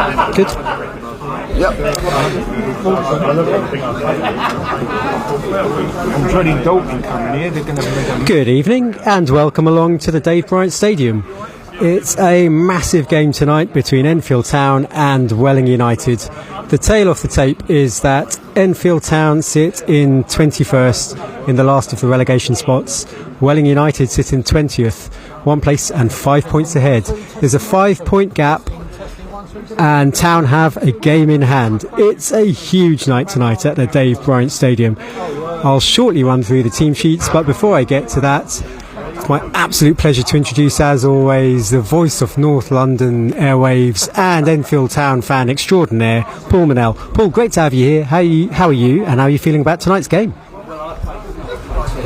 Good. Yep. I'm dreading Dalton coming here. They're going to make Good evening and welcome along to the Dave Bryant Stadium. It's a massive game tonight between Enfield Town and Welling United. The tale of the tape is that Enfield Town sit in 21st in the last of the relegation spots. Welling United sit in 20th, 1 place and 5 points ahead. There's a 5-point gap and Town have a game in hand. It's a huge night tonight at the Dave Bryant Stadium. I'll shortly run through the team sheets, but before I get to that, it's my absolute pleasure to introduce, as always, the voice of North London airwaves and Enfield Town fan extraordinaire, Paul Manell. Paul, great to have you here. How are you and how are you feeling about tonight's game?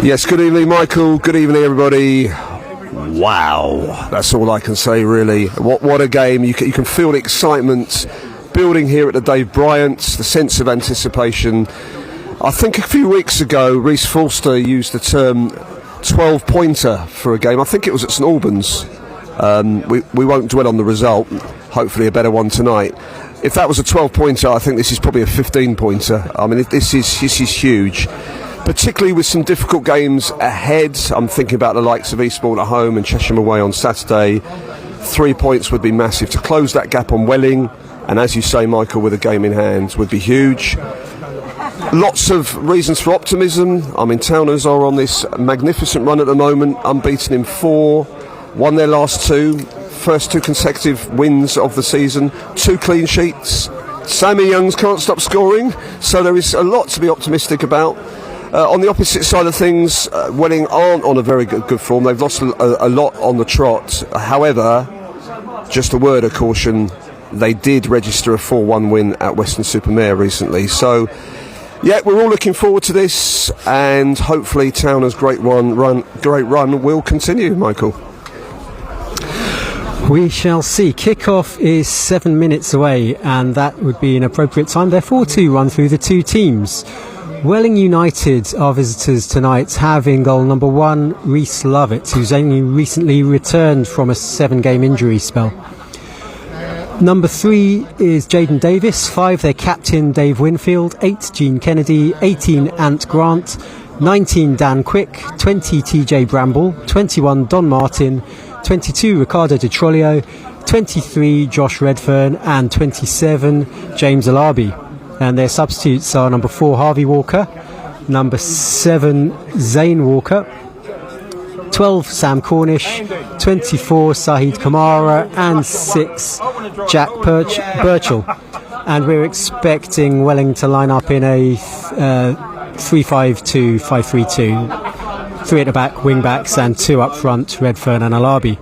Yes, good evening, Michael. Good evening, everybody. Wow, that's all I can say, really. What a game. You can feel the excitement building here at the Dave Bryant, the sense of anticipation. I think a few weeks ago, Reece Forster used the term 12-pointer for a game. I think it was at St Albans. We won't dwell on the result. Hopefully a better one tonight. If that was a 12-pointer, I think this is probably a 15-pointer. I mean, this is huge, particularly with some difficult games ahead. I'm thinking about the likes of Eastbourne at home and Chesham away on Saturday. 3 points would be massive. To close that gap on Welling, and as you say, Michael, with a game in hand, would be huge. Lots of reasons for optimism. I mean, Towners are on this magnificent run at the moment, unbeaten in 4, won their last 2, first 2 consecutive wins of the season, 2 clean sheets. Sammy Youngs can't stop scoring, so there is a lot to be optimistic about. On the opposite side of things, Welling aren't on a very good form. They've lost a lot on the trot. However, just a word of caution, they did register a 4-1 win at Weston-super-Mare recently. So, yeah, we're all looking forward to this, and hopefully Towners' great run will continue, Michael. We shall see. Kick-off is 7 minutes away, and that would be an appropriate time, therefore, to run through the two teams. Welling United, our visitors tonight, have in goal number 1, Reece Lovett, who's only recently returned from a 7-game injury spell. Number 3 is Jaden Davis, 5 their captain Dave Winfield, 8 Gene Kennedy, 18 Ant Grant, 19 Dan Quick, 20 TJ Bramble, 21 Don Martin, 22 Ricardo De Trollio, 23 Josh Redfern and 27 James Alabi. And their substitutes are number 4 Harvey Walker, number 7 Zane Walker, 12 Sam Cornish, 24 Sahid Kamara and 6 Jack Birchall. And we're expecting Welling to line up in a 3-5-2, 5-3-2, 3 at the back, wing backs and 2 up front, Redfern and Alabi.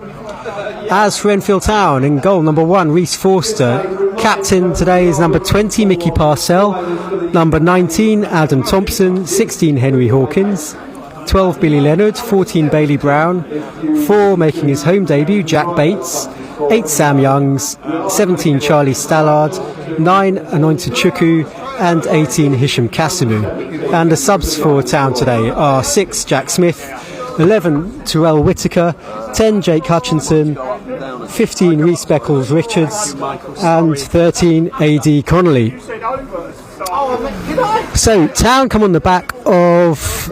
As for Enfield Town, in goal number 1 Reece Forster. Captain today is number 20 Mickey Parcell, number 19 Adam Thompson, 16 Henry Hawkins, 12 Billy Leonard, 14 Bailey Brown, 4 making his home debut Jack Bates, 8 Sam Youngs, 17 Charlie Stallard, 9 Anointed Chuku and 18 Hisham Kasimu. And the subs for Town today are 6 Jack Smith, 11 Terrell Whittaker, 10 Jake Hutchinson, 15 Reece Beckles Richards and 13 AD Connolly. So Town come on the back of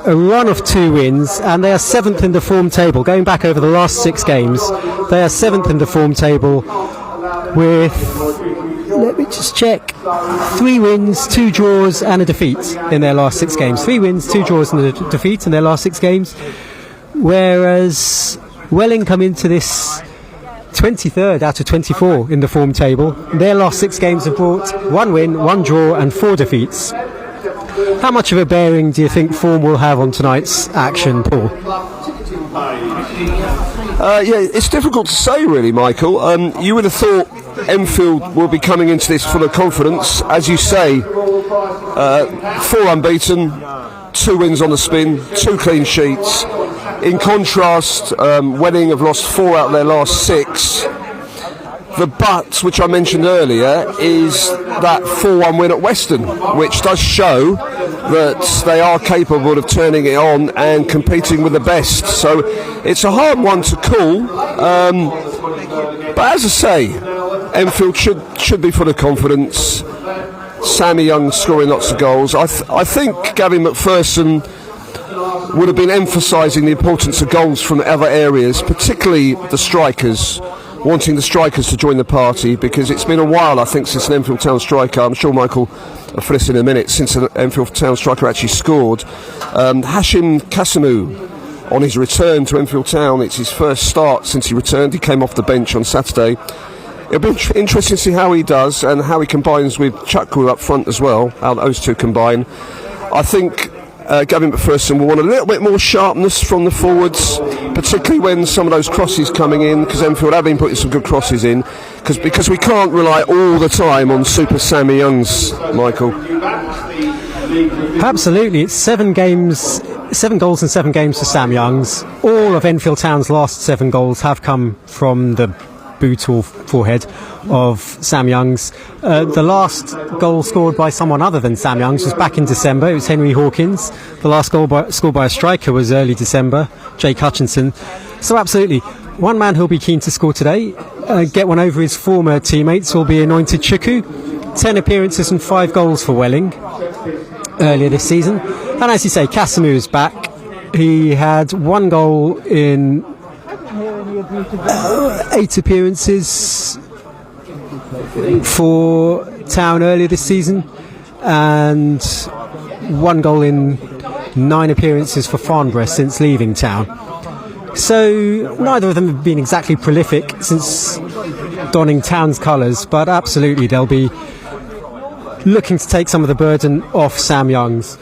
a run of 2 wins and they are 7th in the form table. Going back over the last 6 games, they are 7th in the form table with, let me just check, 3 wins, 2 draws and a defeat in their last 6 games. 3 wins, 2 draws and a defeat in their last 6 games. Whereas Welling come into this 23rd out of 24 in the form table. Their last 6 games have brought 1 win, 1 draw and 4 defeats. How much of a bearing do you think form will have on tonight's action, Paul? Yeah, it's difficult to say, really, Michael. You would have thought Enfield will be coming into this full of confidence. As you say, 4 unbeaten, 2 wins on the spin, 2 clean sheets. In contrast, Welling have lost 4 out of their last 6. The but, which I mentioned earlier, is that 4-1 win at Weston, which does show that they are capable of turning it on and competing with the best. So it's a hard one to call. But as I say, Enfield should be full of confidence. Sammy Young scoring lots of goals. I think Gavin McPherson would have been emphasising the importance of goals from other areas, particularly the strikers, wanting the strikers to join the party, because it's been a while, I think, since an Enfield Town striker, I'm sure Michael will fill us in a minute, since an Enfield Town striker actually scored. Hashim Kasimu, on his return to Enfield Town, it's his first start since he returned. He came off the bench on Saturday. It'll be interesting to see how he does and how he combines with Chukwu up front as well, how those two combine. I think Gavin McPherson will want a little bit more sharpness from the forwards, particularly when some of those crosses coming in, because Enfield have been putting some good crosses in, because we can't rely all the time on Super Sammy Youngs, Michael. Absolutely, it's 7 goals in 7 games for Sam Youngs. All of Enfield Town's last 7 goals have come from the boot or forehead of Sam Youngs. The last goal scored by someone other than Sam Youngs was back in December. It was Henry Hawkins. The last goal scored by a striker was early December, Jake Hutchinson. So absolutely, one man who'll be keen to score today, get one over his former teammates, will be Anointed Chukwu. 10 appearances and 5 goals for Welling earlier this season. And as you say, Kasimu is back. He had 1 goal in 8 appearances for Town earlier this season, and 1 goal in 9 appearances for Farnborough since leaving Town. So neither of them have been exactly prolific since donning Town's colours, but absolutely they'll be looking to take some of the burden off Sam Youngs.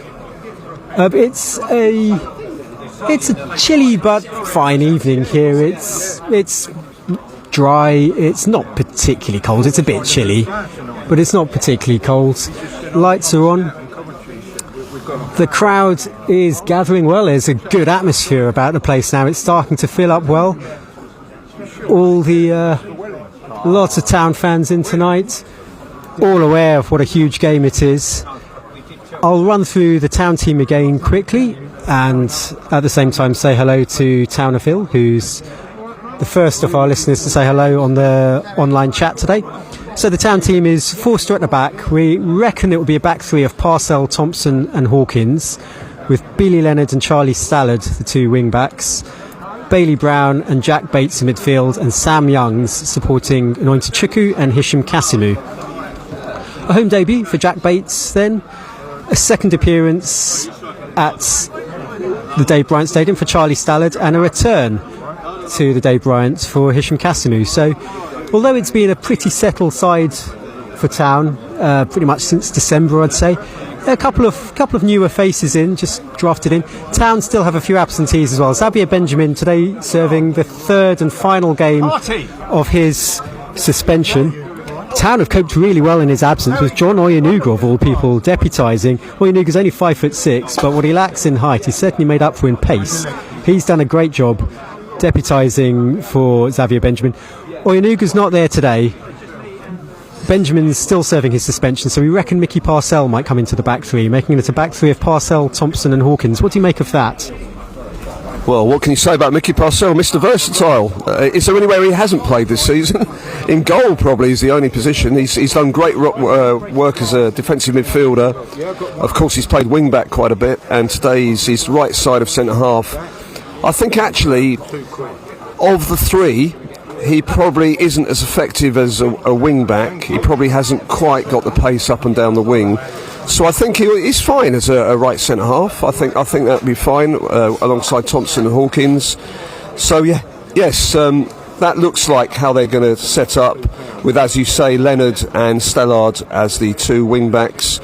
It's a chilly but fine evening here. It's dry. It's not particularly cold. It's a bit chilly, but it's not particularly cold. Lights are on. The crowd is gathering well. There's a good atmosphere about the place now. It's starting to fill up well. All the lots of Town fans in tonight, all aware of what a huge game it is. I'll run through the Town team again quickly, and at the same time say hello to Towner Phil, who's the first of our listeners to say hello on the online chat today. So the Town team is Forster at the back. We reckon it will be a back 3 of Parcell, Thompson and Hawkins, with Billy Leonard and Charlie Stallard, the 2 wing backs, Bailey Brown and Jack Bates in midfield, and Sam Youngs supporting Anointed Chukwu and Hisham Kasimu. A home debut for Jack Bates then, a second appearance at the Dave Bryant Stadium for Charlie Stallard, and a return to the Dave Bryant for Hisham Kasimu. So although it's been a pretty settled side for Town pretty much since December, I'd say, a couple of newer faces just drafted in. Town still have a few absentees as well. Xavier Benjamin today serving the 3rd and final game of his suspension. Town have coped really well in his absence, with John Oyenuga of all people deputising. Oyenuga's only 5'6", but what he lacks in height he's certainly made up for in pace. He's done a great job deputising for Xavier Benjamin. Oyenuga's not there today. Benjamin's still serving his suspension, so we reckon Mickey Parcell might come into the back 3, making it a back 3 of Parcell, Thompson and Hawkins. What do you make of that? Well, what can you say about Mickey Parcell? Mr. Versatile. Is there anywhere he hasn't played this season? In goal, probably, is the only position. He's done great work as a defensive midfielder. Of course, he's played wing-back quite a bit, and today he's right side of centre-half. I think, actually, of the 3, he probably isn't as effective as a wing-back. He probably hasn't quite got the pace up and down the wing. So I think he's fine as a right centre half. I think that'd be fine alongside Thompson and Hawkins. So yes, that looks like how they're going to set up with, as you say, Leonard and Stellard as the 2 wing backs.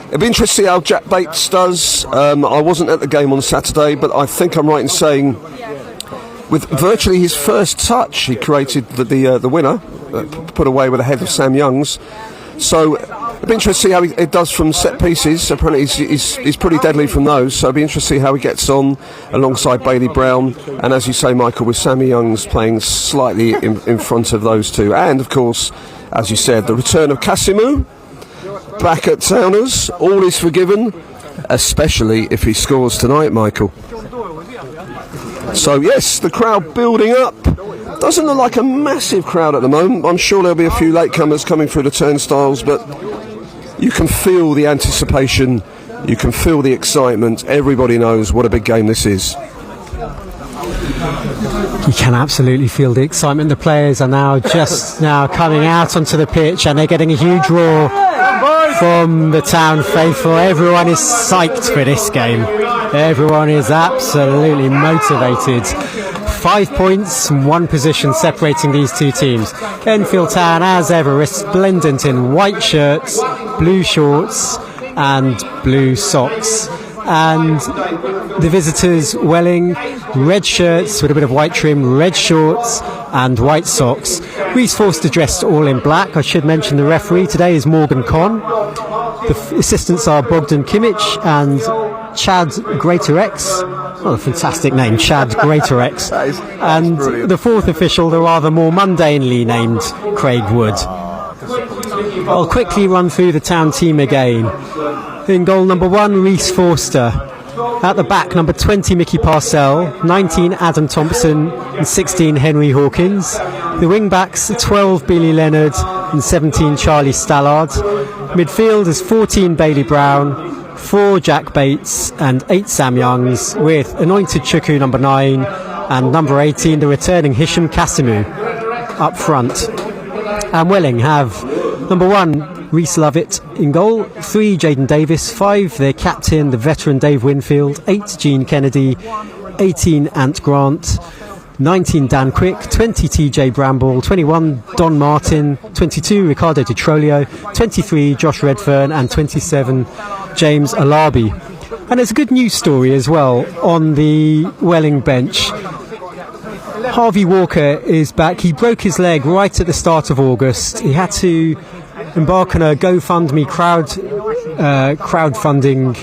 It'll be interesting to see how Jack Bates does. I wasn't at the game on Saturday, but I think I'm right in saying, with virtually his first touch, he created the winner, put away with a head of Sam Youngs. So it'll be interesting to see how it does from set pieces. Apparently he's pretty deadly from those, so it'll be interesting to see how he gets on alongside Bailey Brown, and as you say, Michael, with Sammy Youngs playing slightly in front of those 2. And of course, as you said, the return of Kasimu back at Towners. All is forgiven, especially if he scores tonight, Michael. So yes, the crowd building up. Doesn't look like a massive crowd at the moment. I'm sure there'll be a few latecomers coming through the turnstiles, but you can feel the anticipation, you can feel the excitement. Everybody knows what a big game this is. You can absolutely feel the excitement. The players are now just now coming out onto the pitch, and they're getting a huge roar from the town faithful. Everyone is psyched for this game. Everyone is absolutely motivated. 5 points and 1 position separating these two teams. Enfield Town, as ever, resplendent in white shirts, blue shorts and blue socks. And the visitors, Welling, red shirts with a bit of white trim, red shorts and white socks. Reese Forster dressed all in black. I should mention the referee today is Morgan Conn. The assistants are Bogdan Kimmich and Chad Greatorex. Oh, a fantastic name, Chad Greatorex. And brilliant. The fourth official, the rather more mundanely named Craig Wood. I'll quickly run through the town team again. In goal, number 1, Reese Forster. At the back, number 20, Mickey Parcell, 19, Adam Thompson, and 16, Henry Hawkins. The wing-backs, 12, Billy Leonard, and 17, Charlie Stallard. Midfield is 14, Bailey Brown, 4, Jack Bates, and 8, Sam Youngs, with Anointed Chuku, number 9, and number 18, the returning Hisham Kasimu, up front. And Welling have number 1, Reese Lovett in goal, 3, Jaden Davis, 5, their captain, the veteran Dave Winfield, 8, Gene Kennedy, 18, Ant Grant, 19, Dan Quick, 20, TJ Bramble, 21, Don Martin, 22, Ricardo Di Trolio, 23, Josh Redfern, and 27, James Alabi. And there's a good news story as well on the Welling bench. Harvey Walker is back. He broke his leg right at the start of August. He had to embark on a GoFundMe crowdfunding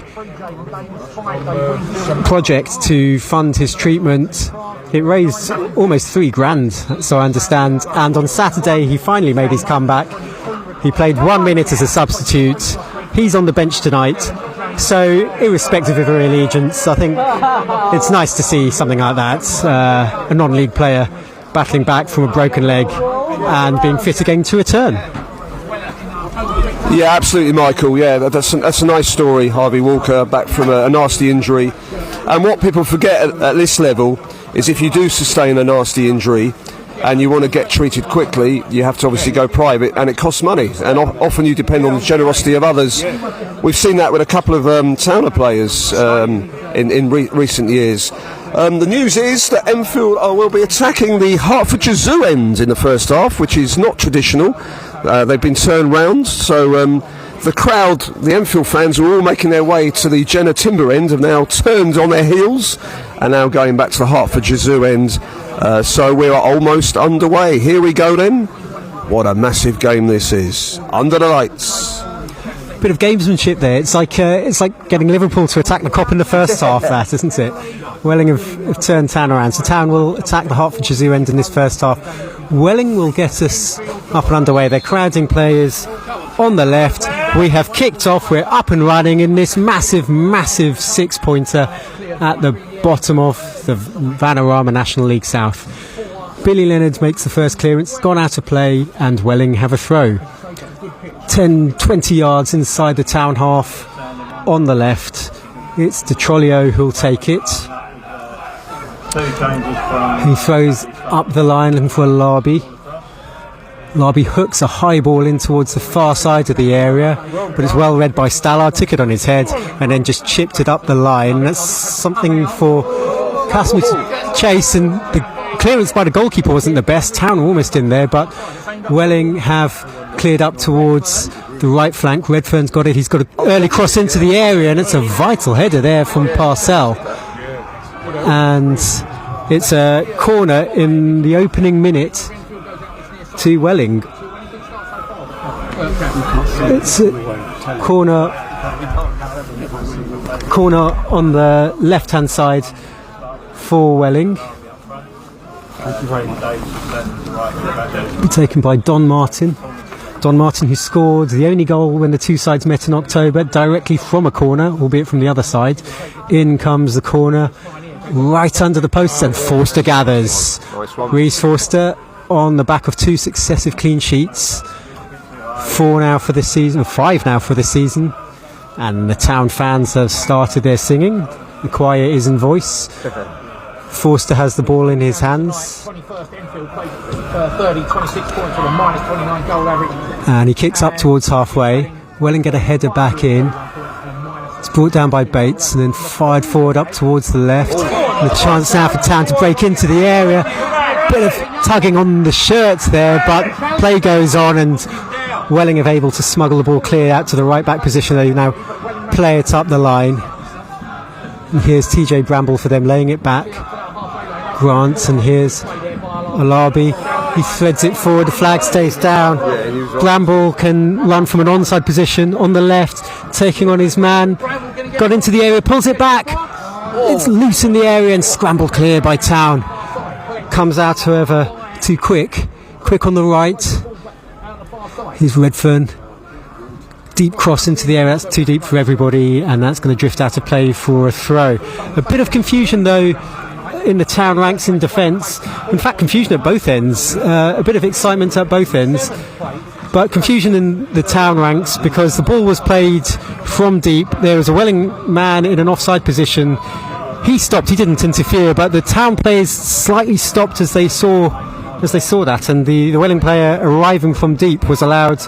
project to fund his treatment. It raised almost $3,000, so I understand. And on Saturday, he finally made his comeback. He played 1 minute as a substitute. He's on the bench tonight. So, irrespective of your allegiance, I think it's nice to see something like that. A non-league player battling back from a broken leg and being fit again to return. Yeah, absolutely, Michael. Yeah, that's a nice story. Harvey Walker back from a nasty injury. And what people forget at this level is if you do sustain a nasty injury and you want to get treated quickly, you have to obviously go private, and it costs money, and often you depend on the generosity of others. We've seen that with a couple of Towner players in recent years. The news is that Enfield will be attacking the Hertfordshire Zoo end in the first half, which is not traditional. They've been turned round, so the crowd, the Enfield fans, are all making their way to the Jenner Timber end, have now turned on their heels and now going back to the Hertfordshire Zoo end. So we are almost underway. Here we go then. What a massive game this is. Under the lights. Bit of gamesmanship there. It's like getting Liverpool to attack the Kop in the first half, that, isn't it? Welling have turned Town around. So Town will attack the Hertfordshire Zoo end in this first half. Welling will get us up and underway. They're crowding players on the left. We have kicked off. We're up and running in this massive 6-pointer at the bottom of the Vanarama National League South. Billy Leonard makes the first clearance, gone out of play, and Welling have a throw. 10-20 yards inside the Town half on the left. It's Di Trolio who'll take it. He throws up the line looking for Larby. Larby hooks a high ball in towards the far side of the area, but it's well read by Stallard, took it on his head and then just chipped it up the line. That's something for Kasimu to chase, and the clearance by the goalkeeper wasn't the best. Town were almost in there, but Welling have cleared up towards the right flank. Redfern's got it. He's got an early cross into the area, and it's a vital header there from Parcell. And it's a corner in the opening minute to Welling. It's a corner on the left-hand side for Welling. Be taken by Don Martin. Don Martin, who scored the only goal when the two sides met in October, directly from a corner, albeit from the other side. In comes the corner, right under the posts, and Forster gathers. Reece Forster on the back of 2 successive clean sheets. 4 now for this season, 5 now for this season. And the Town fans have started their singing. The choir is in voice. Forster has the ball in his hands. 21st Enfield plays 30, 26 points with a -29 goal average. And he kicks up towards halfway. Welling get a header back in. It's brought down by Bates and then fired forward up towards the left. And a chance now for Town to break into the area. Bit of tugging on the shirts there, but play goes on and Welling are able to smuggle the ball clear out to the right back position. They now play it up the line. And here's TJ Bramble for them laying it back. Grant, and here's Alabi. He threads it forward, the flag stays down. Bramble can run from an onside position on the left, taking on his man. Got into the area, pulls it back. It's loose in the area and scrambled clear by Town. Comes out, however, too quick. Quick on the right. Here's Redfern. Deep cross into the area, that's too deep for everybody, and that's going to drift out of play for a throw. A bit of confusion though in the Town ranks in defence. In fact, confusion at both ends. A bit of excitement at both ends, but confusion in the Town ranks because the ball was played from deep. There was a Welling man in an offside position. He stopped, he didn't interfere, but the Town players slightly stopped as they saw that, and the Welling player arriving from deep was allowed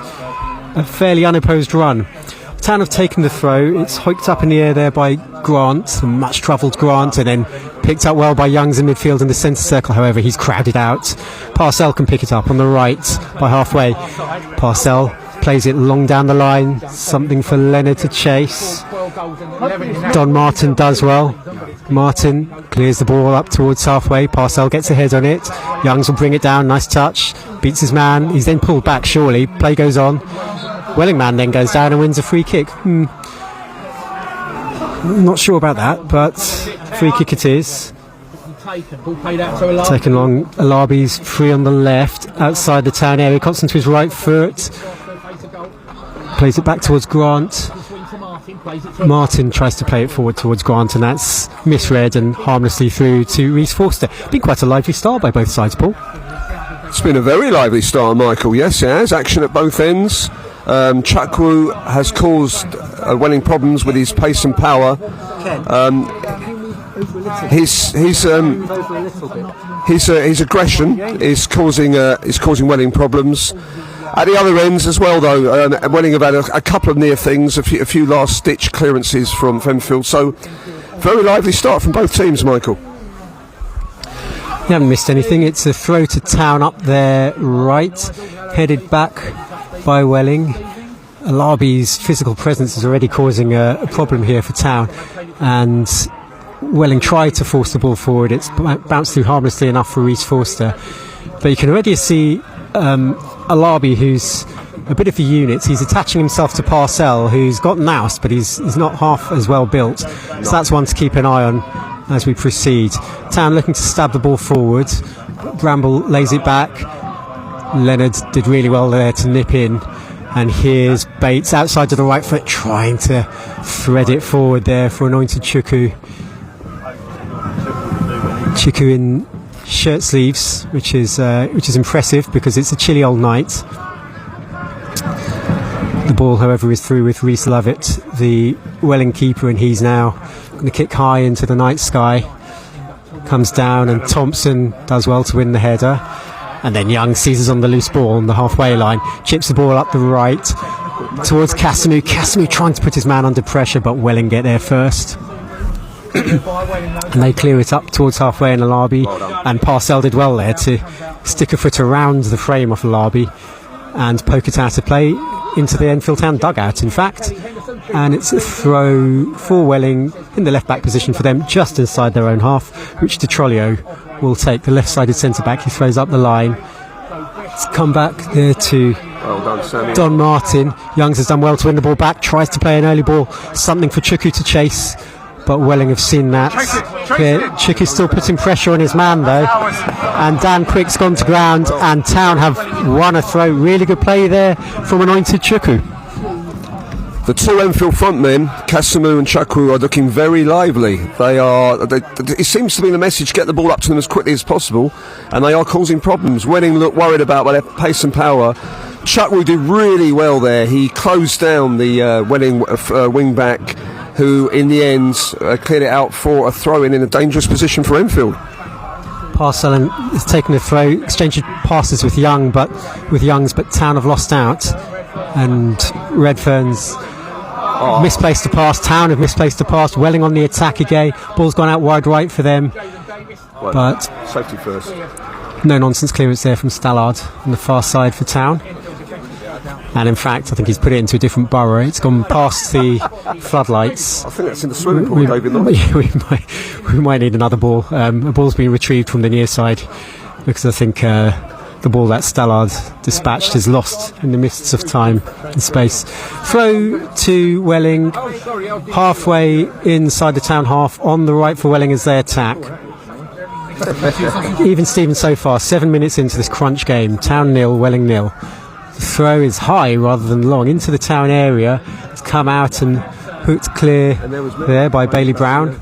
a fairly unopposed run. Town have taken the throw. It's hiked up in the air there by Grant, a much travelled Grant, and then picked up well by Youngs in midfield in the centre circle. However, he's crowded out. Parcell can pick it up on the right by halfway. Parcell plays it long down the line, something for Leonard to chase. Don Martin does well. Martin clears the ball up towards halfway. Parcell gets a head on it. Youngs will bring it down, nice touch, beats his man. He's then pulled back surely. Play goes on. Welling man then goes down and wins a free kick. Not sure about that, but free kick it is. Taken along. Alabi's free on the left, outside the Town area. Constant to his right foot. Plays it back towards Grant. Martin tries to play it forward towards Grant, and that's misread and harmlessly through to Reece Forster. Been quite a lively start by both sides, Paul. It's been a very lively start, Michael. Yes, it has. Action at both ends. Chakwu has caused Welling problems with his pace and power. His aggression is causing Welling problems. At the other ends as well, though, Welling have had a couple of near things, a few last-ditch clearances from Enfield. So, very lively start from both teams, Michael. You haven't missed anything. It's a throw to Town up there right, headed back by Welling. Alabi's physical presence is already causing a problem here for Town, and Welling tried to force the ball forward. It's bounced through harmlessly enough for Reece Forster, but you can already see Alabi, who's a bit of a unit. He's attaching himself to Parcell, who's got nous, but he's not half as well built, so that's one to keep an eye on as we proceed. Town looking to stab the ball forward. Bramble lays it back. Leonard did really well there to nip in, and here's Bates outside to the right foot, trying to thread it forward there for Anointed Chukwu. Chukwu in shirt sleeves, which is impressive because it's a chilly old night. The ball, however, is through with Rhys Lovett, the Welling keeper, and he's now going to kick high into the night sky. Comes down, and Thompson does well to win the header. And then Young seizes on the loose ball on the halfway line, chips the ball up the right towards Casimou. Casimou trying to put his man under pressure, but Welling get there first. And they clear it up towards halfway in Alabi, and Parcell did well there to stick a foot around the frame of Alabi and poke it out of play into the Enfield Town dugout, in fact. And it's a throw for Welling in the left back position for them, just inside their own half, which De Trollio will take, the left-sided centre-back. He throws up the line. It's come back there to Don Martin. Youngs has done well to win the ball back, tries to play an early ball, something for Chukwu to chase, but Welling have seen that. Chukwu's still putting pressure on his man though, and Dan Quick's gone to ground, and Town have won a throw. Really good play there from Anointed Chukwu. The two Enfield frontmen, Casamu and Chukwu, are looking very lively. It seems to be the message: get the ball up to them as quickly as possible, and they are causing problems. Welling look worried about by their pace and power. Chukwu did really well there. He closed down the Welling wing back, who in the end cleared it out for a throw-in a dangerous position for Enfield. Parcellan has taken a throw, exchanged passes with Youngs, but Town have lost out, and Redfern's misplaced a pass. Town have misplaced a pass. Welling on the attack again. Ball's gone out wide right for them, but safety first. No nonsense clearance there from Stallard on the far side for Town. And in fact, I think he's put it into a different borough. It's gone past the floodlights. I think that's in the swimming pool, David. We might need another ball. A ball's been retrieved from the near side, because I think the ball that Stallard dispatched is lost in the mists of time and space. Throw to Welling, halfway inside the Town half, on the right for Welling as they attack. Even Steven so far, 7 minutes into this crunch game. Town 0, Welling 0. The throw is high rather than long into the Town area. It's come out and hooked clear there by Bailey Brown.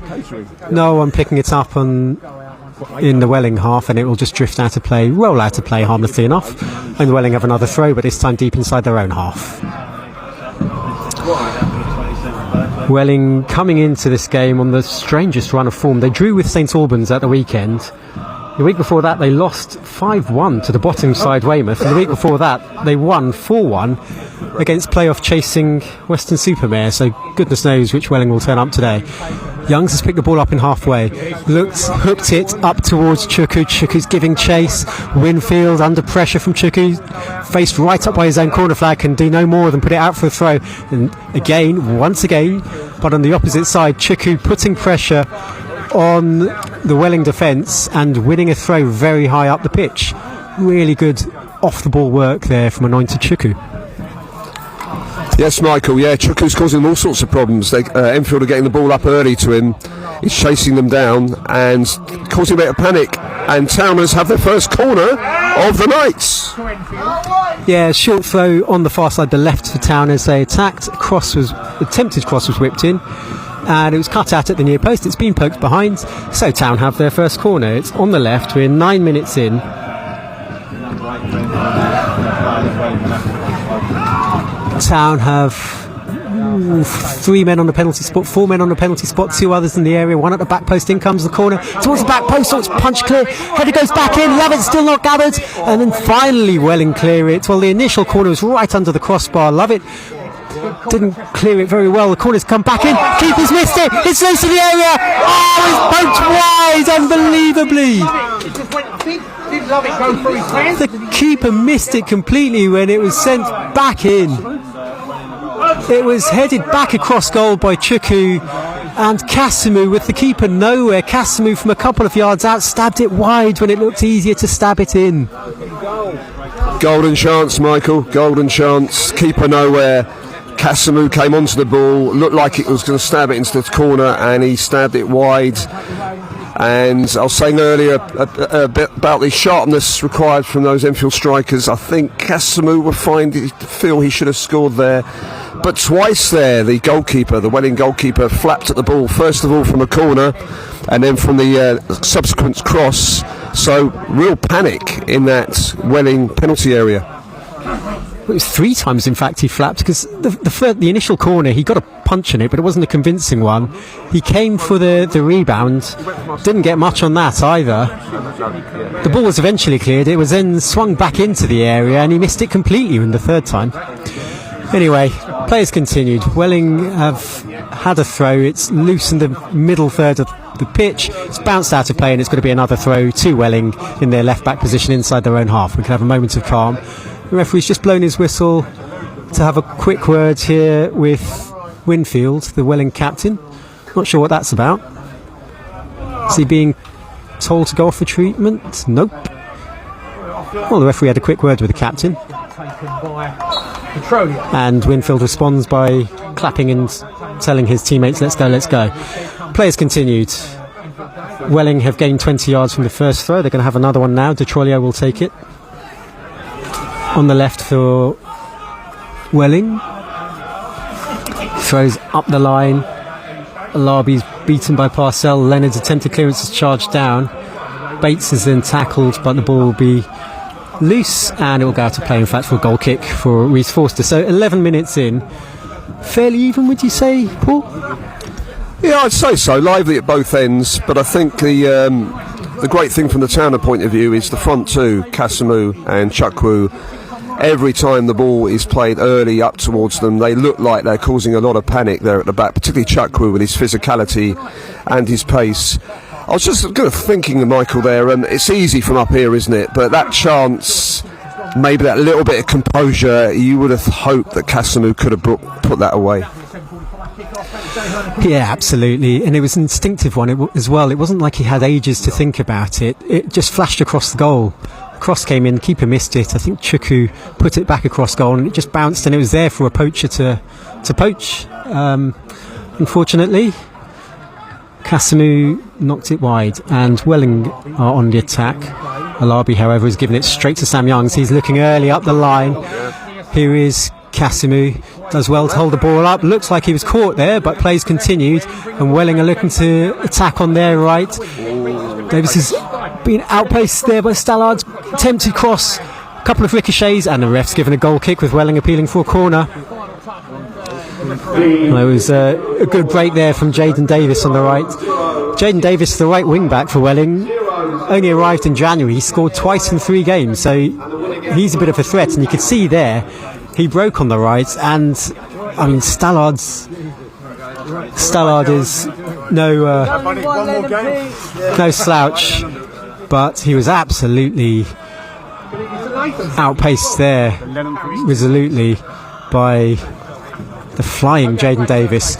No one picking it up in the Welling half, and it will just drift out of play, roll out of play harmlessly enough. And Welling have another throw, but this time deep inside their own half. Welling coming into this game on the strangest run of form. They drew with St Albans at the weekend. The week before that they lost 5-1 to the bottom side Weymouth, and the week before that they won 4-1 against playoff chasing Western Supermare, so goodness knows which Welling will turn up today. Youngs has picked the ball up in halfway, hooked it up towards Chukwu. Chukwu's giving chase. Winfield under pressure from Chukwu, faced right up by his own corner flag, can do no more than put it out for a throw. And once again, but on the opposite side, Chukwu putting pressure on the Welling defence and winning a throw very high up the pitch. Really good off the ball work there from Anointed Chukwu. Yes, Michael, Chukwu's causing them all sorts of problems. Enfield are getting the ball up early to him. He's chasing them down and causing a bit of panic. And Towners have their first corner of the night. Yeah, short throw on the far side, the left for Towners. They attacked. Attempted cross was whipped in, and it was cut out at the near post. It's been poked behind, so Town have their first corner. It's on the left. We're 9 minutes in. Town have 3 men on the penalty spot, 4 men on the penalty spot, 2 others in the area, 1 at the back post. In comes the corner towards the back post, so it's punched clear. Header goes back in, Lovett still not gathered, and then finally Welling clear it. Well, the initial corner was right under the crossbar. Lovett didn't clear it very well. The corner's come back in. Keeper's missed it. It's loose in the area. Oh, it's poked wide, unbelievably. The keeper missed it completely when it was sent back in. It was headed back across goal by Chukwu, and Casamu with the keeper nowhere. Casamu from a couple of yards out stabbed it wide when it looked easier to stab it in. Golden chance, Michael. Golden chance. Keeper nowhere. Casamu came onto the ball, looked like it was going to stab it into the corner, and he stabbed it wide. And I was saying earlier a bit about the sharpness required from those Enfield strikers. I think Casamu will feel he should have scored there. But twice there, the Welling goalkeeper, flapped at the ball, first of all from a corner, and then from the subsequent cross. So real panic in that Welling penalty area. It was 3 times, in fact, he flapped, because the initial corner, he got a punch in it, but it wasn't a convincing one. He came for the rebound, didn't get much on that either. The ball was eventually cleared. It was then swung back into the area, and he missed it completely in the 3rd time. Anyway, players continued. Welling have had a throw. It's loose in the middle third of the pitch. It's bounced out of play, and it's going to be another throw to Welling in their left-back position inside their own half. We can have a moment of calm. The referee's just blown his whistle to have a quick word here with Winfield, the Welling captain. Not sure what that's about. Is he being told to go off for treatment? Nope. Well, the referee had a quick word with the captain. And Winfield responds by clapping and telling his teammates, let's go, let's go. Players continued. Welling have gained 20 yards from the first throw. They're going to have another one now. De Troglio will take it. On the left for Welling. Throws up the line. Alabi's beaten by Parcell. Leonard's attempted clearance is charged down. Bates is then tackled, but the ball will be loose and it will go out of play, in fact, for a goal kick for Reece Forster. So 11 minutes in. Fairly even, would you say, Paul? Yeah, I'd say so. Lively at both ends, but I think the great thing from the Towner point of view is the front two, Kasimu and Chukwu. Every time the ball is played early up towards them, they look like they're causing a lot of panic there at the back, particularly Chukwu with his physicality and his pace. I was just kind of thinking, Michael, there, and it's easy from up here, isn't it? But that chance, maybe that little bit of composure, you would have hoped that Kasimu could have put that away. Yeah, absolutely. And it was an instinctive one as well. It wasn't like he had ages to think about it. It just flashed across the goal. Cross came in, keeper missed it. I think Chukwu put it back across goal and it just bounced, and it was there for a poacher to poach. Unfortunately, Kasimu knocked it wide, and Welling are on the attack. Alabi, however, has given it straight to Sam Youngs. He's looking early up the line. Here is Kasimu. Does well to hold the ball up. Looks like he was caught there, but plays continued, and Welling are looking to attack on their right. Davis has been outpaced there by Stallard's attempted cross. A couple of ricochets, and the ref's given a goal kick with Welling appealing for a corner. There was a good break there from Jaden Davis on the right. Jaden Davis, the right wing back for Welling, only arrived in January. He scored twice in 3 games, so he's a bit of a threat, and you could see there he broke on the right. And I mean, Stallard is no slouch, but he was absolutely outpaced there resolutely by the flying Jaden Davis.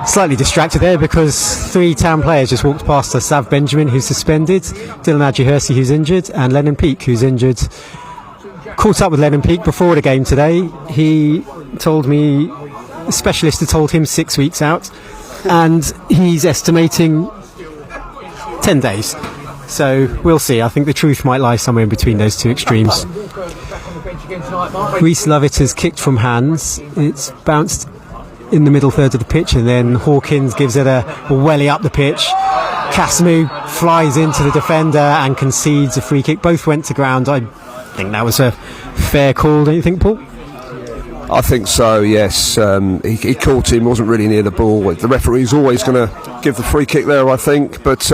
Slightly distracted there because 3 Town players just walked past us. Sav Benjamin, who's suspended, Dylan Adjuhursi, who's injured, and Lennon Peake, who's injured. Caught up with Lennon Peake before the game today. He told me a specialist had told him 6 weeks out, and he's estimating 10 days. So we'll see. I think the truth might lie somewhere in between those two extremes. Reese Lovett has kicked from hands. It's bounced in the middle third of the pitch, and then Hawkins gives it a welly up the pitch. Kasimu flies into the defender and concedes a free kick. Both went to ground. I think that was a fair call, don't you think, Paul? I think so, yes. He caught him, wasn't really near the ball. The referee's always going to give the free kick there, I think. But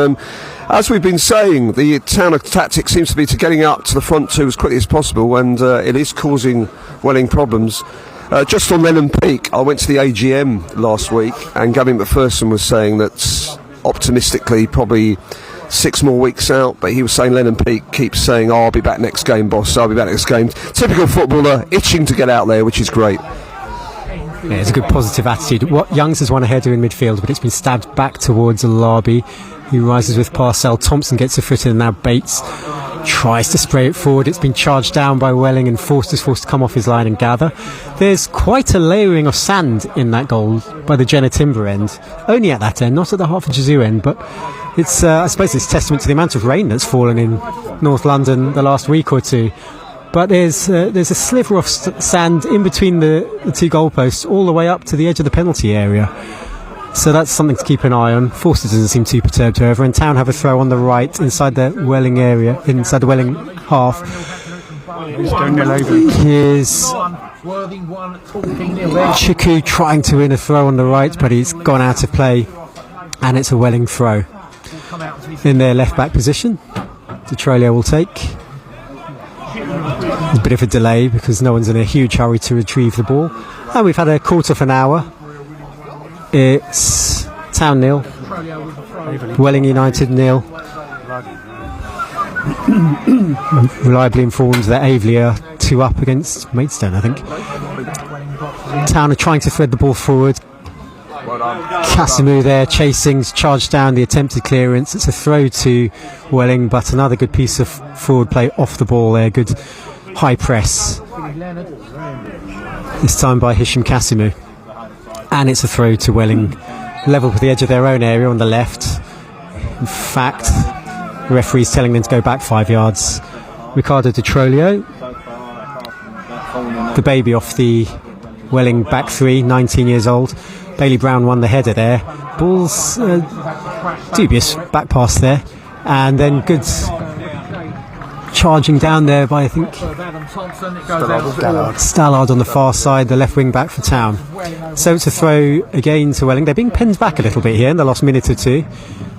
as we've been saying, the Towner tactic seems to be to getting up to the front two as quickly as possible, and it is causing Welling problems. Just on Lennon Peake, I went to the AGM last week, and Gavin McPherson was saying that optimistically probably 6 more weeks out, but he was saying Lennon Peake keeps saying, I'll be back next game, boss, I'll be back next game. Typical footballer, itching to get out there, which is great. Yeah, it's a good positive attitude. Youngs has won a header in midfield, but it's been stabbed back towards Alabi, who rises with Parcell. Thompson gets a foot in, and now Bates tries to spray it forward. It's been charged down by Welling, and Forster's forced to come off his line and gather. There's quite a layering of sand in that goal by the Jenner Timber end. Only at that end, not at the Hertfordshire Zoo end, but it's I suppose it's testament to the amount of rain that's fallen in North London the last week or two. But there's a sliver of sand in between the 2 goalposts all the way up to the edge of the penalty area. So that's something to keep an eye on. Forster doesn't seem too perturbed, however, and Town have a throw on the right inside the Welling area, inside the Welling half. Here's Chukwu trying to win a throw on the right, but he's gone out of play, and it's a Welling throw. In their left back position, Detrolio will take. There's a bit of a delay because no one's in a huge hurry to retrieve the ball, and we've had a quarter of an hour. It's Town 0, Welling United 0. Reliably informed that Aveley are 2 up against Maidstone, I think. Town are trying to thread the ball forward. Kasimu there chasing, charged down the attempted clearance. It's a throw to Welling, but another good piece of forward play off the ball there. Good high press. This time by Hisham Kasimu. And it's a throw to Welling, level with the edge of their own area on the left. In fact, the referee's telling them to go back 5 yards. Ricardo Detrolio, the baby off the Welling back three, 19 years old. Bailey Brown won the header there. Ball's dubious back pass there. And then good charging down there by, I think, Stallard on the far side, the left wing back for Town. So it's a throw again to Welling. They're being pinned back a little bit here in the last minute or two.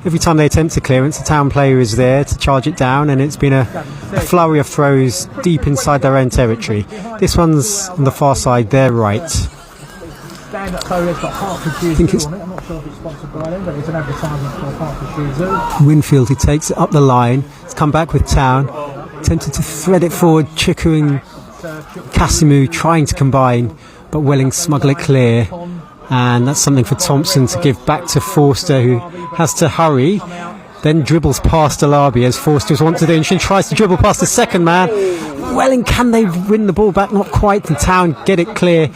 Every time they attempt a clearance, the Town player is there to charge it down, and it's been a flurry of throws deep inside their own territory. This one's on the far side, their right. I think it's Winfield who takes it up the line. It's come back with Town. Attempted to thread it forward, Chikuring Kasimu trying to combine, but Welling smuggle it clear. And that's something for Thompson to give back to Forster, who has to hurry. Then dribbles past Alabi as Forster's want to do, and she tries to dribble past the second man. Welling, can they win the ball back? Not quite. And Town get it clear.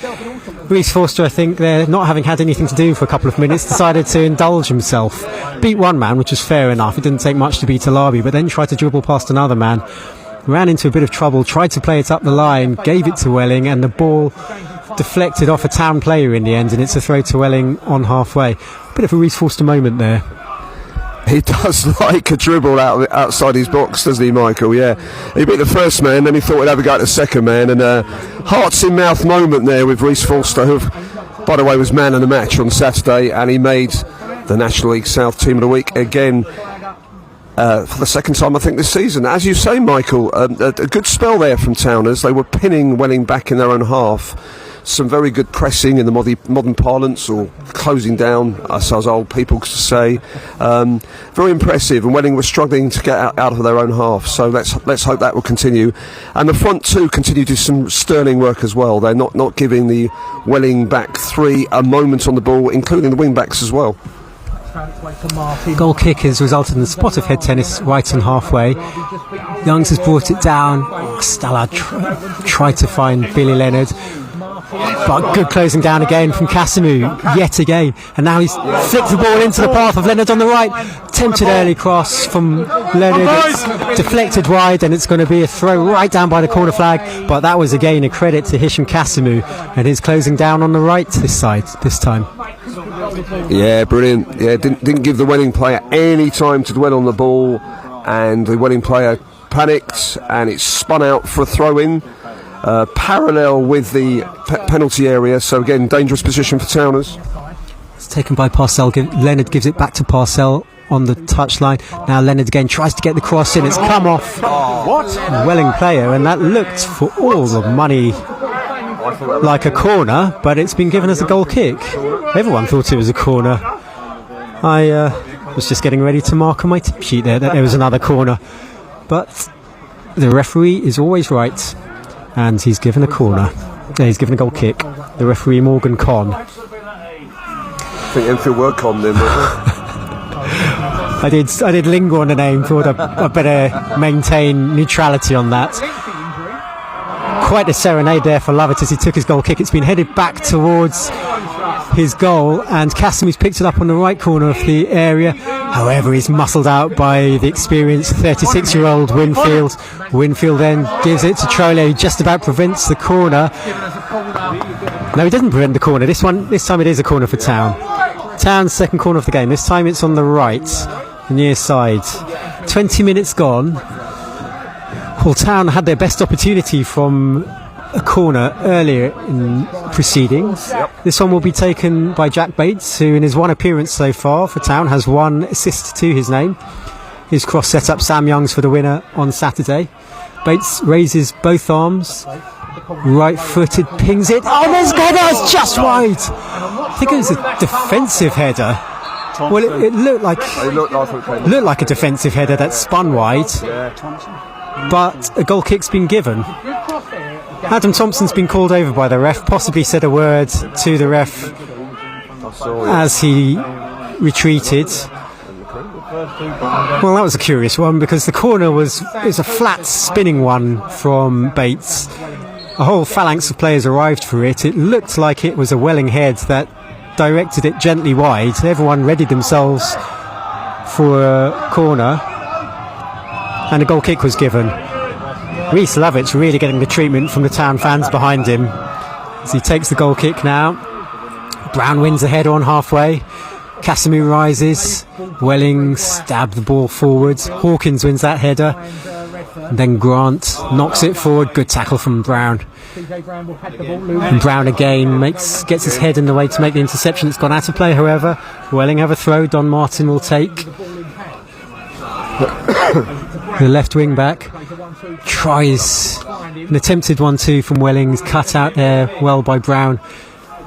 Reece Forster, I think, they're not having had anything to do for a couple of minutes, decided to indulge himself. Beat one man, which was fair enough. It didn't take much to beat Alabi, but then tried to dribble past another man. Ran into a bit of trouble, tried to play it up the line, gave it to Welling, and the ball deflected off a Town player in the end, and it's a throw to Welling on halfway. Bit of a Reece Forster moment there. He does like a dribble outside his box, doesn't he, Michael? Yeah. He beat the first man, then he thought he'd have a go at the second man, and a hearts in mouth moment there with Reece Forster, who, by the way, was man of the match on Saturday, and he made the National League South Team of the Week again for the second time, I think, this season. As you say, Michael, a good spell there from Towners. They were pinning Welling back in their own half. Some very good pressing in the modern parlance, or closing down, as old people could say. Very impressive, and Welling were struggling to get out of their own half, so let's hope that will continue. And the front two continue to do some sterling work as well. They're not giving the Welling back three a moment on the ball, including the wing backs as well. Goal kick has resulted in a spot of head tennis right on halfway. Youngs has brought it down. Stallard tried to find Billy Leonard, but good closing down again from Kasimu yet again, and now he's flicked the ball into the path of Leonard on the right. Tempted early cross from Leonard, it's deflected wide, and it's going to be a throw right down by the corner flag, but that was again a credit to Hisham Kasimu and his closing down on the right this time. Yeah, brilliant. Yeah, didn't give the Welling player any time to dwell on the ball, and the Welling player panicked, and it spun out for a throw-in. Parallel with the penalty area, so again, dangerous position for Towners. It's taken by Parcell. Leonard gives it back to Parcell on the touchline. Now Leonard again tries to get the cross in. It's come off Welling player, and that looked for all the money like a corner, but it's been given as a goal kick. Everyone thought it was a corner. I was just getting ready to mark on my tip sheet there that there was another corner, but the referee is always right, and he's given a corner. He's given a goal kick. The referee, Morgan Conn. I think Enfield were Conn then, wasn't it? I did linger on the name. Thought I better maintain neutrality on that. Quite a serenade there for Lovett as he took his goal kick. It's been headed back towards his goal, and Kasimu's picked it up on the right corner of the area. However, he's muscled out by the experienced 36-year-old Winfield. Winfield then gives it to Trole, who just about prevents the corner. No, he doesn't prevent the corner. This time it is a corner for Town. Town's second corner of the game. This time it's on the right, the near side. 20 minutes gone. Well, Town had their best opportunity from a corner earlier in proceedings. Yep. This one will be taken by Jack Bates, who in his one appearance so far for Town has one assist to his name. His cross set up Sam Youngs for the winner on Saturday. Bates raises both arms, right-footed, pings it. Oh, there's God, that's just wide. I think it was a defensive header. Well, it looked like a defensive header that spun wide. But a goal kick's been given. Adam Thompson's been called over by the ref, possibly said a word to the ref as he retreated. Well, that was a curious one, because the corner was a flat spinning one from Bates. A whole phalanx of players arrived for it. It looked like it was a Welling head that directed it gently wide. Everyone readied themselves for a corner, and a goal kick was given. Reece Lovett really getting the treatment from the Town fans behind him, as he takes the goal kick now. Brown wins the header on halfway. Casimir rises. Welling stab the ball forwards. Hawkins wins that header. And then Grant knocks it forward. Good tackle from Brown. And Brown again gets his head in the way to make the interception. It's gone out of play, however. Welling have a throw. Don Martin will take. The left wing back tries an attempted 1-2 from Welling's cut out there well by Brown,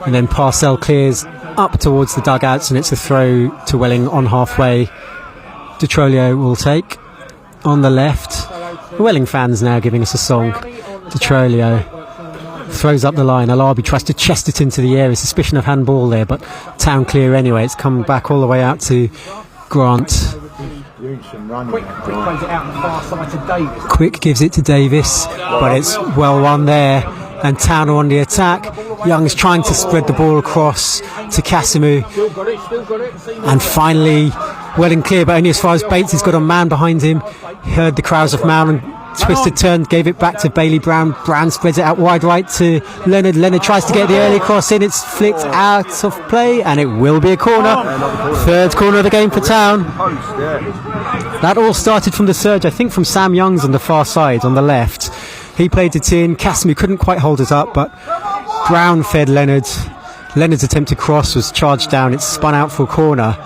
and then Parcell clears up towards the dugouts, and it's a throw to Welling on halfway. DeTrolio will take on the left. The Welling fans now giving us a song. DeTrolio throws up the line. Alabi tries to chest it into the air. A suspicion of handball there, but Town clear anyway. It's come back all the way out to Grant. Quick gives it to Davis, but it's well won there, and Town are on the attack. Young's trying to spread the ball across to Casimir, and finally Welling clear, but only as far as Bates. He's got a man behind him. He heard the cries of man and twisted turn, gave it back to Bailey Brown. Brown spreads it out wide right to Leonard. Leonard tries to get the early cross in. It's flicked out of play, and it will be a corner. Third corner of the game for Town. That all started from the surge, I think, from Sam Youngs on the far side on the left. He played it in. Casimir couldn't quite hold it up, but Brown fed Leonard. Leonard's attempted cross was charged down. It's spun out for a corner.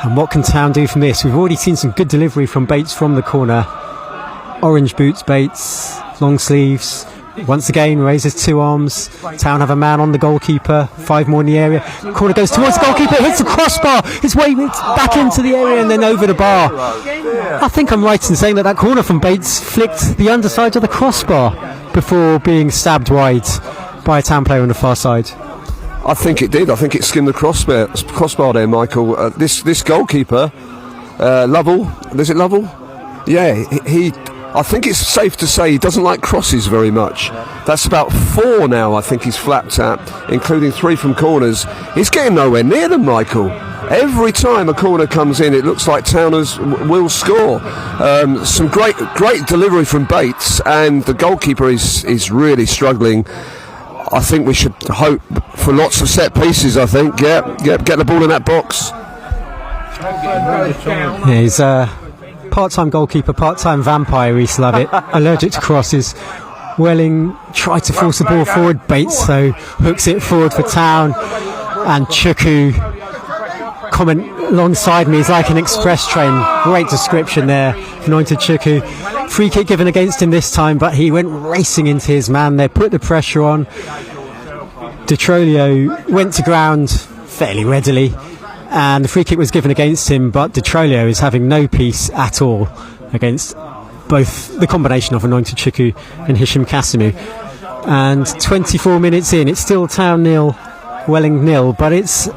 And what can Town do from this? We've already seen some good delivery from Bates from the corner. Orange boots, Bates, long sleeves. Once again raises two arms. Town have a man on the goalkeeper. 5 more in the area. Corner goes towards the goalkeeper. Hits the crossbar. It's back into the area and then over the bar. I think I'm right in saying that corner from Bates flicked the underside of the crossbar before being stabbed wide by a Town player on the far side. I think it did. I think it skimmed the crossbar there, Michael. This goalkeeper, Lovell. Is it Lovell? Yeah, he. I think it's safe to say he doesn't like crosses very much. That's about 4 now, I think he's flapped at, including 3 from corners. He's getting nowhere near them, Michael. Every time a corner comes in, it looks like Towners will score. Some great delivery from Bates, and the goalkeeper is really struggling. I think we should hope for lots of set pieces, I think. Yeah, get the ball in that box. Yeah, he's part-time goalkeeper, part-time vampire, Reese Lovett, allergic to crosses. Welling tried to force the ball forward. Bates, though, hooks it forward for Town. And Chuku, comment alongside me, is like an express train. Great description there, anointed Chuku. Free kick given against him this time, but he went racing into his man there, put the pressure on. DeTrolio went to ground fairly readily, and the free kick was given against him, but DeTrolio is having no peace at all against both the combination of anointed Chuku and Hisham Casimir. And 24 minutes in, it's still Town 0, Welling 0, but it's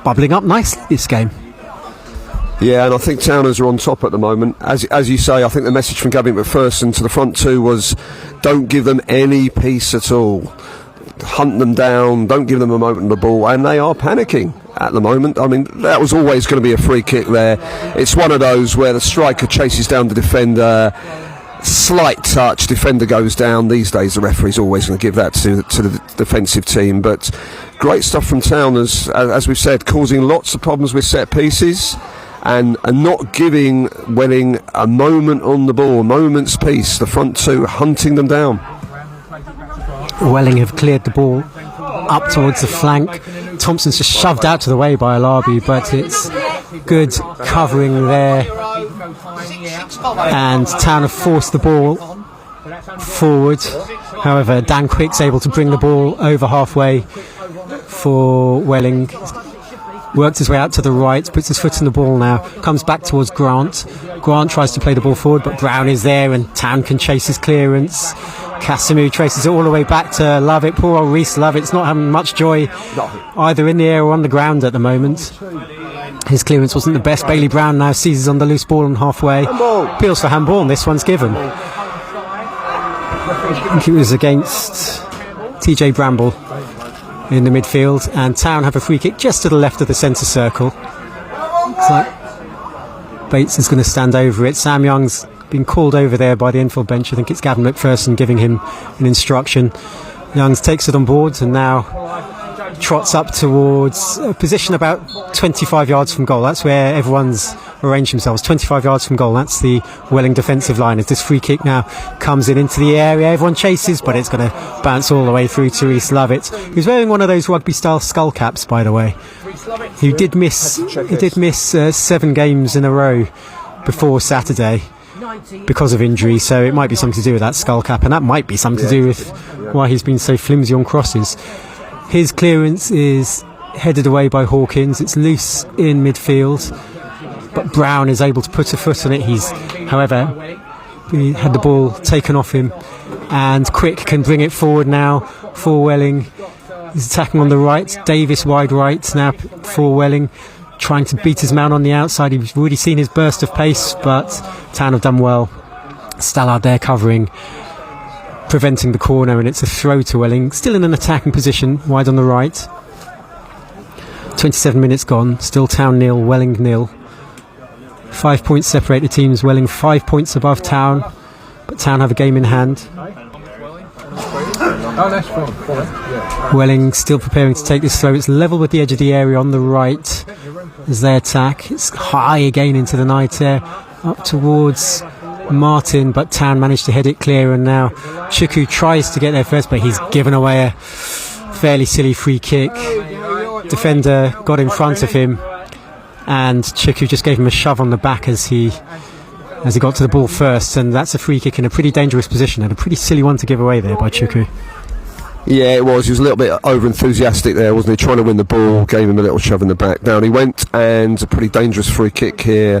bubbling up nicely, this game. Yeah, and I think Towners are on top at the moment. As you say, I think the message from Gavin McPherson to the front two was, don't give them any peace at all. Hunt them down, don't give them a moment on the ball, and they are panicking at the moment. I mean, that was always going to be a free kick there. It's one of those where the striker chases down the defender, slight touch, defender goes down. These days the referee's always going to give that to the defensive team, but great stuff from Towners, as we've said, causing lots of problems with set pieces and not giving Welling a moment on the ball, moment's peace. The front two hunting them down. Welling have cleared the ball up towards the flank. Thompson's just shoved out to the way by Alabi, but it's good covering there, and Town have forced the ball forward. However, Dan Quick's able to bring the ball over halfway for Welling. Works his way out to the right, puts his foot in the ball now, comes back towards Grant. Grant tries to play the ball forward, but Brown is there and Town can chase his clearance. Casimir traces it all the way back to Lovett. Poor old Reese Lovett's not having much joy either in the air or on the ground at the moment. His clearance wasn't the best. Bailey Brown now seizes on the loose ball on halfway. Appeals for handball, and this one's given. I think it was against TJ Bramble in the midfield, and Town have a free kick just to the left of the centre circle. Looks like Bates is going to stand over it. Sam Young's been called over there by the Enfield bench. I think it's Gavin McPherson giving him an instruction. Youngs takes it on board and now trots up towards a position about 25 yards from goal. That's where everyone's arranged themselves. 25 yards from goal. That's the Welling defensive line. As this free kick now comes into the area, everyone chases, but it's going to bounce all the way through to Reese Lovett, who's wearing one of those rugby-style skull caps, by the way. He did miss 7 games in a row before Saturday because of injury, so it might be something to do with that skull cap, and that might be something to do with why he's been so flimsy on crosses. His clearance is headed away by Hawkins. It's loose in midfield, but Brown is able to put a foot on it. However, he had the ball taken off him, and Quick can bring it forward now for Welling. He's attacking on the right. Davis wide right now for Welling, trying to beat his man on the outside. He's already seen his burst of pace, but Town have done well. Stallard there covering, preventing the corner, and it's a throw to Welling. Still in an attacking position, wide on the right. 27 minutes gone. Still Town 0, Welling 0. 5 points separate the teams. Welling 5 points above Town, but Town have a game in hand. Welling still preparing to take this throw. It's level with the edge of the area on the right as they attack. It's high again into the night air, up towards Martin, but Town managed to head it clear, and now Chuku tries to get there first, but he's given away a fairly silly free kick. Defender got in front of him, and Chuku just gave him a shove on the back as he got to the ball first, and that's a free kick in a pretty dangerous position, and a pretty silly one to give away there by Chuku. Yeah, it was. He was a little bit over-enthusiastic there, wasn't he? Trying to win the ball, gave him a little shove in the back. Down he went, and a pretty dangerous free kick here.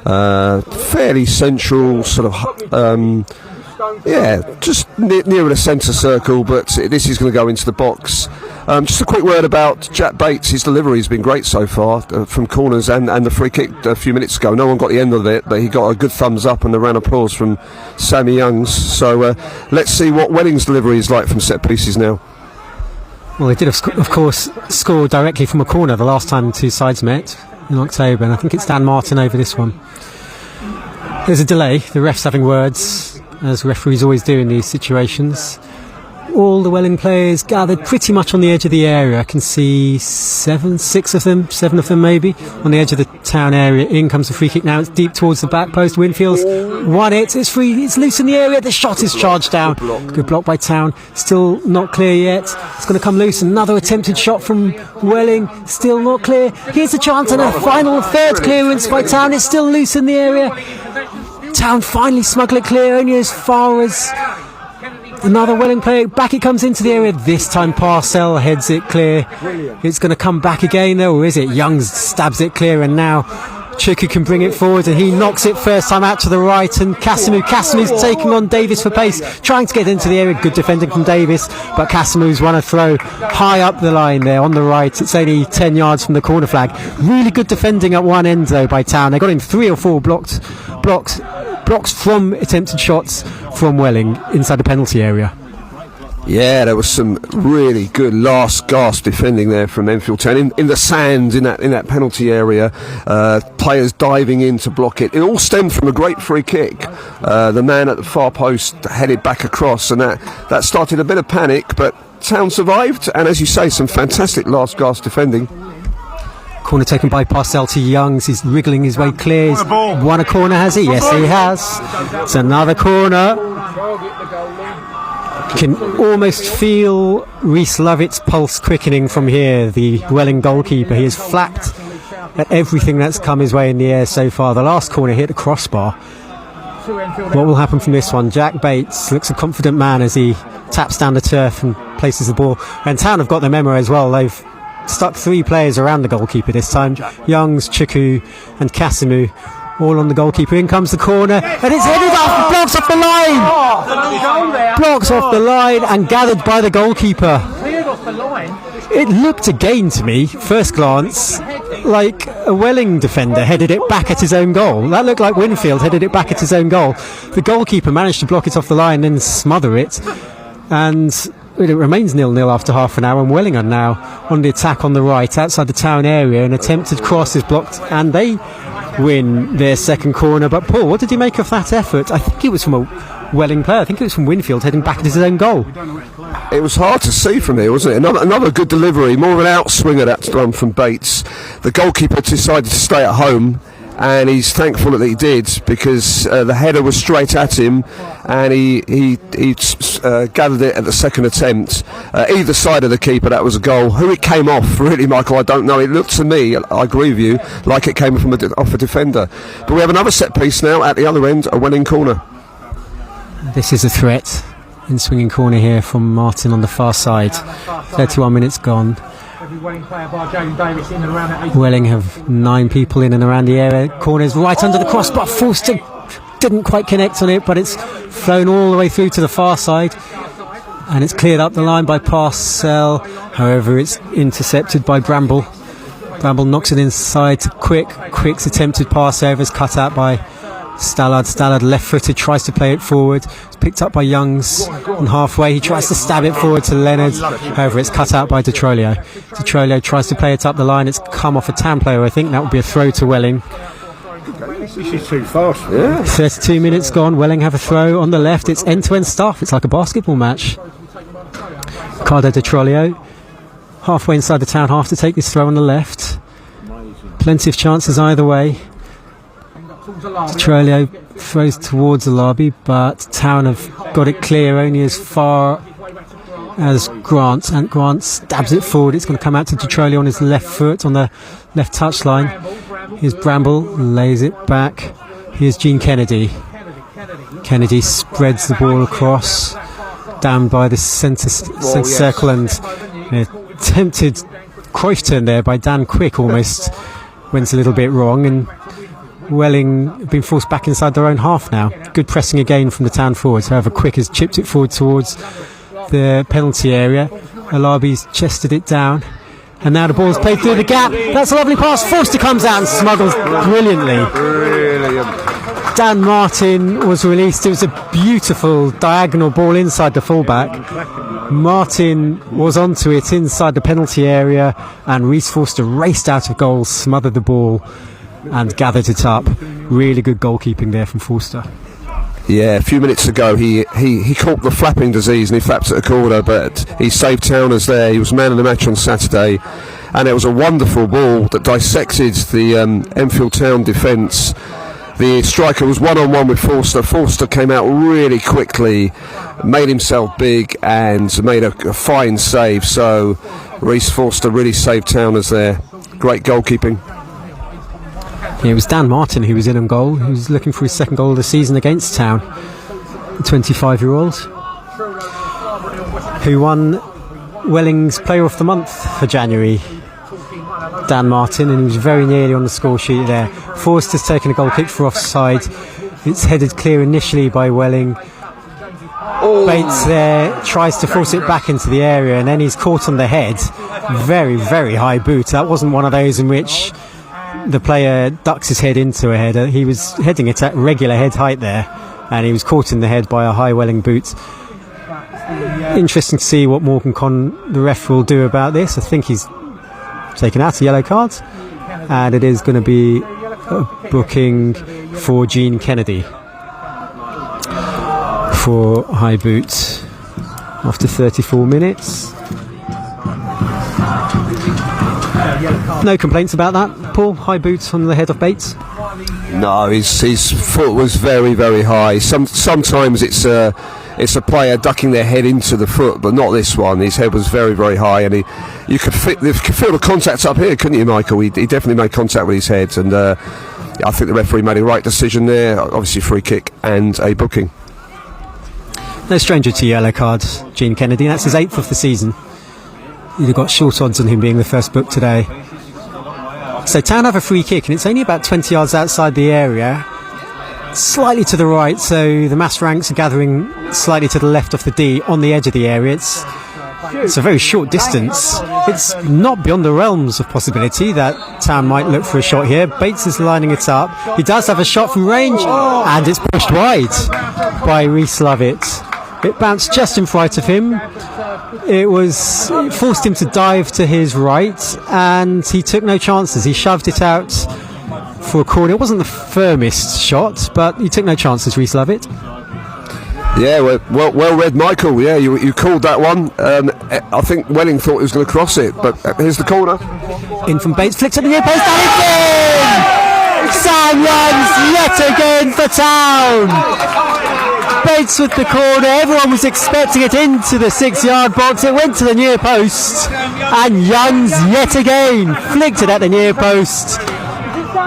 Fairly central, sort of, just near the centre circle, but this is going to go into the box. Just a quick word about Jack Bates. His delivery has been great so far from corners, and the free kick a few minutes ago. No one got the end of it, but he got a good thumbs up and a round of applause from Sammy Youngs. So let's see what Welling's delivery is like from set pieces now. Well, they did, of course, score directly from a corner the last time the two sides met in October, and I think it's Dan Martin over this one. There's a delay. The ref's having words, as referees always do in these situations. All the Welling players gathered pretty much on the edge of the area. I can see 7 of them maybe, on the edge of the Town area. In comes the free kick now. It's deep towards the back post. Winfield's won it. It's free. It's loose in the area. The shot is charged down. Good block by Town. Still not clear yet. It's going to come loose. Another attempted shot from Welling. Still not clear. Here's a chance, and a final third clearance by Town. It's still loose in the area. Town finally smuggle it clear, only as far as another Welling player. Back it comes into the area. This time Parcell heads it clear. It's going to come back again though, or is it? Youngs stabs it clear, and now Chuku can bring it forward, and he knocks it first time out to the right, and Casimu's taking on Davis for pace, trying to get into the area. Good defending from Davis, but Casimu's won a throw high up the line there on the right. It's only 10 yards from the corner flag. Really good defending at one end though by Town. They got in 3 or 4 blocks from attempted shots from Welling inside the penalty area. Yeah, there was some really good last gasp defending there from Enfield Town in the sand in that penalty area. Players diving in to block it. It all stemmed from a great free kick. The man at the far post headed back across, and that started a bit of panic, but Town survived, and as you say, some fantastic last gasp defending. Corner taken by Parcell to Youngs. He's wriggling his way clear. He's won a corner, has he? Yes, he has. It's another corner. You can almost feel Reese Lovett's pulse quickening from here, the Welling goalkeeper. He has flapped at everything that's come his way in the air so far. The last corner hit the crossbar. What will happen from this one? Jack Bates looks a confident man as he taps down the turf and places the ball. And Town have got their memo as well. They've stuck 3 players around the goalkeeper this time. Youngs, Chuku and Casimu all on the goalkeeper. In comes the corner, and it's headed off, blocks off the line. Blocks off the line and gathered by the goalkeeper. It looked again to me, first glance, like a Welling defender headed it back at his own goal. That looked like Winfield headed it back at his own goal. The goalkeeper managed to block it off the line and smother it, and it remains 0-0 after half an hour, and Welling are now on the attack on the right outside the Town area. An attempted cross is blocked, and they win their second corner. But Paul, what did you make of that effort? I think it was from Welling player. I think it was from Winfield heading back into his own goal. It was hard to see from here, wasn't it? Another good delivery, more of an outswinger that one from Bates. The goalkeeper decided to stay at home, and he's thankful that he did, because the header was straight at him, and he gathered it at the second attempt. Either side of the keeper, that was a goal. Who it came off, really, Michael, I don't know. It looked to me, I agree with you, like it came from off a defender. But we have another set piece now at the other end, a Welling corner. This is a threat in swinging corner here from Martin on the far side. 31 minutes gone. Welling have 9 people in and around the area. Corner's right under the crossbar. Forster didn't quite connect on it, but it's flown all the way through to the far side, and it's cleared up the line by Parcell. However, it's intercepted by Bramble. Bramble knocks it inside to Quick. Quick's attempted pass over is cut out by Stallard. Stallard left-footed, tries to play it forward. It's picked up by Youngs on halfway. He tries to stab it forward to Leonard. However, it's cut out by De Trolio. De Trolio tries to play it up the line. It's come off a Town player, I think. That would be a throw to Welling. This is too fast. Yeah. 32 minutes gone. Welling have a throw on the left. It's end-to-end stuff. It's like a basketball match. Ricardo De Trolio halfway inside the Town half to take this throw on the left. Plenty of chances either way. Trolio throws towards the lobby, but Town have got it clear only as far as Grant, and Grant stabs it forward. It's going to come out to Trolio on his left foot on the left touchline. Here's Bramble, lays it back. Here's Gene Kennedy. Kennedy spreads the ball across, down by the centre circle, and attempted Cruyff turn there by Dan Quick almost went a little bit wrong, and Welling have been forced back inside their own half now. Good pressing again from the Town forwards. However, Quick has chipped it forward towards the penalty area. Alabi's chested it down, and now the ball's played through the gap. That's a lovely pass. Forster comes out and smuggles brilliantly. Dan Martin was released. It was a beautiful diagonal ball inside the fullback. Martin was onto it inside the penalty area, and Reece Forster raced out of goal, smothered the ball and gathered it up. Really good goalkeeping there from Forster. Yeah, a few minutes ago he caught the flapping disease and he flapped at a corner, but he saved Towners there. He was man of the match on Saturday, and it was a wonderful ball that dissected the Enfield Town defence. The striker was one-on-one with Forster. Forster came out really quickly, made himself big and made a fine save. So Reece Forster really saved Towners there. Great goalkeeping. It was Dan Martin who was in on goal, who was looking for his second goal of the season against Town. The 25-year-old who won Welling's Player of the Month for January. Dan Martin, and he was very nearly on the score sheet there. Forster's taken a goal kick for offside. It's headed clear initially by Welling. Bates there tries to force it back into the area, and then he's caught on the head. Very, very high boot. That wasn't one of those in which the player ducks his head into a header. He was heading it at regular head height there, and he was caught in the head by a high Welling boot. Interesting to see what Morgan Conn, the ref, will do about this. I think he's taken out a yellow card, and it is going to be a booking for Gene Kennedy for high boot after 34 minutes. No complaints about that, Paul? High boots on the head of Bates? No, his foot was very, very high. Sometimes it's a player ducking their head into the foot, but not this one. His head was very, very high, and you could feel the contact up here, couldn't you, Michael? He definitely made contact with his head, and I think the referee made a right decision there. Obviously, free kick and a booking. No stranger to yellow cards, Gene Kennedy. That's his 8th of the season. You'd have got short odds on him being the first book today. So Town have a free kick, and it's only about 20 yards outside the area, slightly to the right, so the mass ranks are gathering slightly to the left of the D on the edge of the area. It's a very short distance. It's not beyond the realms of possibility that Town might look for a shot here. Bates is lining it up. He does have a shot from range, and it's pushed wide by Reece Lovett. It bounced just in front of him. It forced him to dive to his right, and he took no chances. He shoved it out for a corner. It wasn't the firmest shot, but he took no chances, Reece Lovett. Yeah, well read, Michael. Yeah, you called that one. I think Welling thought he was going to cross it, but here's the corner. In from Bates, flicks at the near post, and it's in! Sam Youngs yet again for Town. Bates with the corner. Everyone was expecting it into the 6-yard box. It went to the near post, and Youngs yet again flicked it at the near post.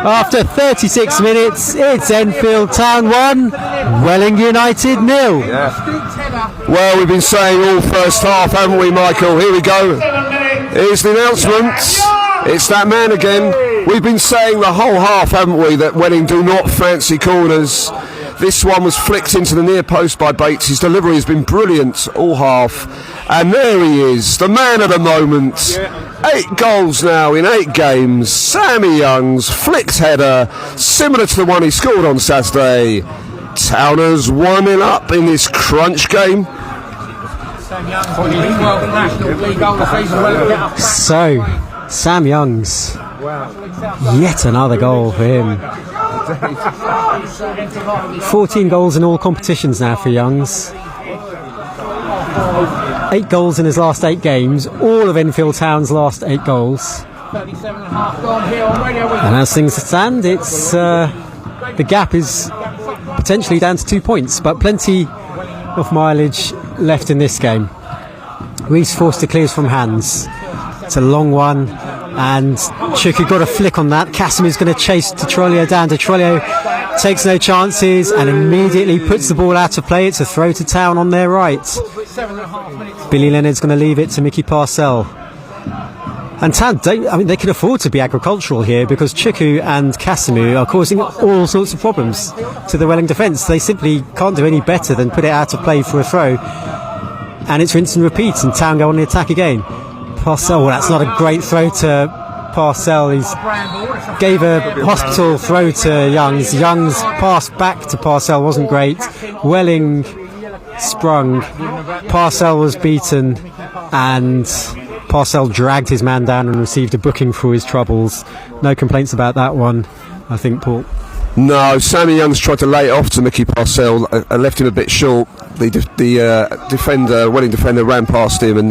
After 36 minutes, it's Enfield Town 1, Welling United 0. Yeah. Well, we've been saying all first half, haven't we, Michael? Here we go. Here's the announcement. It's that man again. We've been saying the whole half, haven't we, that Welling do not fancy corners. This one was flicked into the near post by Bates. His delivery has been brilliant all half. And there he is, the man of the moment. 8 goals now in 8 games. Sammy Youngs, flicked header, similar to the one he scored on Saturday. Towners 1-0 up in this crunch game. So, Sam Youngs, yet another goal for him. 14 goals in all competitions now for Youngs. 8 goals in his last 8 games, all of Enfield Town's last 8 goals. And as things stand, it's the gap is potentially down to 2 points, but plenty of mileage left in this game. Reece Forster clears from hands. It's a long one, and Chuku got a flick on that. Casimir's going to chase Detrolio down. Detrolio takes no chances and immediately puts the ball out of play. It's a throw to Town on their right. Billy Leonard's going to leave it to Mickey Parcell. And Town, they can afford to be agricultural here, because Chuku and Casimir are causing all sorts of problems to the Welling defence. They simply can't do any better than put it out of play for a throw. And it's rinse and repeat, and Town go on the attack again. Parcell, well, that's not a great throw to Parcell. He gave a hospital throw to Youngs. Youngs' pass back to Parcell wasn't great. Welling sprung. Parcell was beaten, and Parcell dragged his man down and received a booking for his troubles. No complaints about that one, I think, Paul. No, Sammy Youngs tried to lay it off to Mickey Parcell and left him a bit short. The Welling defender ran past him, and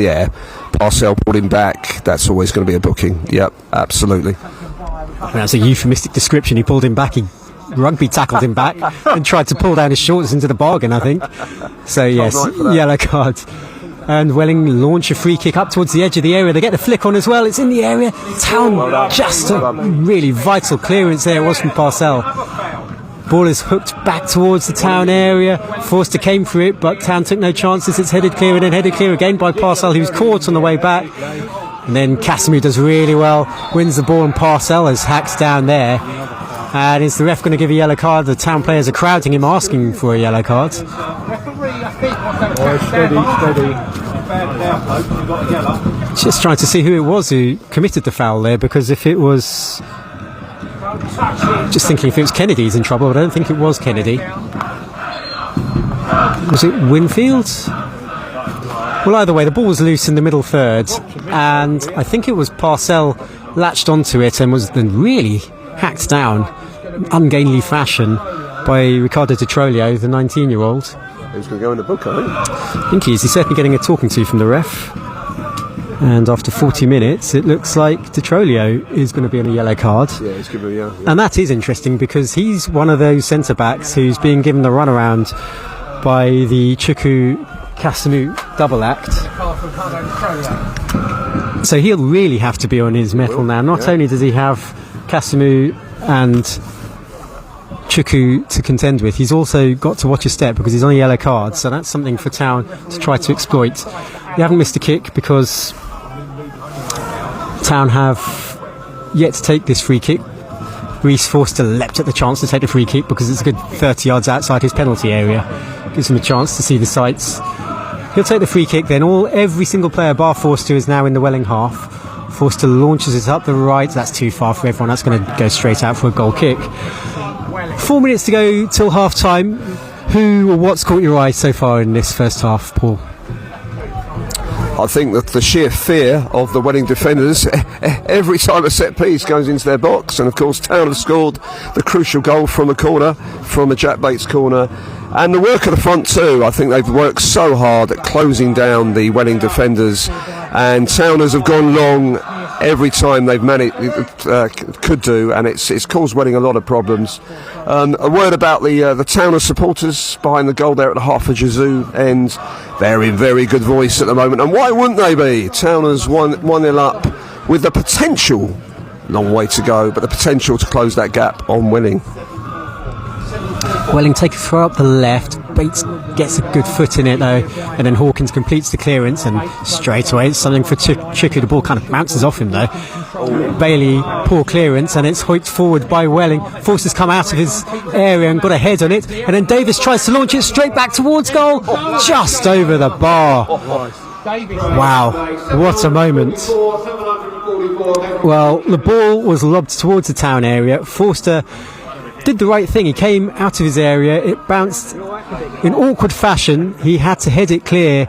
Parcell pulled him back. That's always going to be a booking. Yep, absolutely. That's a euphemistic description. He pulled him back. He rugby tackled him back and tried to pull down his shorts into the bargain, I think. So yes, yellow card. And Welling launch a free kick up towards the edge of the area. They get the flick on as well. It's in the area. Town, just a really vital clearance there. It was from Parcell. Ball is hooked back towards the Town area. Forster came for it, but Town took no chances. It's headed clear, and then headed clear again by Parcell, who's caught on the way back. And then Casimir does really well, wins the ball, and Parcell is hacked down there. And is the ref going to give a yellow card? The Town players are crowding him, asking for a yellow card. Just trying to see who it was who committed the foul there, because if it was... Just thinking if it was Kennedy, he's in trouble, but I don't think it was Kennedy. Was it Winfield? Well, either way, the ball was loose in the middle third, and I think it was Parcell latched onto it and was then really hacked down in ungainly fashion by Ricardo Detrolio, the 19-year-old. He's going to go in the book, I think he is. He's certainly getting a talking to from the ref. And after 40 minutes, it looks like Detrolio is going to be on a yellow card. Yeah, he's given yeah. And that is interesting, because he's one of those centre-backs who's being given the runaround by the Chuku Casimir double act. So he'll really have to be on his mettle now. Not only does he have Casimir and Chuku to contend with, he's also got to watch his step, because he's on a yellow card. So that's something for Town to try to exploit. They haven't missed a kick, because Town have yet to take this free kick. Reece Forster leapt at the chance to take the free kick, because it's a good 30 yards outside his penalty area. Gives him a chance to see the sights. He'll take the free kick then. Every single player bar Forster is now in the Welling half. Forster launches it up the right. That's too far for everyone. That's going to go straight out for a goal kick. 4 minutes to go till half time. Who or what's caught your eye so far in this first half, Paul? I think that the sheer fear of the Welling defenders every time a set piece goes into their box, and of course Town have scored the crucial goal from a corner, from a Jack Bates corner. And the work of the front too. I think they've worked so hard at closing down the Welling defenders, and Towners have gone long every time they've managed could do, and it's caused Welling a lot of problems. A word about the Towners supporters behind the goal there at the Hertford Yazoo end. They're in very good voice at the moment, and why wouldn't they be? Towners 1-0 up with the potential, long way to go, but the potential to close that gap on Welling. Welling take a throw up the left. Bates gets a good foot in it though, and then Hawkins completes the clearance, and straight away it's something for Chicky. The ball kind of bounces off him though. Bailey, poor clearance, and it's hoiked forward by Welling. Forces come out of his area and got a head on it, and then Davis tries to launch it straight back towards goal, just over the bar. Wow, what a moment. Well, the ball was lobbed towards the Town area. Forster did the right thing. He came out of his area, it bounced in awkward fashion, he had to head it clear,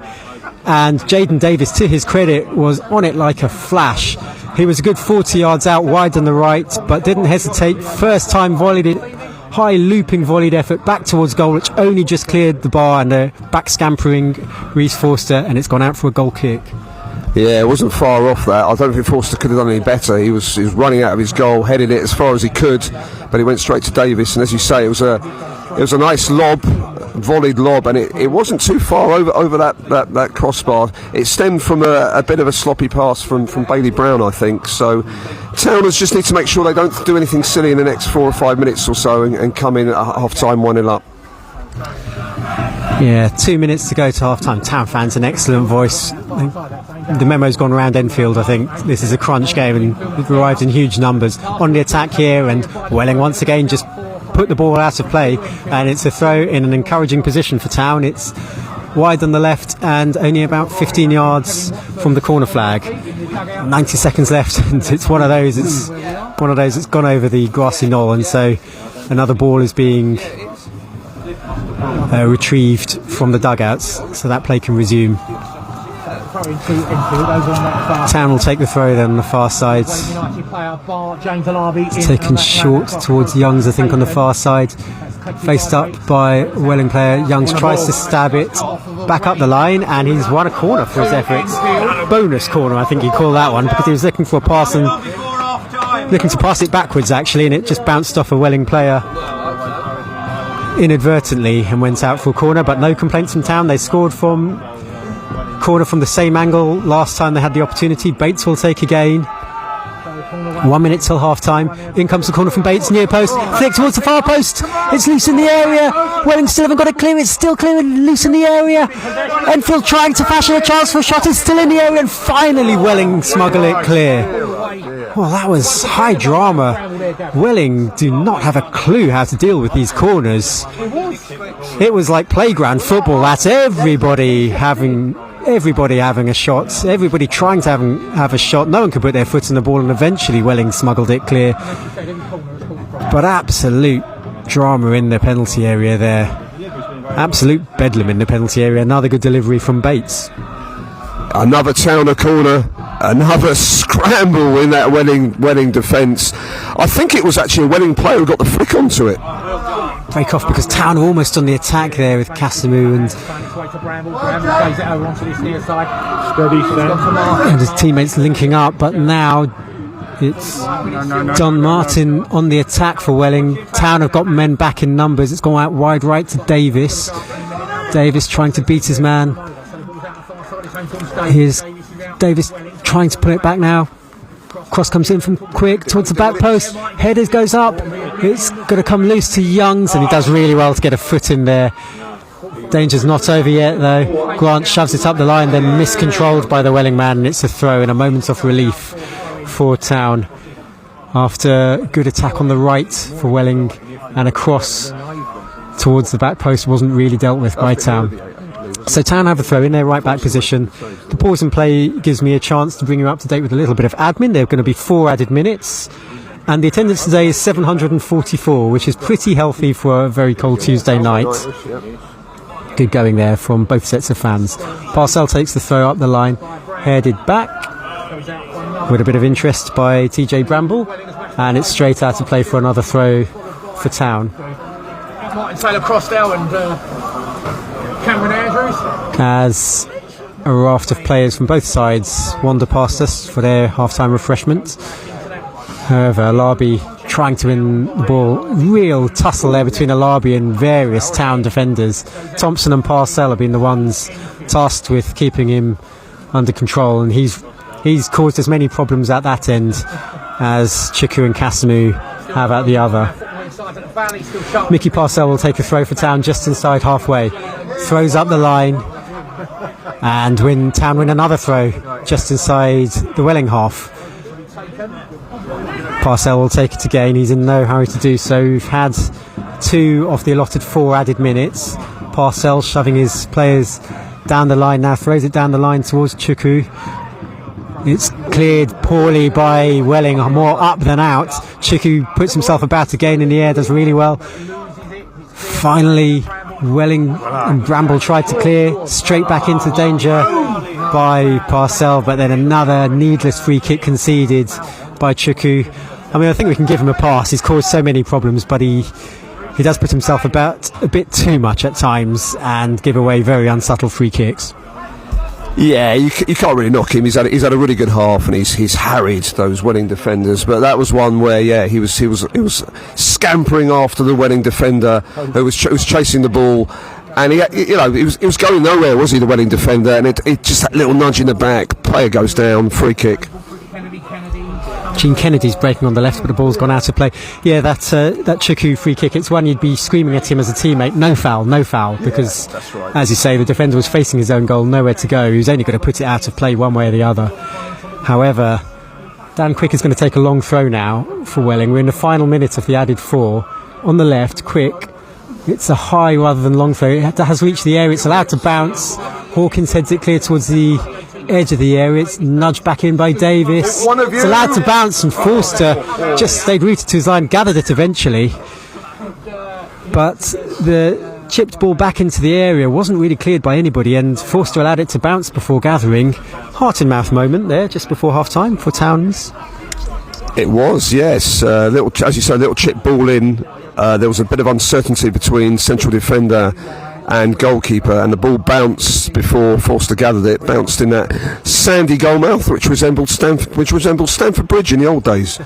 and Jaden Davis, to his credit, was on it like a flash. He was a good 40 yards out wide on the right, but didn't hesitate. First time volleyed it, high looping volleyed effort back towards goal, which only just cleared the bar, and back scampering Reece Forster, and it's gone out for a goal kick. Yeah, it wasn't far off that. I don't think Forster could have done any better. He was running out of his goal, headed it as far as he could, but he went straight to Davis. And as you say, it was a nice lob, volleyed lob, and it wasn't too far over that crossbar. It stemmed from a bit of a sloppy pass from Bailey Brown, I think. So Towners just need to make sure they don't do anything silly in the next 4 or 5 minutes or so and come in at half time 1-0 up. Yeah, 2 minutes to go to half-time. Town fans, an excellent voice. The memo's gone around Enfield, I think. This is a crunch game and it arrived in huge numbers. On the attack here, and Welling once again just put the ball out of play, and it's a throw in an encouraging position for Town. It's wide on the left and only about 15 yards from the corner flag. 90 seconds left, and it's one of those that's gone over the grassy knoll, and so another ball is being retrieved from the dugouts, so that play can resume. Town will take the throw then on the far side. It's taken short towards Youngs, I think, on the far side. Faced up by Welling player. Youngs tries to stab it back up the line, and he's won a corner for his efforts. Bonus corner, I think you call that one, because he was looking for a pass and looking to pass it backwards actually, and it just bounced off a Welling player inadvertently and went out for a corner. But no complaints from Town. They scored from corner from the same angle last time they had the opportunity. Bates will take again. 1 minute till half time. In comes the corner from Bates, near post, flick towards the far post. It's loose in the area. Welling still haven't got it clear. It's still clear and loose in the area. Enfield trying to fashion a chance for a shot. It's still in the area, and finally Welling smuggle it clear. Well, that was high drama. Welling do not have a clue how to deal with these corners. It was like playground football. That's everybody having a shot, everybody trying to have a shot. No one could put their foot in the ball, and eventually Welling smuggled it clear. But absolute drama in the penalty area there. Absolute bedlam in the penalty area. Another good delivery from Bates. Another Towner corner, another scramble in that Welling defence. I think it was actually a Welling player who got the flick onto it. Break off because Town are almost on the attack there with Casimou and his teammates linking up, but now it's Don Martin on the attack for Welling. Town have got men back in numbers. It's gone out wide right to Davis. Davis trying to beat his man. Here's Davis trying to put it back now. Cross comes in from Quick towards the back post. Headers goes up. It's going to come loose to Youngs, and he does really well to get a foot in there. Danger's not over yet though. Grant shoves it up the line, then miscontrolled by the Welling man, and it's a throw in a moment of relief for Town after good attack on the right for Welling, and a cross towards the back post wasn't really dealt with by Town. So Town have a throw in their right back position. The pause and play gives me a chance to bring you up to date with a little bit of admin. There are going to be 4 added minutes, and the attendance today is 744, which is pretty healthy for a very cold Tuesday night. good going there from both sets of fans. Parcell takes the throw up the line, headed back with a bit of interest by TJ Bramble, and it's straight out to play for another throw for Town. Martin Taylor Crossdale and Cameron Andrews. As a raft of players from both sides wander past us for their half-time refreshment. However, Alabi trying to win the ball. Real tussle there between Alabi and various Town defenders. Thompson and Parcell have been the ones tasked with keeping him under control, and he's caused as many problems at that end as Chiku and Kasimu have at the other. Mickey Parcell will take a throw for Town just inside halfway. Throws up the line, and Town win another throw just inside the Welling half. Parcell will take it again. He's in no hurry to do so. We've had 2 of the allotted 4 added minutes. Parcell shoving his players down the line now, throws it down the line towards Chuku. It's cleared poorly by Welling, more up than out. Chuku puts himself about again in the air, does really well. Finally, Welling and Bramble tried to clear, straight back into danger by Parcell, but then another needless free kick conceded by Chuku. I mean, I think we can give him a pass. He's caused so many problems, but he does put himself about a bit too much at times and give away very unsubtle free kicks. Yeah, you can't really knock him. He's had a really good half, and he's harried those Welling defenders. But that was one where, yeah, he was scampering after the Welling defender who was chasing the ball, and he was going nowhere, was he, the Welling defender? And it just that little nudge in the back, player goes down, free kick. Gene Kennedy's breaking on the left, but the ball's gone out of play. Yeah, that Chuku free kick, it's one you'd be screaming at him as a teammate, no foul, because, that's right. As you say, the defender was facing his own goal, nowhere to go. He was only going to put it out of play one way or the other. However, Dan Quick is going to take a long throw now for Welling. We're in the final minute of the added 4. On the left, Quick, it's a high rather than long throw. It has reached the area, it's allowed to bounce. Hawkins heads it clear towards the edge of the area. It's nudged back in by Davis. It's allowed to bounce, and Forster just stayed rooted to his line, gathered it eventually, but the chipped ball back into the area wasn't really cleared by anybody, and Forster allowed it to bounce before gathering. Heart in mouth moment there just before half time for Towns. It was, yes, little, as you say, little chip ball in. There was a bit of uncertainty between central defender and goalkeeper, and the ball bounced before Forster gathered it. Bounced in that sandy goalmouth, which resembled Stamford Bridge in the old days.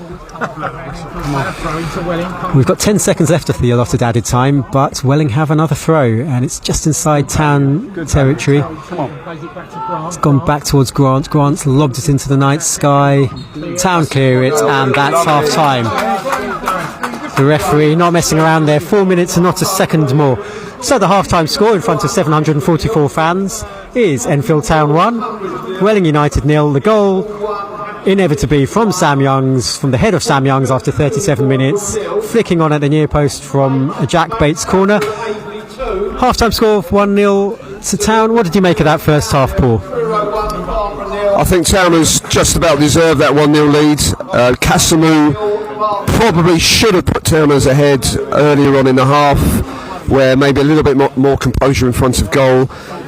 We've got 10 seconds left of the allotted added time, but Welling have another throw, and it's just inside Town territory. It's gone back towards Grant. Grant's lobbed it into the night sky. Town clear it, and that's half time. The referee not messing around there. 4 minutes and not a second more. So the half-time score in front of 744 fans is Enfield Town 1, Welling United 0. The goal inevitably from the head of Sam Youngs after 37 minutes, flicking on at the near post from a Jack Bates corner. Half-time score of 1-0 to Town. What did you make of that first half, Paul? I think Town has just about deserved that 1-0 lead. Kasimu probably should have put Towners ahead earlier on in the half, where maybe a little bit more composure in front of goal.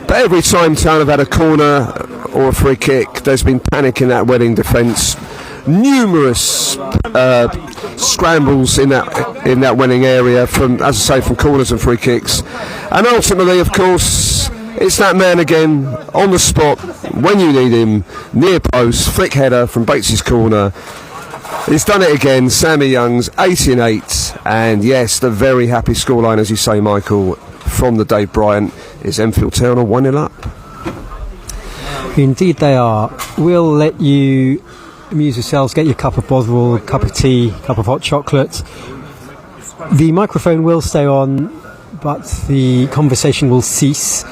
But every time Town have had a corner or a free kick, there's been panic in that Welling defence. Numerous scrambles in that Welling area from corners and free kicks. And ultimately, of course, it's that man again on the spot when you need him, near post, flick header from Bates's corner. He's done it again, Sammy Youngs, 88, and yes, the very happy scoreline, as you say, Michael, from the Dave Bryant, is Enfield Town are 1-0 up. Indeed they are. We'll let you amuse yourselves, get your cup of Bovril, cup of tea, cup of hot chocolate. The microphone will stay on, but the conversation will cease,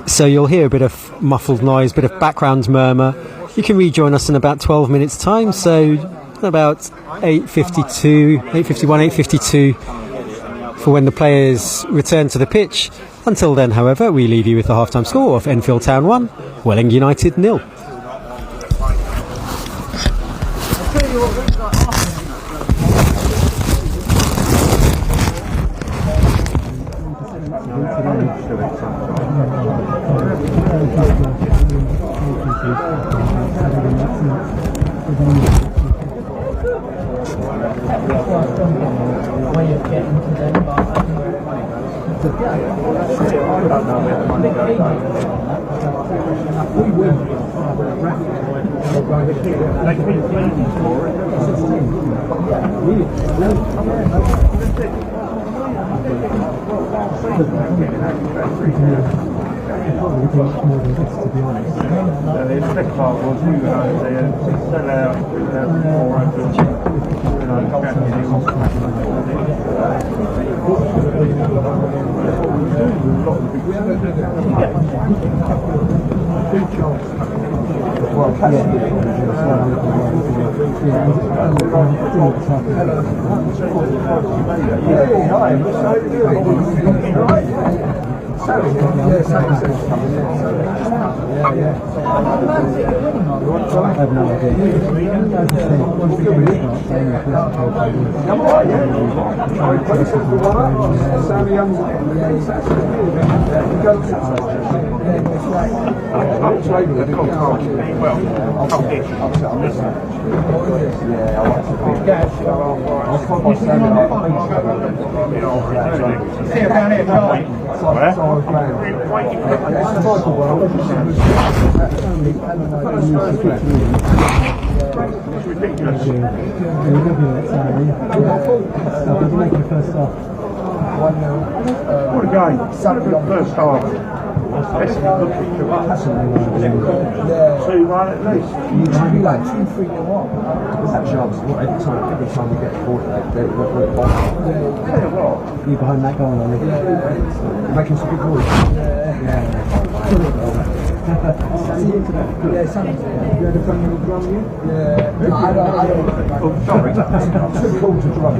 so you'll hear a bit of muffled noise, a bit of background murmur. You can rejoin us in about 12 minutes time, so about 8:51, 8:52 for when the players return to the pitch. Until then, however, we leave you with the half-time score of Enfield Town 1, Welling United 0. way of getting to them, more than this, to be honest. The next part was we were going to sell out 2-1 at least. You should be like 2-3 and 1. There's that chance. Every time we get caught, you behind that goal, are you? You're making some good noise. You had a friend who drum you? Yeah. I don't. Oh, sorry. Too cool to drum.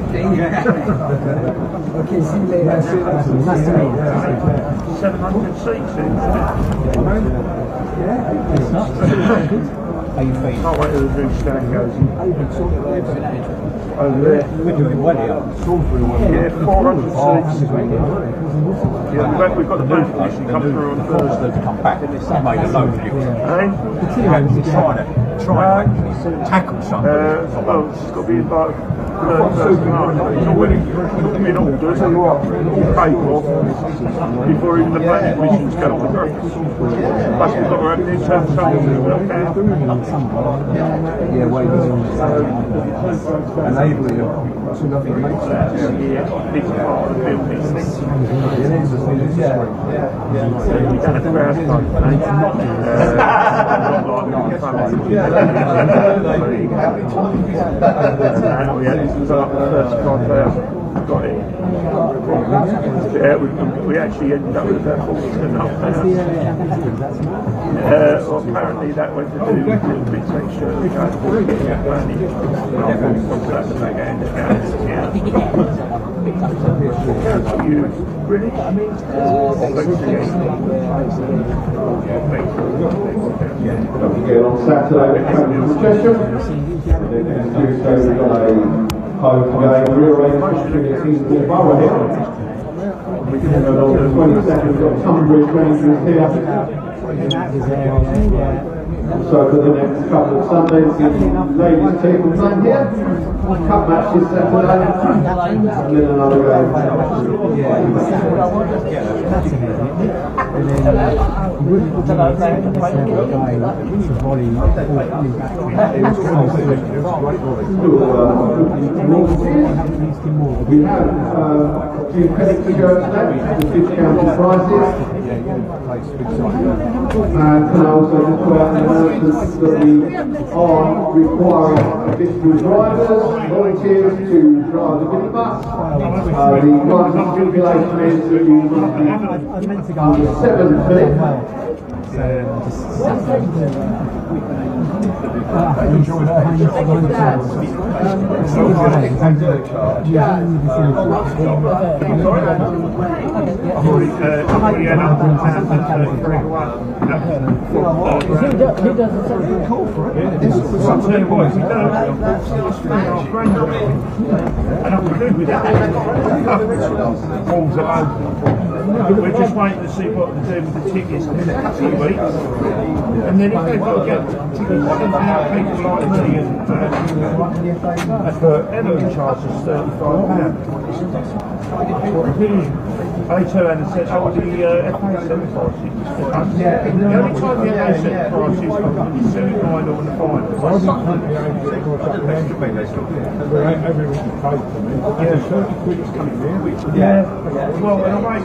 Okay, see you later. Nice to meet you. 700 seats in. Yeah, it's not. How you feeling? Can't wait till the new stand goes in. Over there. We're doing well here. Yeah, 400 seats. Yeah, we've got the booth condition come through on Thursday. To come back, they made a load of you. Eh? Trying to actually tackle something. Well, it's got to be about first March. It's already in order, so you are paid for before even the planning commission's go on the ground. Plus we've got to have the internal something Yeah, waivers enabling to nothing makes sense. Yeah, big part of the building. Yeah. We don't have to grab and we had this was up the first 5,000. Got it. Yeah, we actually ended up with about 40,500. Well, apparently that went to do little bits extra. You British? Again on Saturday, Manchester. And then Tuesday we've got a home game rearranged between Kingsley and Borough here. And then on the 22nd we've got Tunbridge Rangers here. So for the next couple of Sundays, the ladies team will play here. Cup matches Saturday, and then another game. We have a few credits to go left with discounted prices. And can I also just put out an announcement that we are requiring additional drivers, volunteers to drive the minibus. The driving stipulation is that you must be under 7 feet. We're just waiting to see what they're doing with the tickets in the next few weeks. And then if they've got to get tickets for people like me and Everton charges £35. They turned around and said, oh, the FA set the prices. The only time the FA set the prices is the semi-final and the final. Yeah. Well, and the away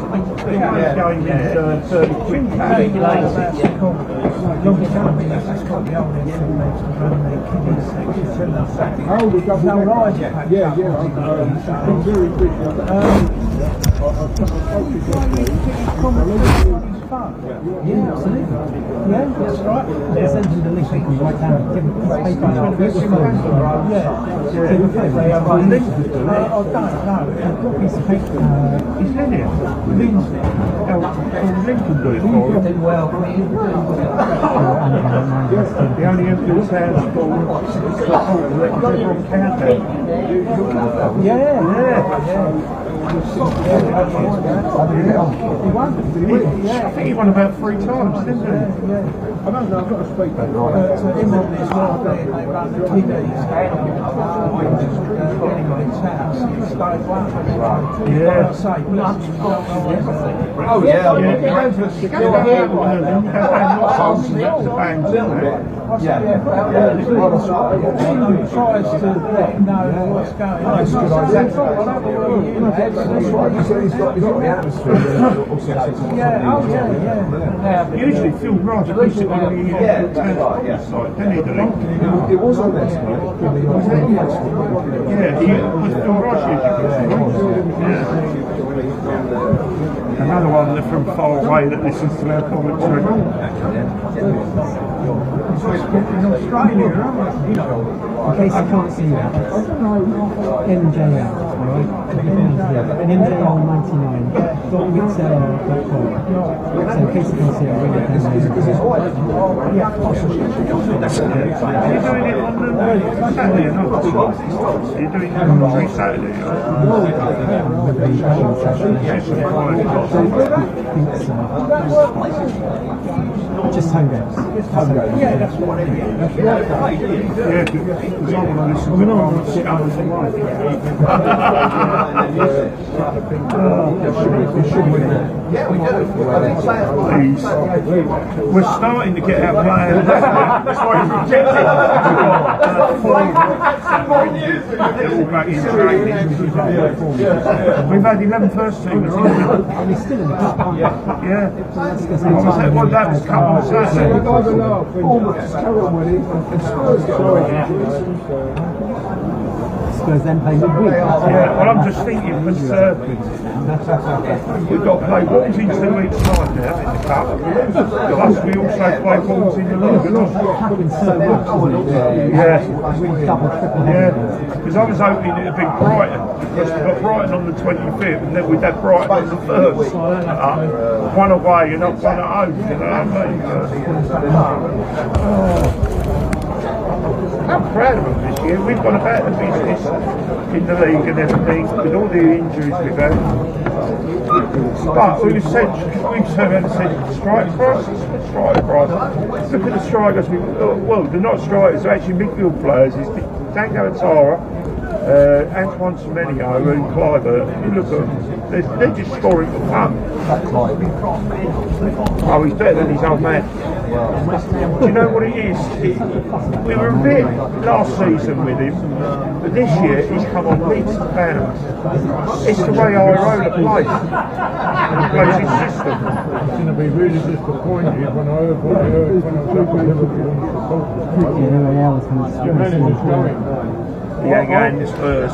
game is 30 quid. Oh, we've got no ride. Yeah. Very big. Yeah, absolutely. Yeah, that's right. They're sending the link right down. Give it paper. Yeah. Piece of paper. He's in it. Lincoln do it for him. Well, The only Enfield town yeah. I think he won about 3 times, didn't he? I don't know, I've got to speak that right. In as well, they run the TVs. Oh yeah. Tries to know what's going on. He's got the atmosphere. Usually Phil Rod puts it on the site, didn't he? It was on there tonight. Yeah, he was Phil Rod Another one from far away that listens to our commentary. In Australia, in case you can't see that, NJL, right? NJL 99, .wixlr.com. So in case you can't see it, I'll bring it down there. Are you doing it on Saturday or not? Are you doing it on Saturday? Just home games. Yeah, that's what it is. Yeah, because I want to listen to Barnett Scullers and White. Please. We're starting to get our players. That's why he's rejected. They're all back in training. We've had 11 first teamers. And he's still in the cup, aren't they? Yeah. That was cut on Saturday. Spurs then play midweek. Yeah, well, I'm just thinking, because we've got to play Wolves in 2 weeks' time now in the Cup. Plus, we also play Wolves in the League. Happens so much, doesn't it? Yeah. Double, triple Yeah, because I was hoping it would be Brighton, because we've got Brighton on the 25th, and then we'd have Brighton on the 1st. One away and not one at home, you know what I mean? I'm proud of them this year. We've got about the business in the league and everything, with all the injuries we've had. But we've said strike price. Look at the strikers. Well, they're not strikers, they're actually midfield players. It's Dango Atara, Antoine Semenyo and Cliver. You look at them, they're just scoring for fun. Oh, he's better than his old man. Do you know what it is? We were a bit last season with him, but this year he's come on leaps and bounds. It's the way Irola plays. He plays his system. It's going to be really disappointed when I heard when I looked at Liverpool He ain't going to Spurs.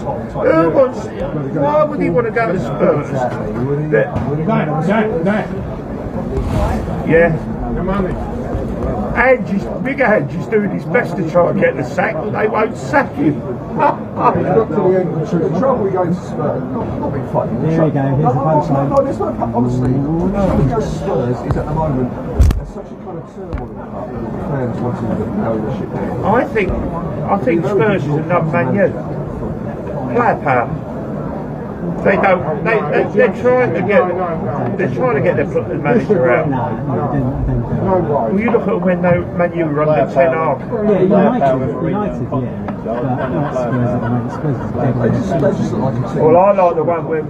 Why would he want to go to Spurs? Yeah. Big Ange is doing his best to try and get the sack, but they won't sack him. the trouble we go to Spurs, not being funny. There we go, here's the punchline. No, there's no, honestly, the trouble we go to Spurs is at the moment, there's such a kind of turmoil in the club, the fans wanting the ownership there. I think Spurs is another Man U. Player power. They don't. They're trying to get. They're trying to get their manager out. Well, you look at when Man U run the 10 half. Yeah, United, yeah. Well, I like the one when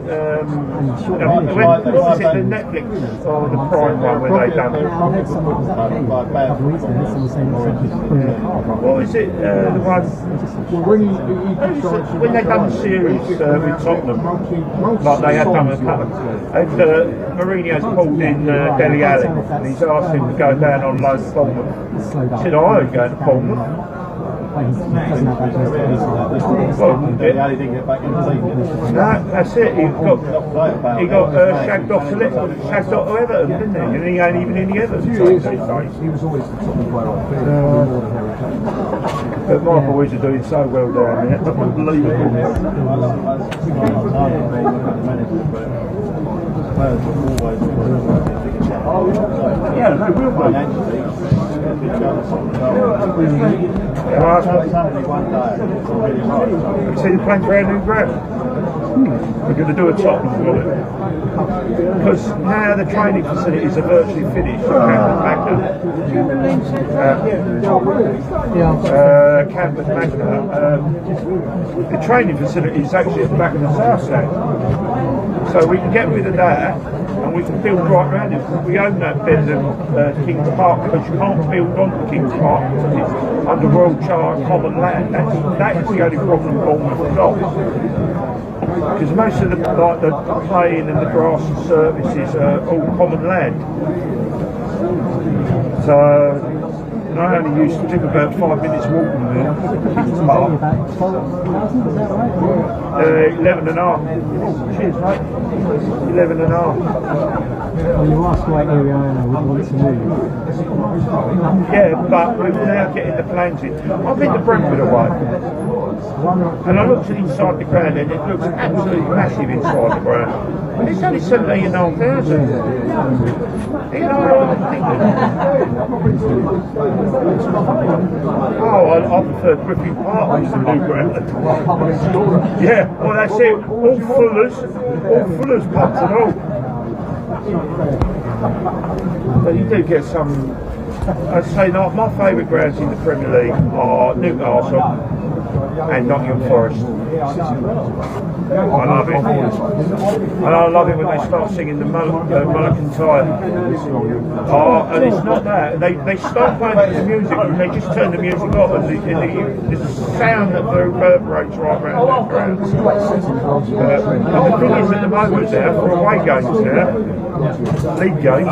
what was it, the Netflix or the Prime one when they done it? What was it? The one when they done the series with Tottenham, like they had done a couple. And Mourinho's pulled in Dele Alli, and he's asked him to go down on loan to Bournemouth. He said, I ain't going to Bournemouth. That's it. He got shagged off to Everton, didn't he? And he ain't even in the Everton team these days. He was always the top player on the field. But my boys are doing so well down there. Unbelievable. Yeah, no, real good. So you're playing brand new ground? We're going to do a Tottenham with it. Because now the training facilities are virtually finished. Campus Magna. The training facility is actually at the back of the south stand. So we can get rid of that and we can build right around it. We own that bit of King's Park because you can't build on King's Park because it's under World Charter Common Land. That is the only problem Bournemouth has got. Because most of the playing and the grass and services are all common land. So I only used to take about 5 minutes walking there. King's Park. 11 and a half. Cheers, mate. 11 and a half. Well, you asked why Ariana would want to move. Yeah, but we're now getting the plans in. I've been to Brentford away, and I looked inside the ground, and it looks absolutely massive inside the ground. But it's only 17,500. You know, I prefer Griffin Park as the new ground. Yeah, well that's it. All Fuller's pubs and all. But you do get some. I'd say my favourite grounds in the Premier League are Newcastle and Nottingham Forest. I love it. And I love it when they start singing the Mulligan Tide. Oh, and it's not that. They start playing the music and they just turn the music off and there's a sound that reverberates right around that ground. And the thing is at the moment now, for away games now, league games,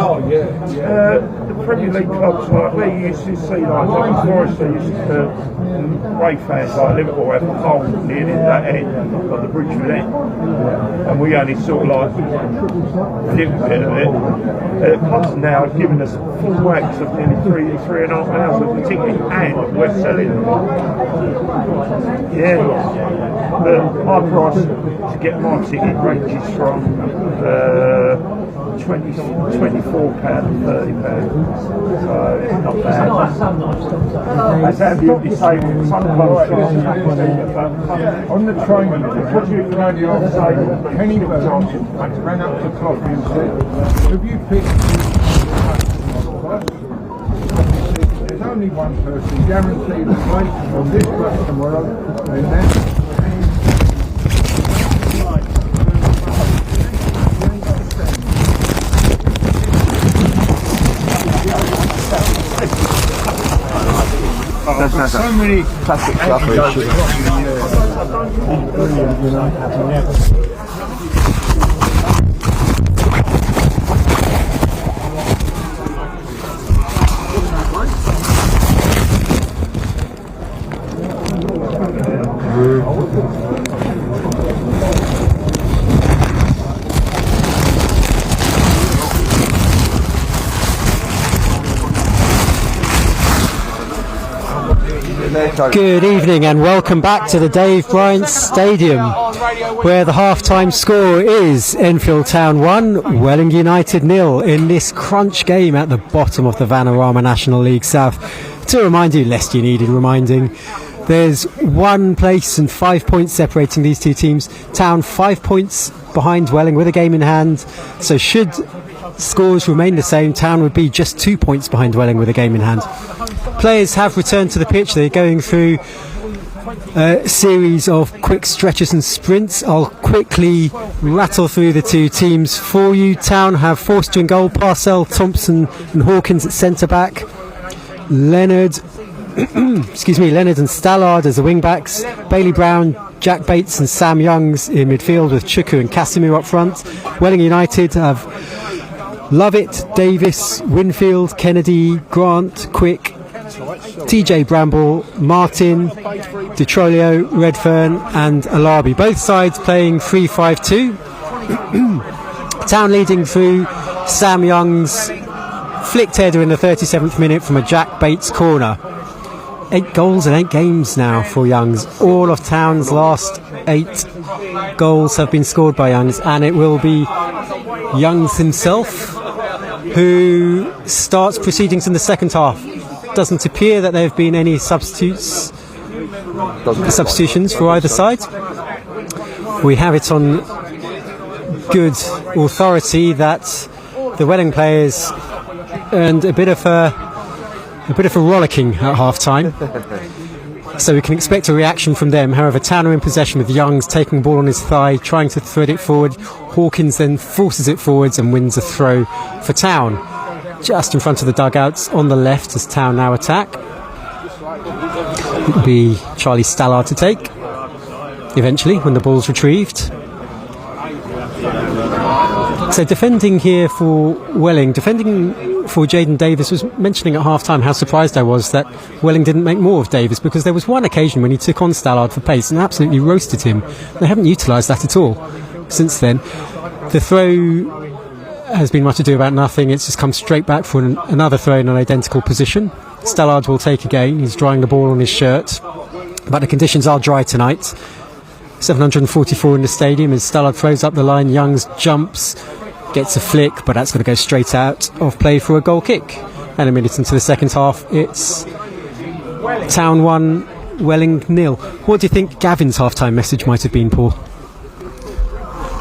the Premier League clubs like we used to see like Nottingham Forest, they used to away fans like Liverpool have a hole near that end of the bridge for them, and we only sort of like a little bit of it. Clubs now have given us full whacks of nearly £3.5 pounds of the ticket, and we're selling them. Yeah, but my price to get my ticket ranges from £24 and £30, so it's not bad. That's how the disabled. Some clubs on the train, because you can only off Kenny Burton ran up to Coffee and said, have you picked there's only one person guaranteed the place on this bus tomorrow, and that's so many classic fluffy. Good evening and welcome back to the Dave Bryant Stadium, where the half-time score is Enfield Town 1, Welling United 0 in this crunch game at the bottom of the Vanarama National League South. To remind you, lest you needed reminding, There's 1 place and 5 points separating these two teams. Town 5 points behind Welling with a game in hand. So should scores remain the same, Town would be just 2 points behind Welling with a game in hand. Players have returned to the pitch. They're going through a series of quick stretches and sprints. I'll quickly rattle through the two teams for you. Town have Forster in goal, Parcell, Thompson and Hawkins at centre back. Leonard Leonard and Stallard as the wing backs. Bailey Brown, Jack Bates and Sam Youngs in midfield with Chuku and Casimir up front. Welling United have Lovett, Davis, Winfield, Kennedy, Grant, Quick, TJ Bramble, Martin, DeTrolio, Redfern and Alabi. Both sides playing 3-5-2. Town leading through Sam Young's flicked header in the 37th minute from a Jack Bates corner. 8 goals in 8 games now for Youngs. All of Town's last 8 goals have been scored by Youngs, and it will be Youngs himself who starts proceedings in the second half. Doesn't appear that there have been any substitutions for either side. We have it on good authority that the Welling players earned a bit of a rollicking at half time, so we can expect a reaction from them. However, Town are in possession with Youngs taking the ball on his thigh, trying to thread it forward. Hawkins then forces it forwards and wins a throw for Town just in front of the dugouts on the left as Town now attack. It will be Charlie Stallard to take eventually when the ball's retrieved. So defending here for Welling, defending for Jaden Davis, was mentioning at half-time how surprised I was that Welling didn't make more of Davis, because there was one occasion when he took on Stallard for pace and absolutely roasted him. They haven't utilised that at all since then. The throw has been much ado about nothing. It's just come straight back for another throw in an identical position. Stallard will take again. He's drying the ball on his shirt, but the conditions are dry tonight. 744 in the stadium as Stallard throws up the line. Youngs jumps, gets a flick, but that's going to go straight out of play for a goal kick. And a minute into the second half, it's Town 1, Welling 0. What do you think Gavin's half-time message might have been, Paul?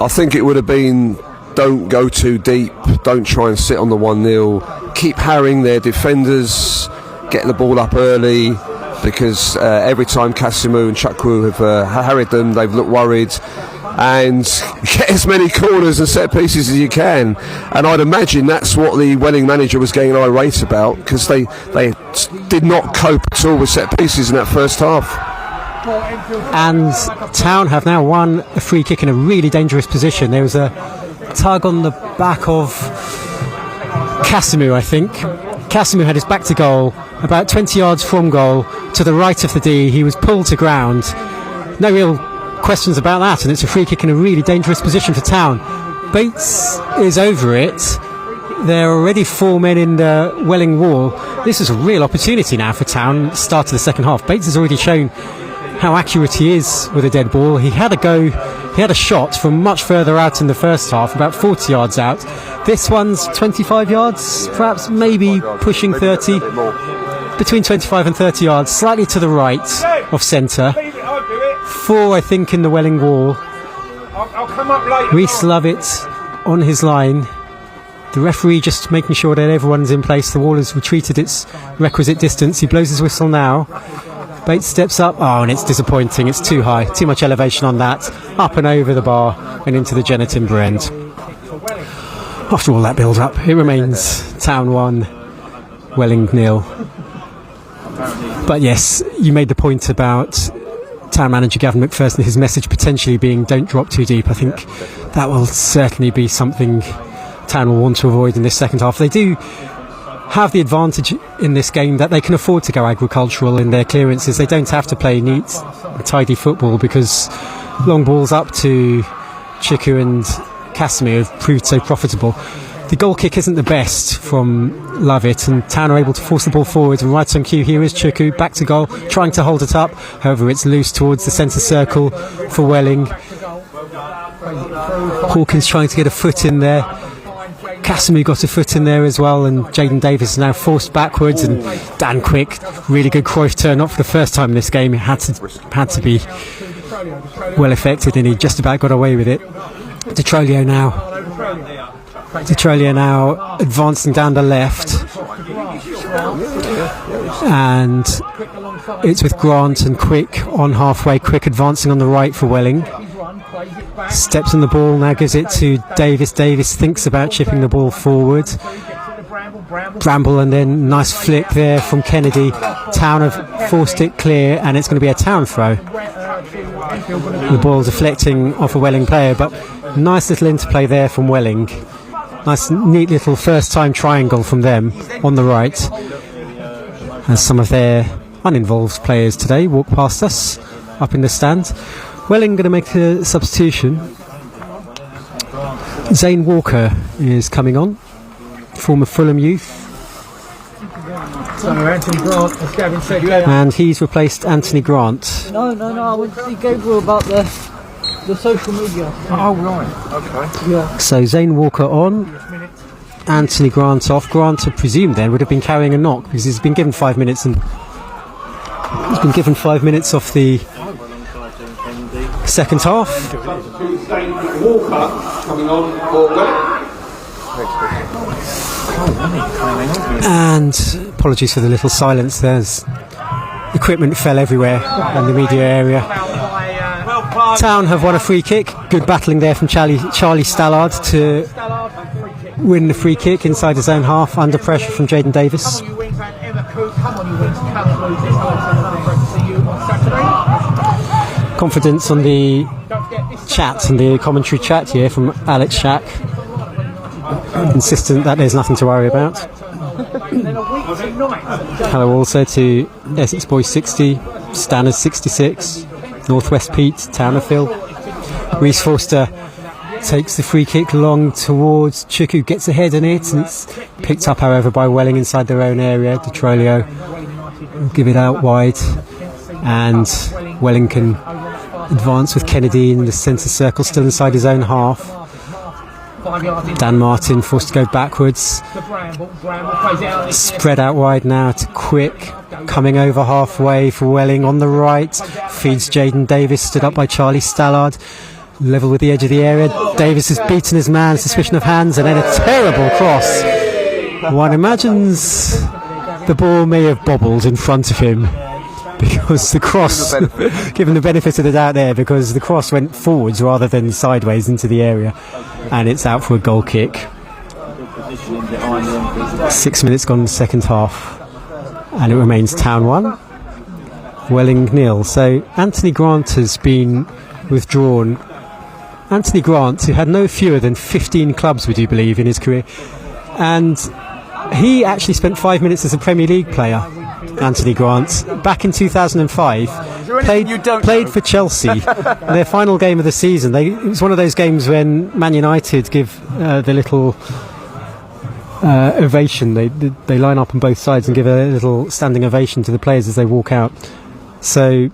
I think it would have been, don't go too deep, don't try and sit on the 1-0, keep harrying their defenders, get the ball up early, because every time Kasimu and Chukwu have harried them, they've looked worried, and get as many corners and set pieces as you can. And I'd imagine that's what the Welling manager was getting irate about, because they did not cope at all with set pieces in that first half. And Town have now won a free kick in a really dangerous position. There was a tug on the back of Casimir, I think. Casimir had his back to goal, about 20 yards from goal, to the right of the D. He was pulled to ground. No real questions about that, and it's a free kick in a really dangerous position for Town. Bates is over it. There are already 4 men in the Welling wall. This is a real opportunity now for Town, start of the second half. Bates has already shown how accurate he is with a dead ball. He had a shot from much further out in the first half, about 40 yards out. This one's 25 yards, perhaps, maybe pushing 30, between 25 and 30 yards, slightly to the right of centre. 4, I think, in the Welling wall. Reese Lovett on his line. The referee just making sure that everyone's in place. The wall has retreated its requisite distance. He blows his whistle now. Bates steps up. Oh, and it's disappointing. It's too high. Too much elevation on that. Up and over the bar and into the Jenner Timber end. After all that build-up, it remains Town 1, Welling 0. But yes, you made the point about Town manager Gavin McPherson, his message potentially being don't drop too deep. I think that will certainly be something Town will want to avoid in this second half. They do have the advantage in this game that they can afford to go agricultural in their clearances. They don't have to play neat, tidy football, because long balls up to Chiku and Casimir have proved so profitable. The goal kick isn't the best from Lovett, and Town are able to force the ball forward, and right on cue here is Chuku, back to goal, trying to hold it up. However, it's loose towards the centre circle for Welling. Hawkins trying to get a foot in there. Casimir got a foot in there as well, and Jaden Davis is now forced backwards, and Dan Quick, really good Cruyff turn, not for the first time in this game. It had to be well affected, and he just about got away with it. Detrolio now advancing down the left, and it's with Grant and Quick on halfway. Quick advancing on the right for Welling. Steps on the ball, now gives it to Davis. Davis thinks about chipping the ball forward. Bramble, and then nice flick there from Kennedy. Town have forced it clear, and it's going to be a Town throw. The ball deflecting off a Welling player, but nice little interplay there from Welling. Nice neat little first time triangle from them on the right, as some of their uninvolved players today walk past us up in the stand. Welling going to make a substitution. Zane Walker is coming on, former Fulham youth. So Anthony Grant, as Gavin said, And he's replaced Anthony Grant. No, I went to see Gabriel about the social media. Oh, right. Okay. Yeah. So Zane Walker on, Anthony Grant off. Grant, I presume, then would have been carrying a knock because he's been given 5 minutes, and he's been given 5 minutes off the second half. Walker coming on for And apologies for the little silence. There's equipment fell everywhere in the media area. Town have won a free kick. Good battling there from Charlie Stallard to win the free kick inside his own half, under pressure from Jaden Davis. Confidence on the chat and the commentary chat here from Alex Shack, insistent that there's nothing to worry about. Hello also to Essex Boys 60, Stanners 66, Northwest Pete, Townerville. Reece Forster takes the free kick long towards Chuku, gets ahead on it, and it's picked up however by Welling inside their own area. Detrolio will give it out wide, and Welling can advance with Kennedy in the centre circle, still inside his own half. Dan Martin forced to go backwards, spread out wide now to Quick, coming over halfway for Welling on the right, feeds Jaden Davis, stood up by Charlie Stallard, level with the edge of the area. Davis has beaten his man, suspicion of hands, and then a terrible cross. One imagines the ball may have bobbled in front of him, because the cross, given the benefit of the doubt there, because the cross went forwards rather than sideways into the area, and it's out for a goal kick. 6 minutes gone in the second half, and it remains Town 1, Welling 0. So Anthony Grant has been withdrawn. Anthony Grant, who had no fewer than 15 clubs, would you believe, in his career, and he actually spent 5 minutes as a Premier League player. Anthony Grant, back in 2005, played for Chelsea. Their final game of the season, it was one of those games when Man United give the little ovation. They line up on both sides and give a little standing ovation to the players as they walk out. So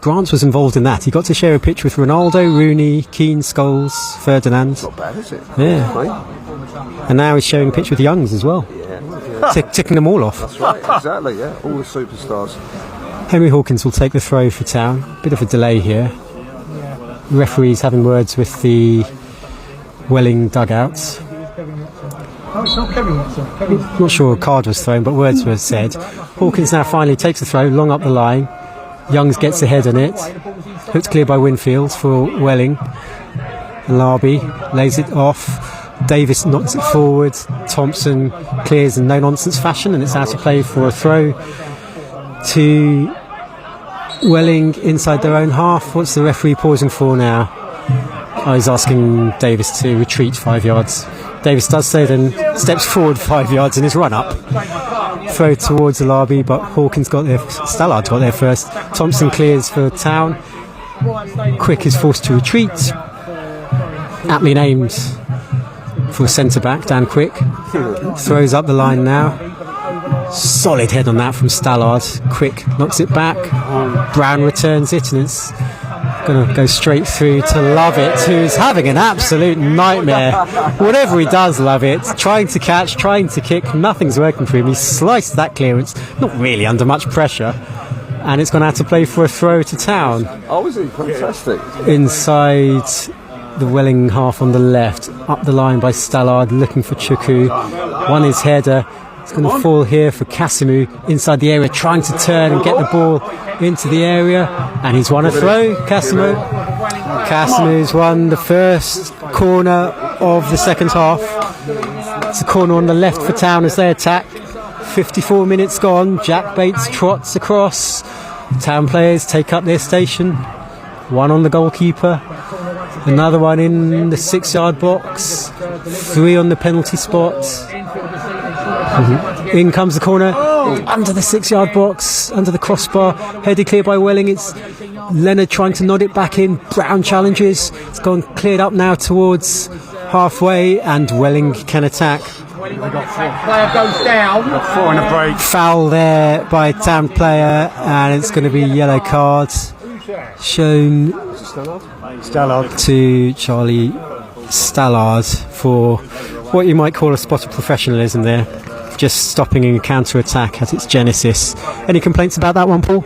Grant was involved in that. He got to share a pitch with Ronaldo, Rooney, Keane, Scholes, Ferdinand. Not bad, is it? Yeah. And now he's sharing a pitch with Youngs as well. Ticking them all off. That's right, exactly, yeah. All the superstars. Henry Hawkins will take the throw for Town. Bit of a delay here. The referee's having words with the Welling dugouts. Oh, it's not Kevin Watson. Not sure a card was thrown, but words were said. Hawkins now finally takes the throw, long up the line. Youngs gets ahead on it. Hooked clear by Winfield for Welling. Larby lays it off. Davis knocks it forward. Thompson clears in no-nonsense fashion, and it's out of play for a throw to Welling inside their own half. What's the referee pausing for now? Oh, he's asking Davis to retreat 5 yards. Davis does so, then steps forward 5 yards in his run-up. Throw towards Alabi, but Hawkins Stallard got there first. Thompson clears for Town. Quick is forced to retreat. Aptly named for centre-back, Dan Quick. Throws up the line now. Solid head on that from Stallard. Quick knocks it back. Brown returns it, and it's Going to go straight through to Lovett, who's having an absolute nightmare. Whatever he does, Lovett, trying to catch, trying to kick, nothing's working for him. He sliced that clearance, not really under much pressure, and it's gone out to play for a throw to Town. Oh, is he? Fantastic. Inside the Welling half on the left, up the line by Stallard, looking for Chuku. Won his header. It's going to fall here for Kasimu inside the area, trying to turn and get the ball into the area, and he's won a throw. Kasimu's won the first corner of the second half. It's a corner on the left for Town as they attack. 54 minutes gone. Jack Bates trots across. Town players take up their station. One on the goalkeeper, another one in the 6-yard box, 3 on the penalty spot. In comes the corner, under the 6-yard box, under the crossbar, headed clear by Welling. It's Leonard trying to nod it back in. Brown challenges. It's gone cleared up now towards halfway, and Welling can attack. Player goes down. 4 in a break. Foul there by Town player, and it's going to be yellow card shown to Charlie Stallard for what you might call a spot of professionalism there, just stopping a counter-attack at its genesis. Any complaints about that one, Paul?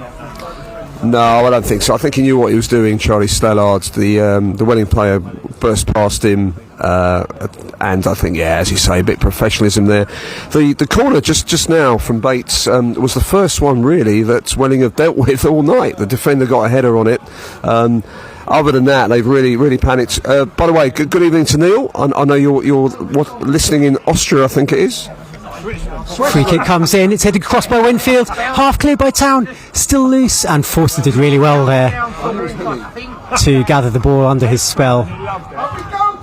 No, I don't think so. I think he knew what he was doing, Charlie Stallard. The Welling player burst past him, and I think, yeah, as you say, a bit of professionalism there. The corner just now from Bates was the first one really that Welling have dealt with all night. The defender got a header on it. Other than that, they've really panicked. By the way, good evening to Neil. I know you're listening in Austria, I think it is. Free kick comes in, it's headed across by Enfield, half cleared by Town, still loose, and Forster did really well there to gather the ball under his spell.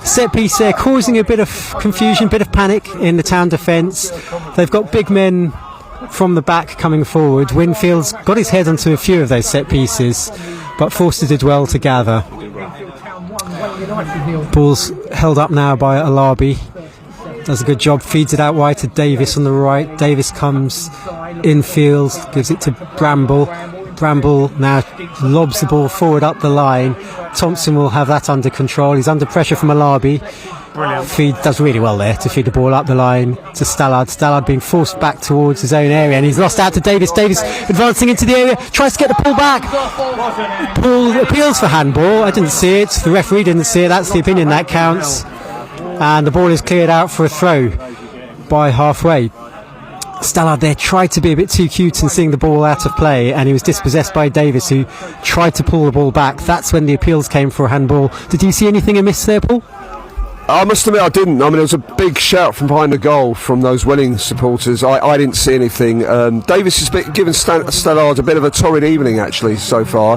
Set piece there, causing a bit of confusion, a bit of panic in the Town defence. They've got big men from the back coming forward. Winfield's got his head onto a few of those set pieces, but Forster did well to gather. Ball's held up now by Alabi. Does a good job, feeds it out wide to Davis on the right. Davis comes infield, gives it to Bramble. Bramble now lobs the ball forward up the line. Thompson will have that under control. He's under pressure from Alabi. Brilliant. Does really well there to feed the ball up the line to Stallard. Stallard being forced back towards his own area, and he's lost out to Davis. Davis advancing into the area, tries to get the ball back. Paul appeals for handball. I didn't see it. The referee didn't see it. That's the opinion that counts. And the ball is cleared out for a throw by halfway. Stallard there tried to be a bit too cute in seeing the ball out of play, and he was dispossessed by Davis, who tried to pull the ball back. That's when the appeals came for a handball. Did you see anything amiss there, Paul? I must admit I didn't. I mean, there was a big shout from behind the goal from those Welling supporters. I didn't see anything. Davis has given Stallard a bit of a torrid evening, actually, so far.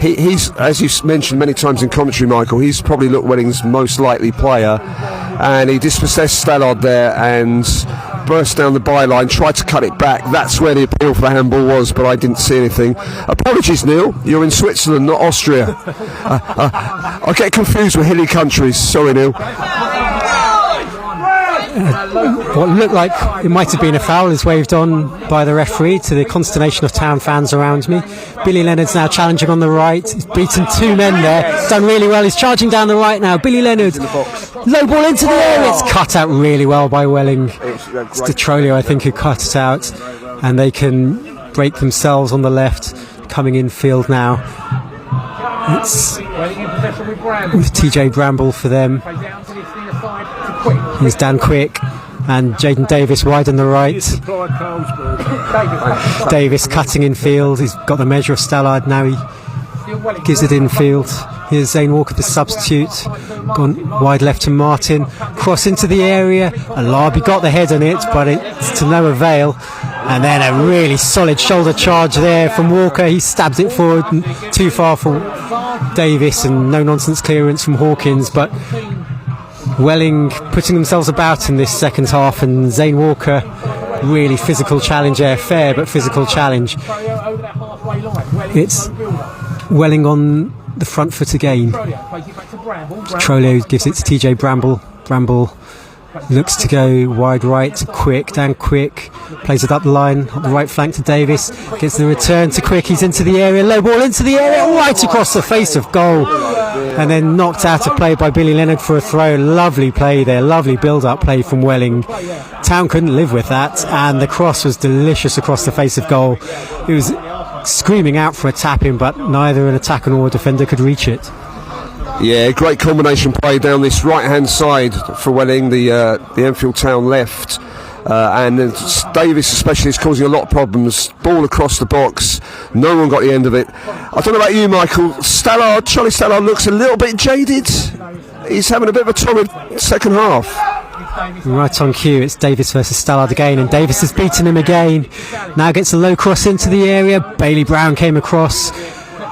He's, as you mentioned many times in commentary, Michael, he's probably looked Welling's most likely player, and he dispossessed Stallard there and burst down the byline, tried to cut it back. That's where the appeal for the handball was, but I didn't see anything. Apologies, Neil. You're in Switzerland, not Austria. I get confused with hilly countries. Sorry, Neil. What looked like it might have been a foul is waved on by the referee, to the consternation of Town fans around me. Billy Leonard's now challenging on the right. He's beaten 2 men there. He's done really well. He's charging down the right now. Billy Leonard, low ball into the area. It's cut out really well by Welling. It's DeTrolio, I think, who cut it out, and they can break themselves on the left. Coming in field now. It's with TJ Bramble for them. Here's Dan Quick and Jaden Davis wide on the right. Davis cutting in field. He's got the measure of Stallard now. He gives it in field. Here's Zane Walker, the substitute. Gone wide left to Martin. Cross into the area. Alabi got the head on it, but it's to no avail. And then a really solid shoulder charge there from Walker. He stabs it forward, too far for Davis, and no nonsense clearance from Hawkins. But Welling putting themselves about in this second half, and Zane Walker, really physical challenge there, fair but physical challenge. It's Welling on the front foot again. Trolio gives it to TJ Bramble. Bramble looks to go wide right to Quick. Dan Quick plays it up the line, up the right flank to Davis. Gets the return to Quick. He's into the area. Low ball into the area, right across the face of goal. And then knocked out of play by Billy Leonard for a throw. Lovely play there. Lovely build-up play from Welling. Town couldn't live with that. And the cross was delicious across the face of goal. It was screaming out for a tap-in, but neither an attacker nor a defender could reach it. Yeah, great combination play down this right-hand side for Welling, the Enfield Town left. And Davis especially is causing a lot of problems. Ball across the box, no one got the end of it. I don't know about you, Michael. Charlie Stallard looks a little bit jaded. He's having a bit of a torrid second half. Right on cue, it's Davis versus Stallard again, and Davis has beaten him again. Now gets a low cross into the area. Bailey Brown came across,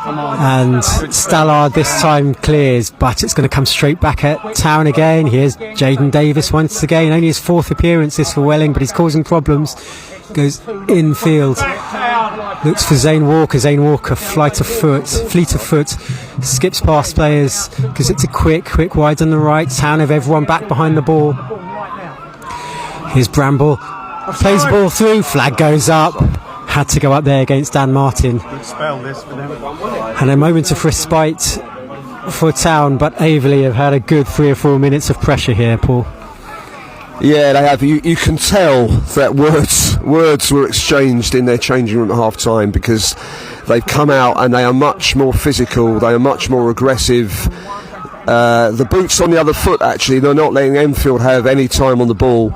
and Stallard this time clears, but it's going to come straight back at Town again. Here's Jaden Davis once again, only his 4th appearance this for Welling, but he's causing problems. Goes infield, looks for Zane Walker. Zane Walker, fleet of foot, skips past players, gives it to Quick wide on the right. Town have everyone back behind the ball. Here's Bramble, plays the ball through, flag goes up. Had to go up there against Dan Martin. And a moment of respite for Town, but Averley have had a good 3 or 4 minutes of pressure here, Paul. Yeah, they have. You can tell that words were exchanged in their changing room at half time, because they've come out and they are much more physical, they are much more aggressive. The boot's on the other foot, actually. They're not letting Enfield have any time on the ball,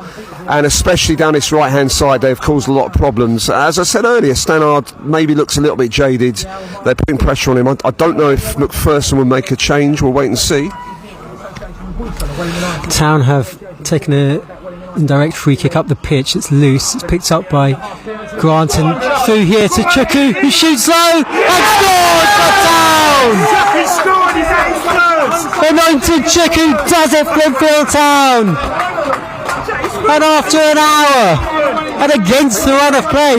and especially down this right hand side they've caused a lot of problems. As I said earlier, Stannard maybe looks a little bit jaded. They're putting pressure on him. I don't know if McPherson will make a change. We'll wait and see. Town have taken a indirect free kick up the pitch. It's loose. It's picked up by Grant, and through here to Chuku, who shoots low and scores for Town! He scored, he's at his first! Anointed Chuku does it for Enfield Town! And after an hour, and against the run of play,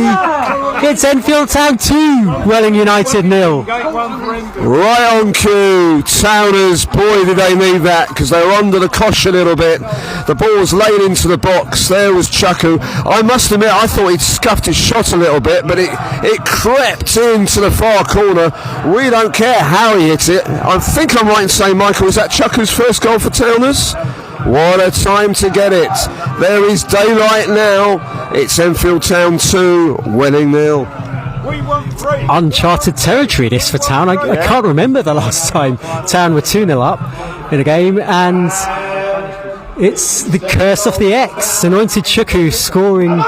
it's Enfield Town 2, Welling United 0. Right on cue, Towners, boy did they need that, because they were under the cosh a little bit. The ball was laid into the box. There was Chuku. I must admit, I thought he'd scuffed his shot a little bit, but it crept into the far corner. We don't care how he hit it. I think I'm right in saying, Michael, is that Chuku's first goal for Towners? What a time to get it. There is daylight now. It's Enfield Town 2, Welling 0. Uncharted territory this for Town. I can't remember the last time Town were 2-0 up in a game, and it's the curse of the X. Anointed Chuku scoring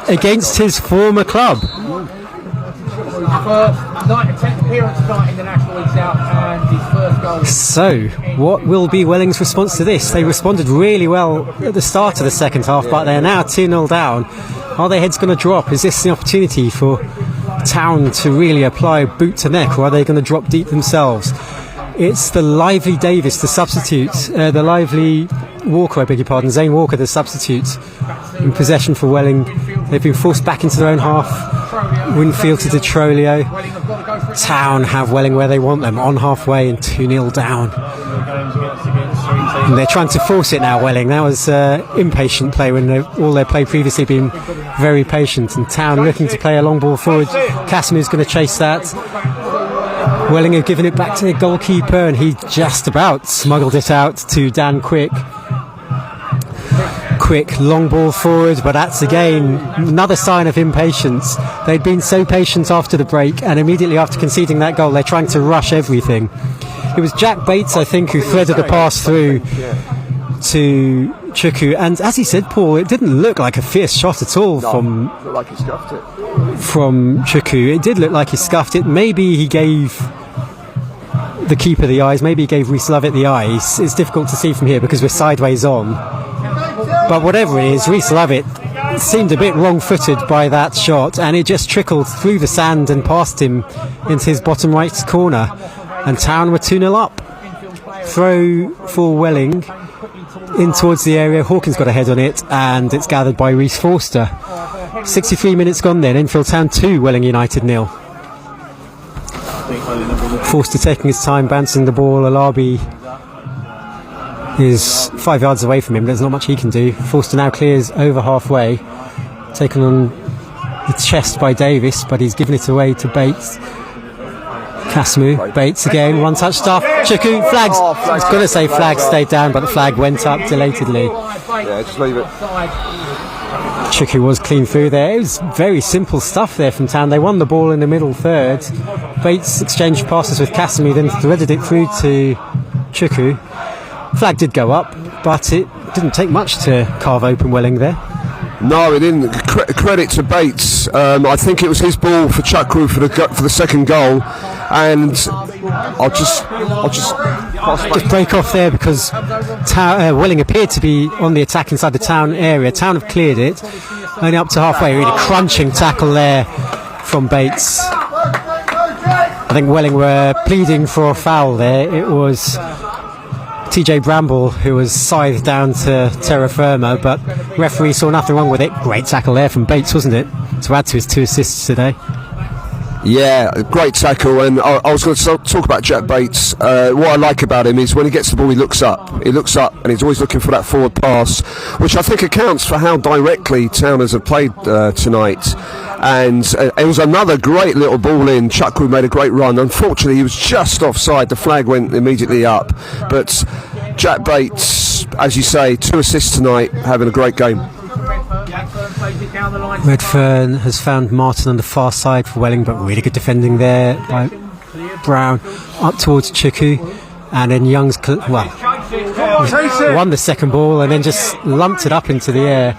against his former club. Appearance tonight in the National League South, and his first goal. So, what will be Welling's response to this? They responded really well at the start of the second half, but they're now 2-0 down. Are their heads going to drop? Is this the opportunity for Town to really apply boot to neck, or are they going to drop deep themselves? It's the lively Davis, the substitute, the lively Walker, I beg your pardon, Zane Walker, the substitute, in possession for Welling. They've been forced back into their own half. Winfield to DeTrolio. Town have Welling where they want them, on halfway and 2-0 down. And they're trying to force it now, Welling. That was impatient play when all their play previously been very patient. And Town looking to play a long ball forward. Casimir's going to chase that. Welling have given it back to their goalkeeper, and he just about smuggled it out to Dan Quick. Quick long ball forward, but that's again another sign of impatience. They'd been so patient after the break, and immediately after conceding that goal they're trying to rush everything. It was Jack Bates, I think, who threaded the pass through to Chuku, and as he said, Paul, it didn't look like a fierce shot at all from Chuku. It did look like he scuffed it. Maybe he gave the keeper the eyes, maybe he gave Reece Lovett the eyes. It's difficult to see from here because we're sideways on. But whatever it is, Reece Lovett seemed a bit wrong-footed by that shot, and it just trickled through the sand and past him into his bottom right corner. And Town were 2-0 up. Throw for Welling in towards the area. Hawkins got a head on it, and it's gathered by Reece Forster. 63 minutes gone then. Enfield Town 2, Welling United 0. Forster taking his time, bouncing the ball. Alabi is 5 yards away from him. There's not much he can do. Forster now clears over halfway, taken on the chest by Davis, but he's given it away to Bates. Kasimu, Bates again, one touch stuff. Chuku, flags. I was going to say flag stayed down, but the flag went up delatedly. Yeah, just leave it. Chuku was clean through there. It was very simple stuff there from Town. They won the ball in the middle third. Bates exchanged passes with Kasimu, then threaded it through to Chuku. Flag did go up, but it didn't take much to carve open Welling there. No, it didn't. Credit to Bates. I think it was his ball for Chukwu for the second goal, and I'll just break off there because Welling appeared to be on the attack inside the Town area. Town have cleared it, only up to halfway. Really crunching tackle there from Bates. I think Welling were pleading for a foul there. It was TJ Bramble who was scythed down to terra firma, but referee saw nothing wrong with it. Great tackle there from Bates, wasn't it, to add to his 2 assists today. Yeah, great tackle. And I was going to talk about Jack Bates. What I like about him is when he gets the ball, he looks up, and he's always looking for that forward pass, which I think accounts for how directly Towners have played tonight. And it was another great little ball in. Chukwu made a great run. Unfortunately, he was just offside. The flag went immediately up. But Jack Bates, as you say, 2 assists tonight, having a great game. Redfern has found Martin on the far side for Welling, but really good defending there by Brown up towards Chuku, and then Young's won the second ball and then just lumped it up into the air.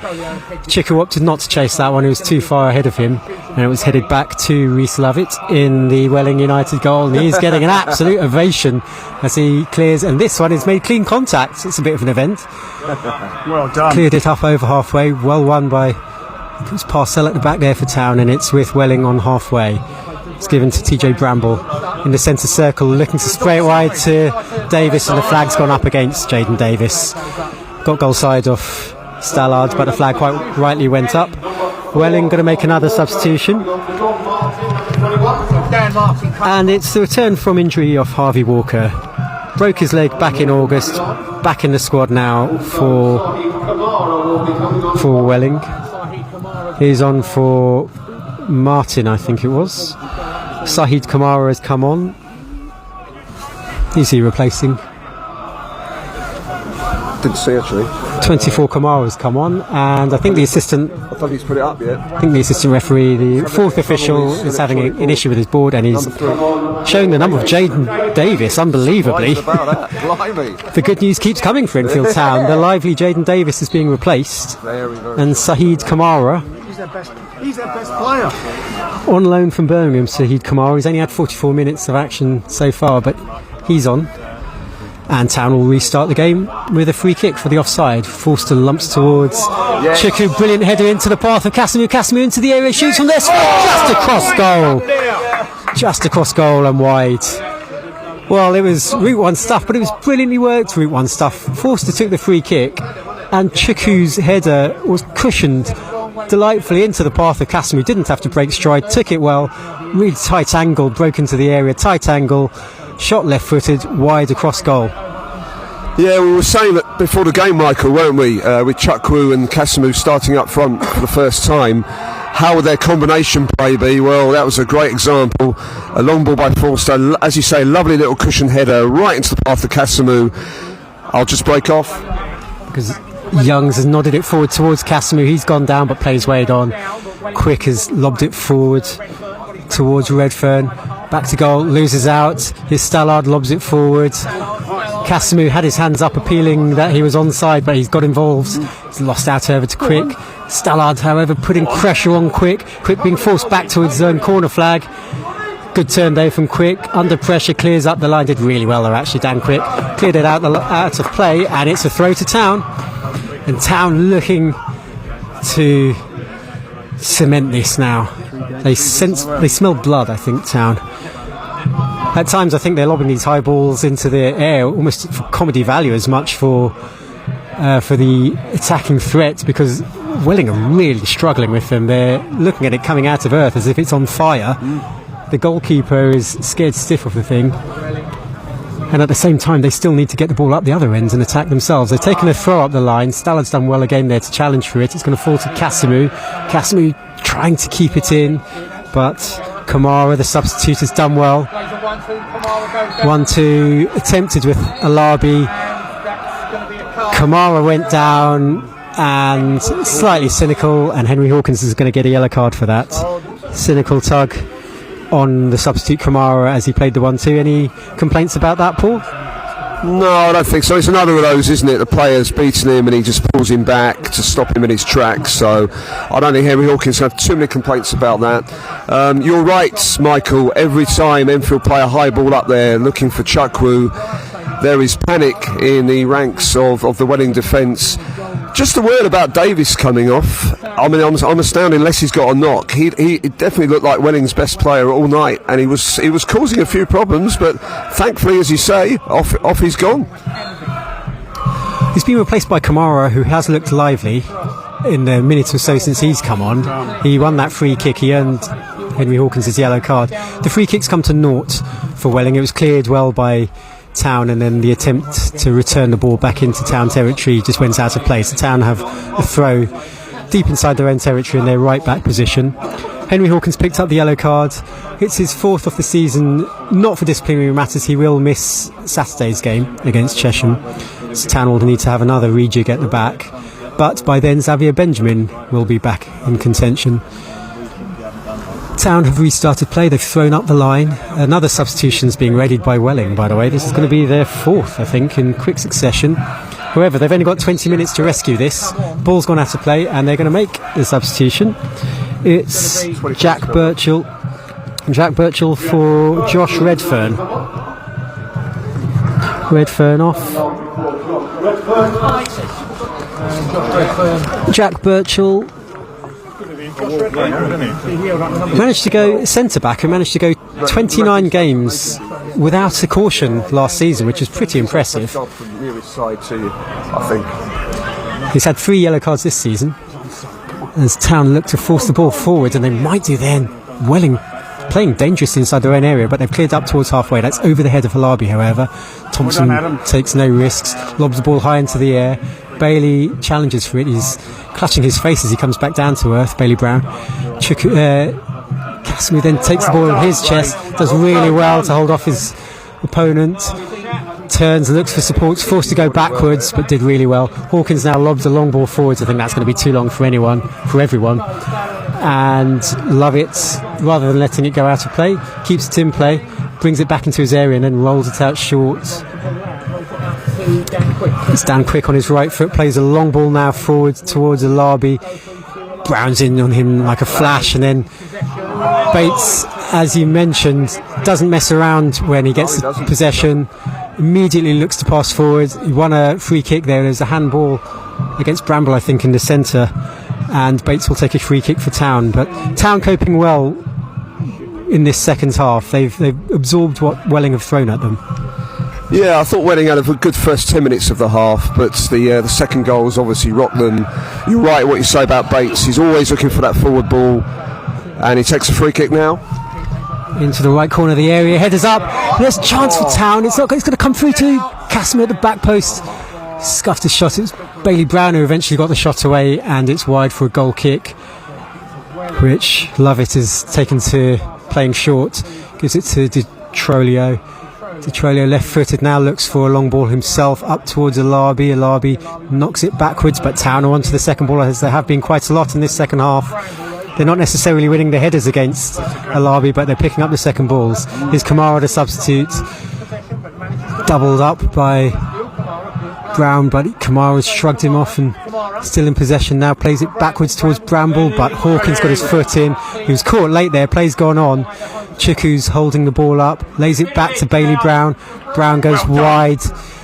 Chuku opted not to chase that one, he was too far ahead of him, and it was headed back to Rhys Lovett in the Welling United goal, and he's getting an absolute ovation as he clears, and this one is made clean contact. It's a bit of an event. Well done. Cleared it up over halfway, well won by, it was Parcell at the back there for Town, and it's with Welling on halfway. It's given to TJ Bramble in the centre circle, looking to spray it wide to Davis, and the flag's gone up against Jaden Davis. Got goal side off Stallard, but the flag quite rightly went up. Welling going to make another substitution, and it's the return from injury of Harvey Walker. Broke his leg back in August, back in the squad now for Welling. He's on for Martin, I think it was. Sahid Kamara has come on. Who's he replacing? Didn't see actually. 24 Kamara has come on, and I think the assistant. I thought he's put it up yet. I think the assistant referee, the 4th official, is having an issue with his board, and he's showing the number of Jaden Davis. Unbelievably, the good news keeps coming for Enfield Town. The lively Jaden Davis is being replaced, and Sahid Kamara. He's their best player. On loan from Birmingham, Sahid Kamara. He's only had 44 minutes of action so far, but he's on. And Town will restart the game with a free kick for the offside. Forster lumps towards Chuku. Brilliant header into the path of Kasimu. Kasimu into the area, shoots from there. Just across goal. Just across goal and wide. Well, it was Route 1 stuff, but it was brilliantly worked Route 1 stuff. Forster took the free kick, and Chuku's header was cushioned delightfully into the path of Kasimu. Didn't have to break stride, took it well, really tight angle, broke into the area, tight angle, shot left footed, wide across goal. Yeah, we were saying that before the game, Michael, weren't we, with Chukwu and Kasimu starting up front for the first time. How would their combination play be? Well, that was a great example. A long ball by Forster, as you say, lovely little cushion header right into the path of Kasimu. I'll just break off because Youngs has nodded it forward towards Kasimu. He's gone down but plays Wade on. Quick has lobbed it forward towards Redfern. Back to goal, loses out. His Stallard lobs it forward. Kasimu had his hands up appealing that he was onside, but he's got involved. He's lost out over to Quick. Stallard, however, putting pressure on Quick. Quick being forced back towards his own corner flag. Good turn there from Quick. Under pressure, clears up the line. Did really well there actually, Dan Quick. Cleared it out of play, and it's a throw to Town. And Town looking to cement this now. They smell blood, I think, Town. At times I think they're lobbing these high balls into the air almost for comedy value as much for the attacking threat, because Welling are really struggling with them. They're looking at it coming out of earth as if it's on fire. The goalkeeper is scared stiff of the thing. And at the same time, they still need to get the ball up the other end and attack themselves. They've taken a throw up the line. Stallard's done well again there to challenge for it. It's going to fall to Kasimu. Kasimu trying to keep it in, but Kamara, the substitute, has done well. 1-2 attempted with Alabi. Kamara went down and slightly cynical, and Henry Hawkins is going to get a yellow card for that. Cynical tug on the substitute Kamara as he played the 1-2. Any complaints about that, Paul? No, I don't think so. It's another of those, isn't it? The player's beating him and he just pulls him back to stop him in his tracks. So I don't think Henry Hawkins have too many complaints about that. You're right, Michael. Every time Enfield play a high ball up there looking for Chukwu, there is panic in the ranks of the Welling defence. Just a word about Davis coming off. I mean, I'm astounded unless he's got a knock. He definitely looked like Welling's best player all night, and he was causing a few problems, but thankfully, as you say, off he's gone. He's been replaced by Kamara, who has looked lively in the minute or so since he's come on. He won that free kick. He earned Henry Hawkins his yellow card. The free kicks come to naught for Welling. It was cleared well by Town, and then the attempt to return the ball back into Town territory just went out of place. The Town have a throw deep inside their own territory in their right back position. Henry Hawkins picked up the yellow card. It's his fourth of the season, not for disciplinary matters. He will miss Saturday's game against Chesham, so Town will need to have another rejig at the back, but by then Xavier Benjamin will be back in contention. Town have restarted play. They've thrown up the line. Another substitution's being readied by Welling, by the way. This is going to be their fourth, I think, in quick succession. However, they've only got 20 minutes to rescue this. Ball's gone out of play, and they're going to make the substitution. It's Jack Birchall. Jack Birchall for Josh Redfern. Redfern off. Jack Birchall managed to go centre-back and managed to go 29 games without a caution last season, which is pretty impressive. He's had 3 yellow cards this season as Town look to force the ball forward, and they might do then. Welling playing dangerously inside their own area, but they've cleared up towards halfway. That's over the head of Alabi, however. Thompson takes no risks, lobs the ball high into the air. Bailey challenges for it. He's clutching his face as he comes back down to earth, Bailey Brown. Kasimu then takes the ball in his chest, does really well to hold off his opponent, turns and looks for support, forced to go backwards, but did really well. Hawkins now lobs a long ball forwards. I think that's going to be too long for everyone. And Lovett, rather than letting it go out of play, keeps it in play, brings it back into his area and then rolls it out short. It's Dan Quick on his right foot, plays a long ball now forward towards Alabi. Brown's in on him like a flash, and then Bates, as you mentioned, doesn't mess around when he gets the possession. Immediately looks to pass forward. He won a free kick there. There's a handball against Bramble, I think, in the centre, and Bates will take a free kick for Town. But Town coping well in this second half. They've absorbed what Welling have thrown at them. Yeah, I thought Welling had a good first 10 minutes of the half, but the second goal has obviously rocked them. You're right what you say about Bates. He's always looking for that forward ball, and he takes a free kick now. Into the right corner of the area, headers up. There's a chance for Town. It's going to come through to Kasimu at the back post. Scuffed his shot. It's Bailey Brown who eventually got the shot away, and it's wide for a goal kick, which Lovett is taken to playing short. Gives it to DiTrolio. DiTrolio left-footed now, looks for a long ball himself up towards Alabi. Alabi knocks it backwards, but Town are onto the second ball, as there have been quite a lot in this second half. They're not necessarily winning the headers against Alabi, but they're picking up the second balls. Here's Kamara, the substitute, doubled up by Brown, but Kamara's shrugged him off and still in possession now, plays it backwards towards Bramble, but Hawkins got his foot in. He was caught late there, play's gone on. Chukwu's holding the ball up, lays it back to Bailey Brown. Brown goes wide.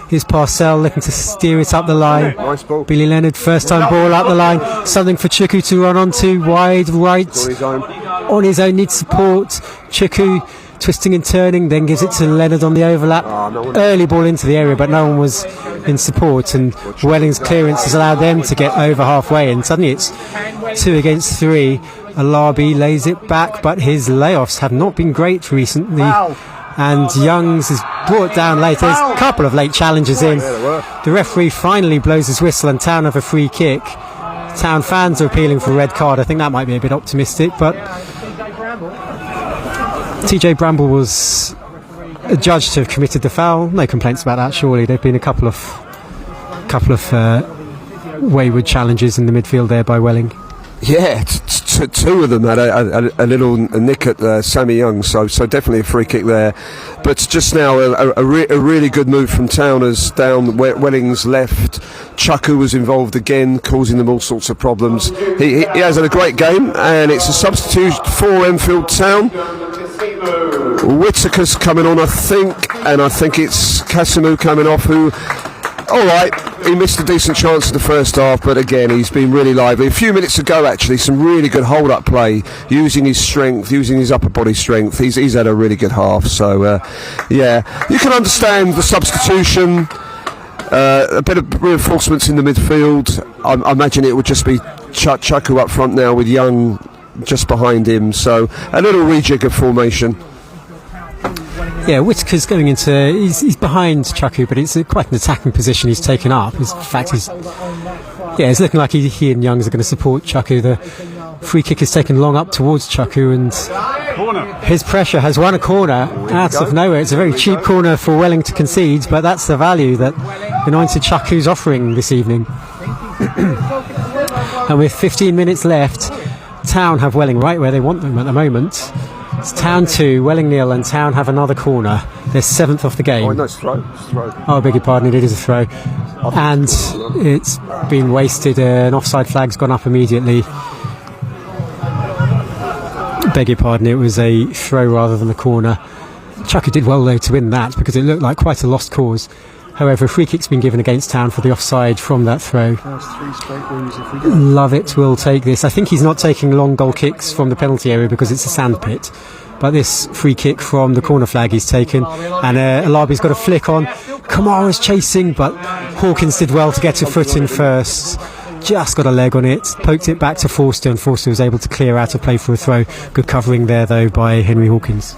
Here's Parcell looking to steer it up the line. Billy Leonard, first time ball up the line. Something for Chukwu to run onto, wide right. On his own, needs support. Chukwu twisting and turning, then gives it to Leonard on the overlap. Early ball into the area, but no one was in support, and Welling's clearance has allowed them to get over halfway, and suddenly it's 2 against 3. Alabi lays it back, but his layoffs have not been great recently. and Youngs is brought down late. There's a couple of late challenges in. The referee finally blows his whistle and Town have a free kick. Town fans are appealing for a red card. I think that might be a bit optimistic, but TJ Bramble was adjudged to have committed the foul. No complaints about that, surely. There have been a couple of wayward challenges in the midfield there by Welling. Yeah, two of them had a little nick at Sammy Young, so definitely a free kick there. But just now, a really good move from Towners down Welling's left. Chuku was involved again, causing them all sorts of problems. He has had a great game, and it's a substitute for Enfield Town. Whitaker's coming on, I think, and I think it's Kasimu coming off, who... All right, he missed a decent chance in the first half, but again, he's been really lively. A few minutes ago, actually, some really good hold-up play, using his strength, using his upper body strength. He's had a really good half, so, yeah. You can understand the substitution, a bit of reinforcements in the midfield. I imagine it would just be Chuku up front now with Young just behind him, so a little rejig of formation. Yeah, Whitaker's going into... He's behind Chuku, but it's quite an attacking position he's taken up. In fact, it's looking like he and Youngs are going to support Chuku. The free kick is taken long up towards Chuku, and his pressure has won a corner out of nowhere. It's a very cheap corner for Welling to concede, but that's the value that Anointed Chuku's offering this evening. And with 15 minutes left, Town have Welling right where they want them at the moment. It's Town 2, Welling 0, and Town have another corner. They're 7th off the game. Oh, no, it's throw. Oh, I beg your pardon, it is a throw. And it's been wasted. An offside flag's gone up immediately. Beg your pardon, it was a throw rather than a corner. Chuka did well, though, to win that, because it looked like quite a lost cause. However, a free kick's been given against Town for the offside from that throw. Lovett will take this. I think he's not taking long goal kicks from the penalty area because it's a sand pit. But this free kick from the corner flag he's taken. And Alabi's got a flick on. Kamara's chasing, but Hawkins did well to get a foot in first. Just got a leg on it. Poked it back to Forster, and Forster was able to clear out of play for a throw. Good covering there, though, by Henry Hawkins.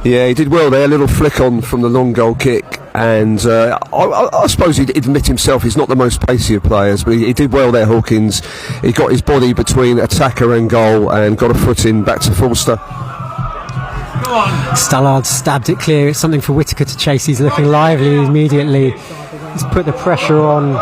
Yeah, he did well there. A little flick on from the long goal kick. And I suppose he'd admit himself he's not the most pacey of players, but he did well there, Hawkins. He got his body between attacker and goal and got a foot in back to Forster. Stallard stabbed it clear. It's something for Whitaker to chase. He's looking lively immediately. He's put the pressure on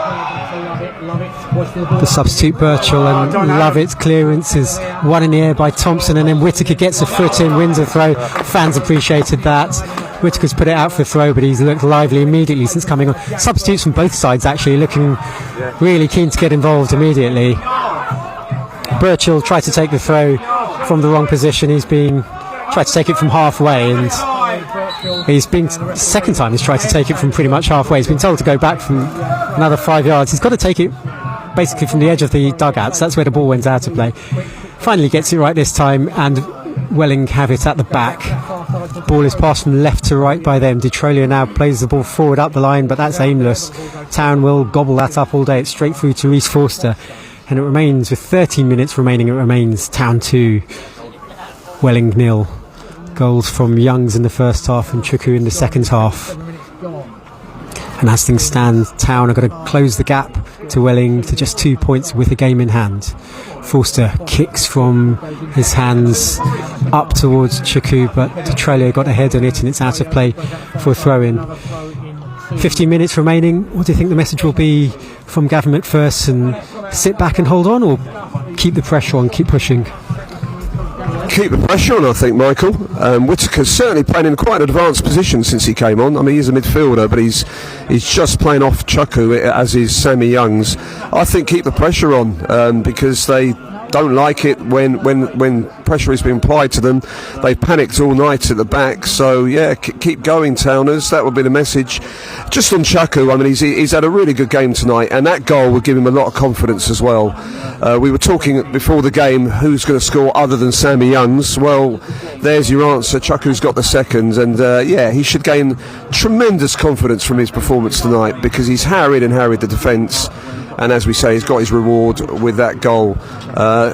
the substitute Birchall, and Lovett's clearance is one in the air by Thompson, and then Whitaker gets a foot in, wins a throw. Fans appreciated that. Whitaker's put it out for a throw, but he's looked lively immediately since coming on. Substitutes from both sides actually looking really keen to get involved immediately. Birchall tried to take the throw from the wrong position. He's tried to take it from halfway, and second time he's tried to take it from pretty much halfway. He's been told to go back from another 5 yards. He's got to take it basically from the edge of the dugouts. That's where the ball went out of play. Finally gets it right this time, and Welling have it at the back. Ball is passed from left to right by them. Detrolia now plays the ball forward up the line, but that's aimless. Town will gobble that up all day. It's straight through to Reece Forster, and it remains, with 13 minutes remaining, it remains Town 2, Welling 0. Goals from Youngs in the first half and Chuku in the second half. And as things stand, Town are going to close the gap to Welling to just 2 points with a game in hand. Forster kicks from his hands up towards Chuku, but Detrolia got ahead on it and it's out of play for a throw-in. 15 minutes remaining. What do you think the message will be from Gavin McPherson? Sit back and hold on, or keep the pressure on, keep pushing? Keep the pressure on, I think, Michael. Whitaker's certainly playing in quite an advanced position since he came on. I mean, he's a midfielder, but he's just playing off Chuku, as is Sammy Youngs. I think keep the pressure on, because they don't like it when pressure is being applied to them. They panicked all night at the back, so yeah, keep going, Towners. That would be the message. Just on Chuku, I mean, he's had a really good game tonight, and that goal would give him a lot of confidence as well. We were talking before the game, who's going to score other than Sammy Youngs? Well, there's your answer. Chuku's got the second, and yeah, he should gain tremendous confidence from his performance tonight, because he's harried the defence, and as we say, he's got his reward with that goal.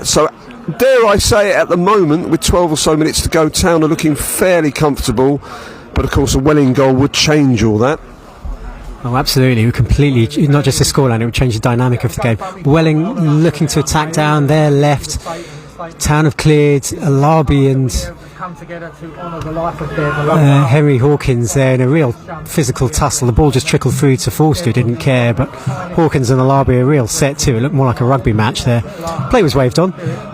So dare I say it, at the moment, with 12 or so minutes to go, Town are looking fairly comfortable. But of course, a Welling goal would change all that. Oh, absolutely. It would completely, not just the scoreline, it would change the dynamic of the game. Welling looking to attack down their left. Town have cleared Alabi and Henry Hawkins there in a real physical tussle. The ball just trickled through to Forster, who didn't care, but Hawkins and Alabi a real set too. It looked more like a rugby match there. Play was waved on.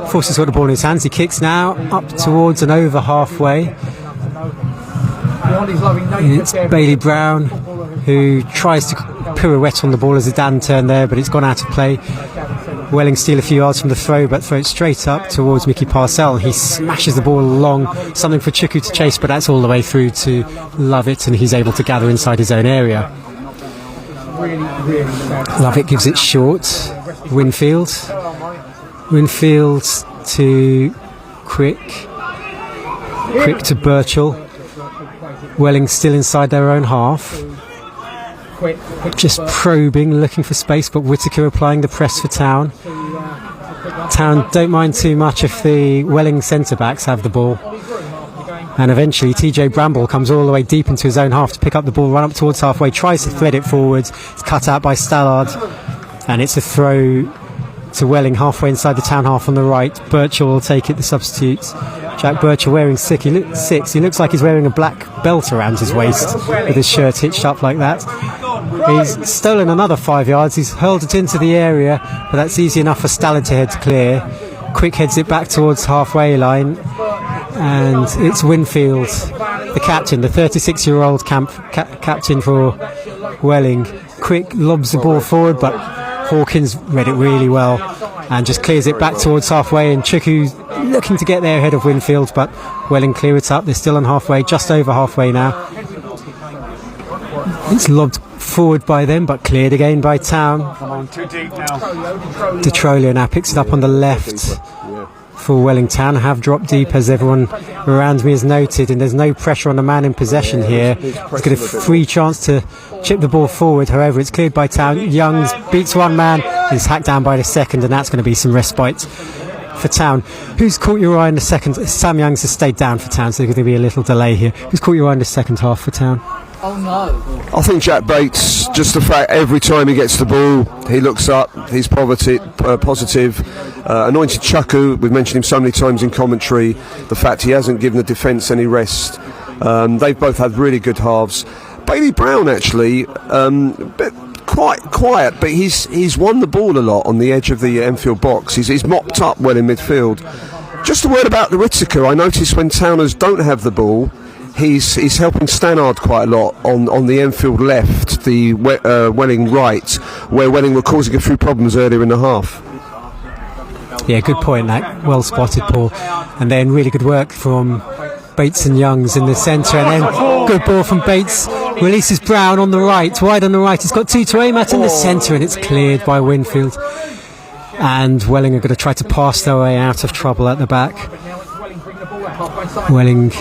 Forster's got the ball in his hands. He kicks now up towards and over halfway. It's Bailey Brown who tries to pirouette on the ball as a Dan turn there, but it's gone out of play. Welling steal a few yards from the throw, but throw it straight up towards Mickey Parcell. He smashes the ball along, something for Chuku to chase, but that's all the way through to Lovett, and he's able to gather inside his own area. Lovett gives it short. Winfield to Quick to Birchall. Welling still inside their own half. Just probing, looking for space, but Whittaker applying the press for Town. Town don't mind too much if the Welling centre-backs have the ball. And eventually TJ Bramble comes all the way deep into his own half to pick up the ball, run up towards halfway, tries to thread it forwards. It's cut out by Stallard. And it's a throw to Welling halfway inside the Town half on the right. Birchall will take it, the substitute. Jack Birchall wearing 6. He looks like he's wearing a black belt around his waist with his shirt hitched up like that. He's stolen another 5 yards. He's hurled it into the area, but that's easy enough for Stallard to head clear. Quick heads it back towards halfway line, and it's Winfield, the captain, the 36-year-old captain for Welling. Quick lobs the ball forward, but Hawkins read it really well and just clears it back towards halfway, and Chuku's looking to get there ahead of Winfield, but Welling clear it up. They're still on halfway, just over halfway now. It's lobbed forward by them, but cleared again by Town. Come on, too deep now. Detrolio now picks it up on the left for Wellington. Have dropped deep, as everyone around me has noted, and there's no pressure on the man in possession here. He's got a free chance to chip the ball forward. However, it's cleared by Town. Youngs beats one man, is hacked down by the second, and that's going to be some respite for Town. Who's caught your eye in the second? Sam Youngs has stayed down for Town, so there's going to be a little delay here. Who's caught your eye in the second half for Town? Oh no. I think Jack Bates, just the fact every time he gets the ball, he looks up, he's positive. Anointed Chuku, we've mentioned him so many times in commentary, the fact he hasn't given the defence any rest. They've both had really good halves. Bailey Brown, actually, bit quite quiet, but he's won the ball a lot on the edge of the Enfield box. He's mopped up well in midfield. Just a word about the Whittaker. I notice when Towners don't have the ball, he's helping Stannard quite a lot on the Enfield left, the Welling right, where Welling were causing a few problems earlier in the half. Yeah, good point, that. Well spotted, Paul. And then really good work from Bates and Youngs in the centre, and then good ball from Bates. Releases Brown on the right, wide on the right. He's got two to aim at in the centre, and it's cleared by Winfield. And Welling are going to try to pass their way out of trouble at the back. Welling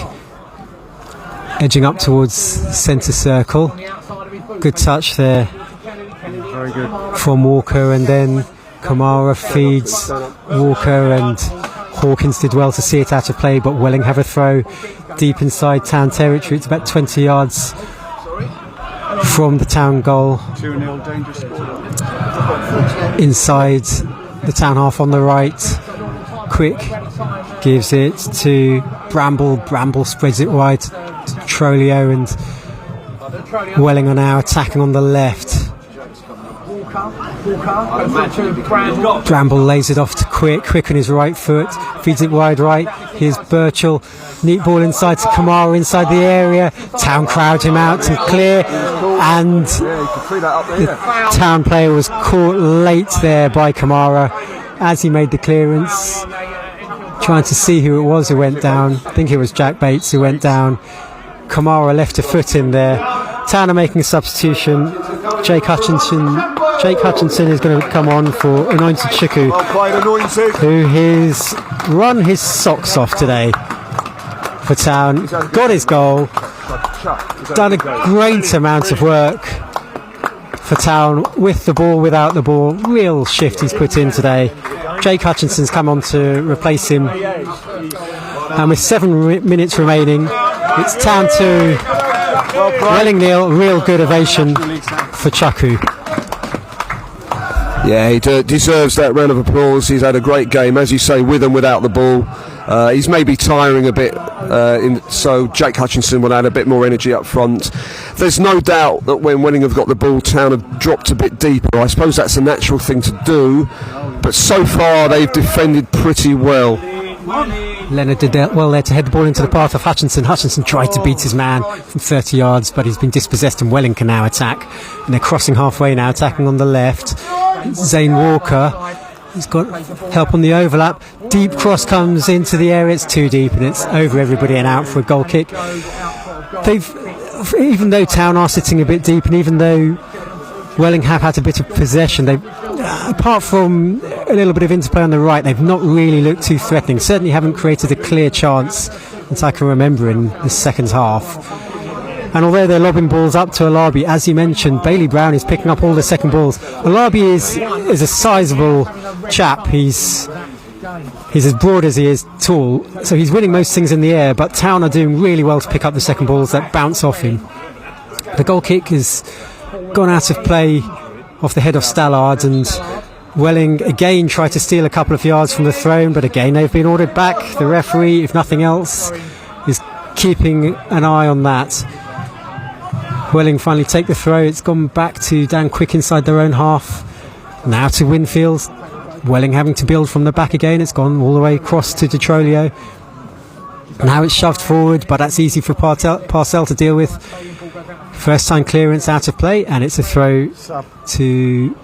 edging up towards centre circle. Good touch there. Very good. From Walker, and then Kamara feeds Walker, and Hawkins did well to see it out of play, but Welling have a throw deep inside Town territory. It's about 20 yards from the Town goal. 2-0 dangerous score. Inside the Town half on the right. Quick gives it to Bramble. Bramble spreads it wide to Trolio, and Welling are now attacking on the left. Bramble lays it off to Quick on his right foot, feeds it wide right. Here's Birchall, neat ball inside to Kamara inside the area. Town crowd him out and clear, and the Town player was caught late there by Kamara as he made the clearance, trying to see who it was who went down. I think it was Jack Bates who went down. Kamara left a foot in there. Town are making a substitution. Jake Hutchinson is going to come on for Anointed Chuku, who has run his socks off today for Town. Got his goal. Done a great amount of work for Town with the ball, without the ball. Real shift he's put in today. Jake Hutchinson's come on to replace him. And with 7 minutes remaining, it's Town 2, Welling 0. Real good ovation for Chuku. Yeah, he deserves that round of applause. He's had a great game, as you say, with and without the ball. He's maybe tiring a bit, so Jake Hutchinson will add a bit more energy up front. There's no doubt that when Welling have got the ball, Town have dropped a bit deeper. I suppose that's a natural thing to do, but so far they've defended pretty well. Leonard did well there to head the ball into the path of Hutchinson. Hutchinson tried to beat his man from 30 yards, but he's been dispossessed, and Welling can now attack. And they're crossing halfway now, attacking on the left. Zane Walker, he's got help on the overlap. Deep cross comes into the area. It's too deep, and it's over everybody and out for a goal kick. Even though Town are sitting a bit deep, and even though Welling have had a bit of possession, they, apart from a little bit of interplay on the right, they've not really looked too threatening. Certainly haven't created a clear chance that I can remember in the second half. And although they're lobbing balls up to Alabi, as you mentioned, Bailey Brown is picking up all the second balls. Alabi is a sizable chap. He's as broad as he is tall, so he's winning most things in the air, but Town are doing really well to pick up the second balls that bounce off him. The goal kick has gone out of play off the head of Stallard, and Welling again tried to steal a couple of yards from the throne, but again they've been ordered back. The referee, if nothing else, is keeping an eye on that. Welling finally take the throw. It's gone back to Dan Quick inside their own half. Now to Winfield. Welling having to build from the back again. It's gone all the way across to DiTrolio. Now it's shoved forward, but that's easy for Parcell to deal with. First time clearance out of play, and it's a throw to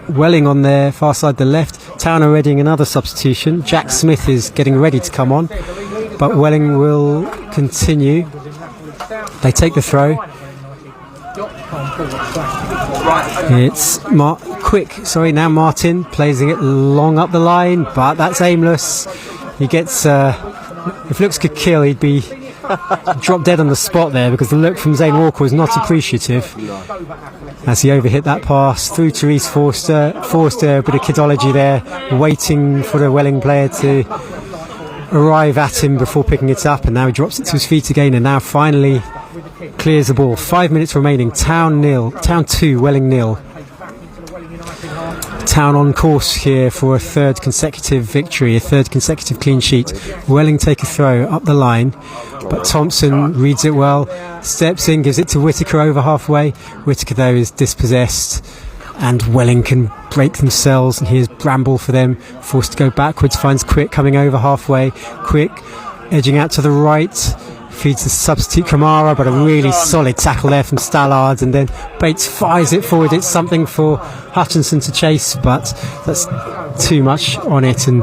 Welling on their far side, the left. Town are readying another substitution. Jack Smith is getting ready to come on, but Welling will continue. They take the throw. It's now Martin plays it long up the line, but that's aimless. He gets if Looks could kill, he'd be dropped dead on the spot there, because the look from Zane Walker was not appreciative as he overhit that pass through to Reece Forster. Forster, a bit of kidology there, waiting for the Welling player to arrive at him before picking it up, and now he drops it to his feet again, and now finally clears the ball. 5 minutes remaining. Town 2, Welling 0. Town on course here for a third consecutive victory, a third consecutive clean sheet. Welling take a throw up the line, but Thompson reads it well, steps in, gives it to Whittaker over halfway. Whittaker though is dispossessed, and Welling can break themselves, and here's Bramble for them, forced to go backwards, finds Quick coming over halfway. Quick edging out to the right, feeds the substitute Kamara, but a really solid tackle there from Stallard, and then Bates fires it forward. It's something for Hutchinson to chase, but that's too much on it, and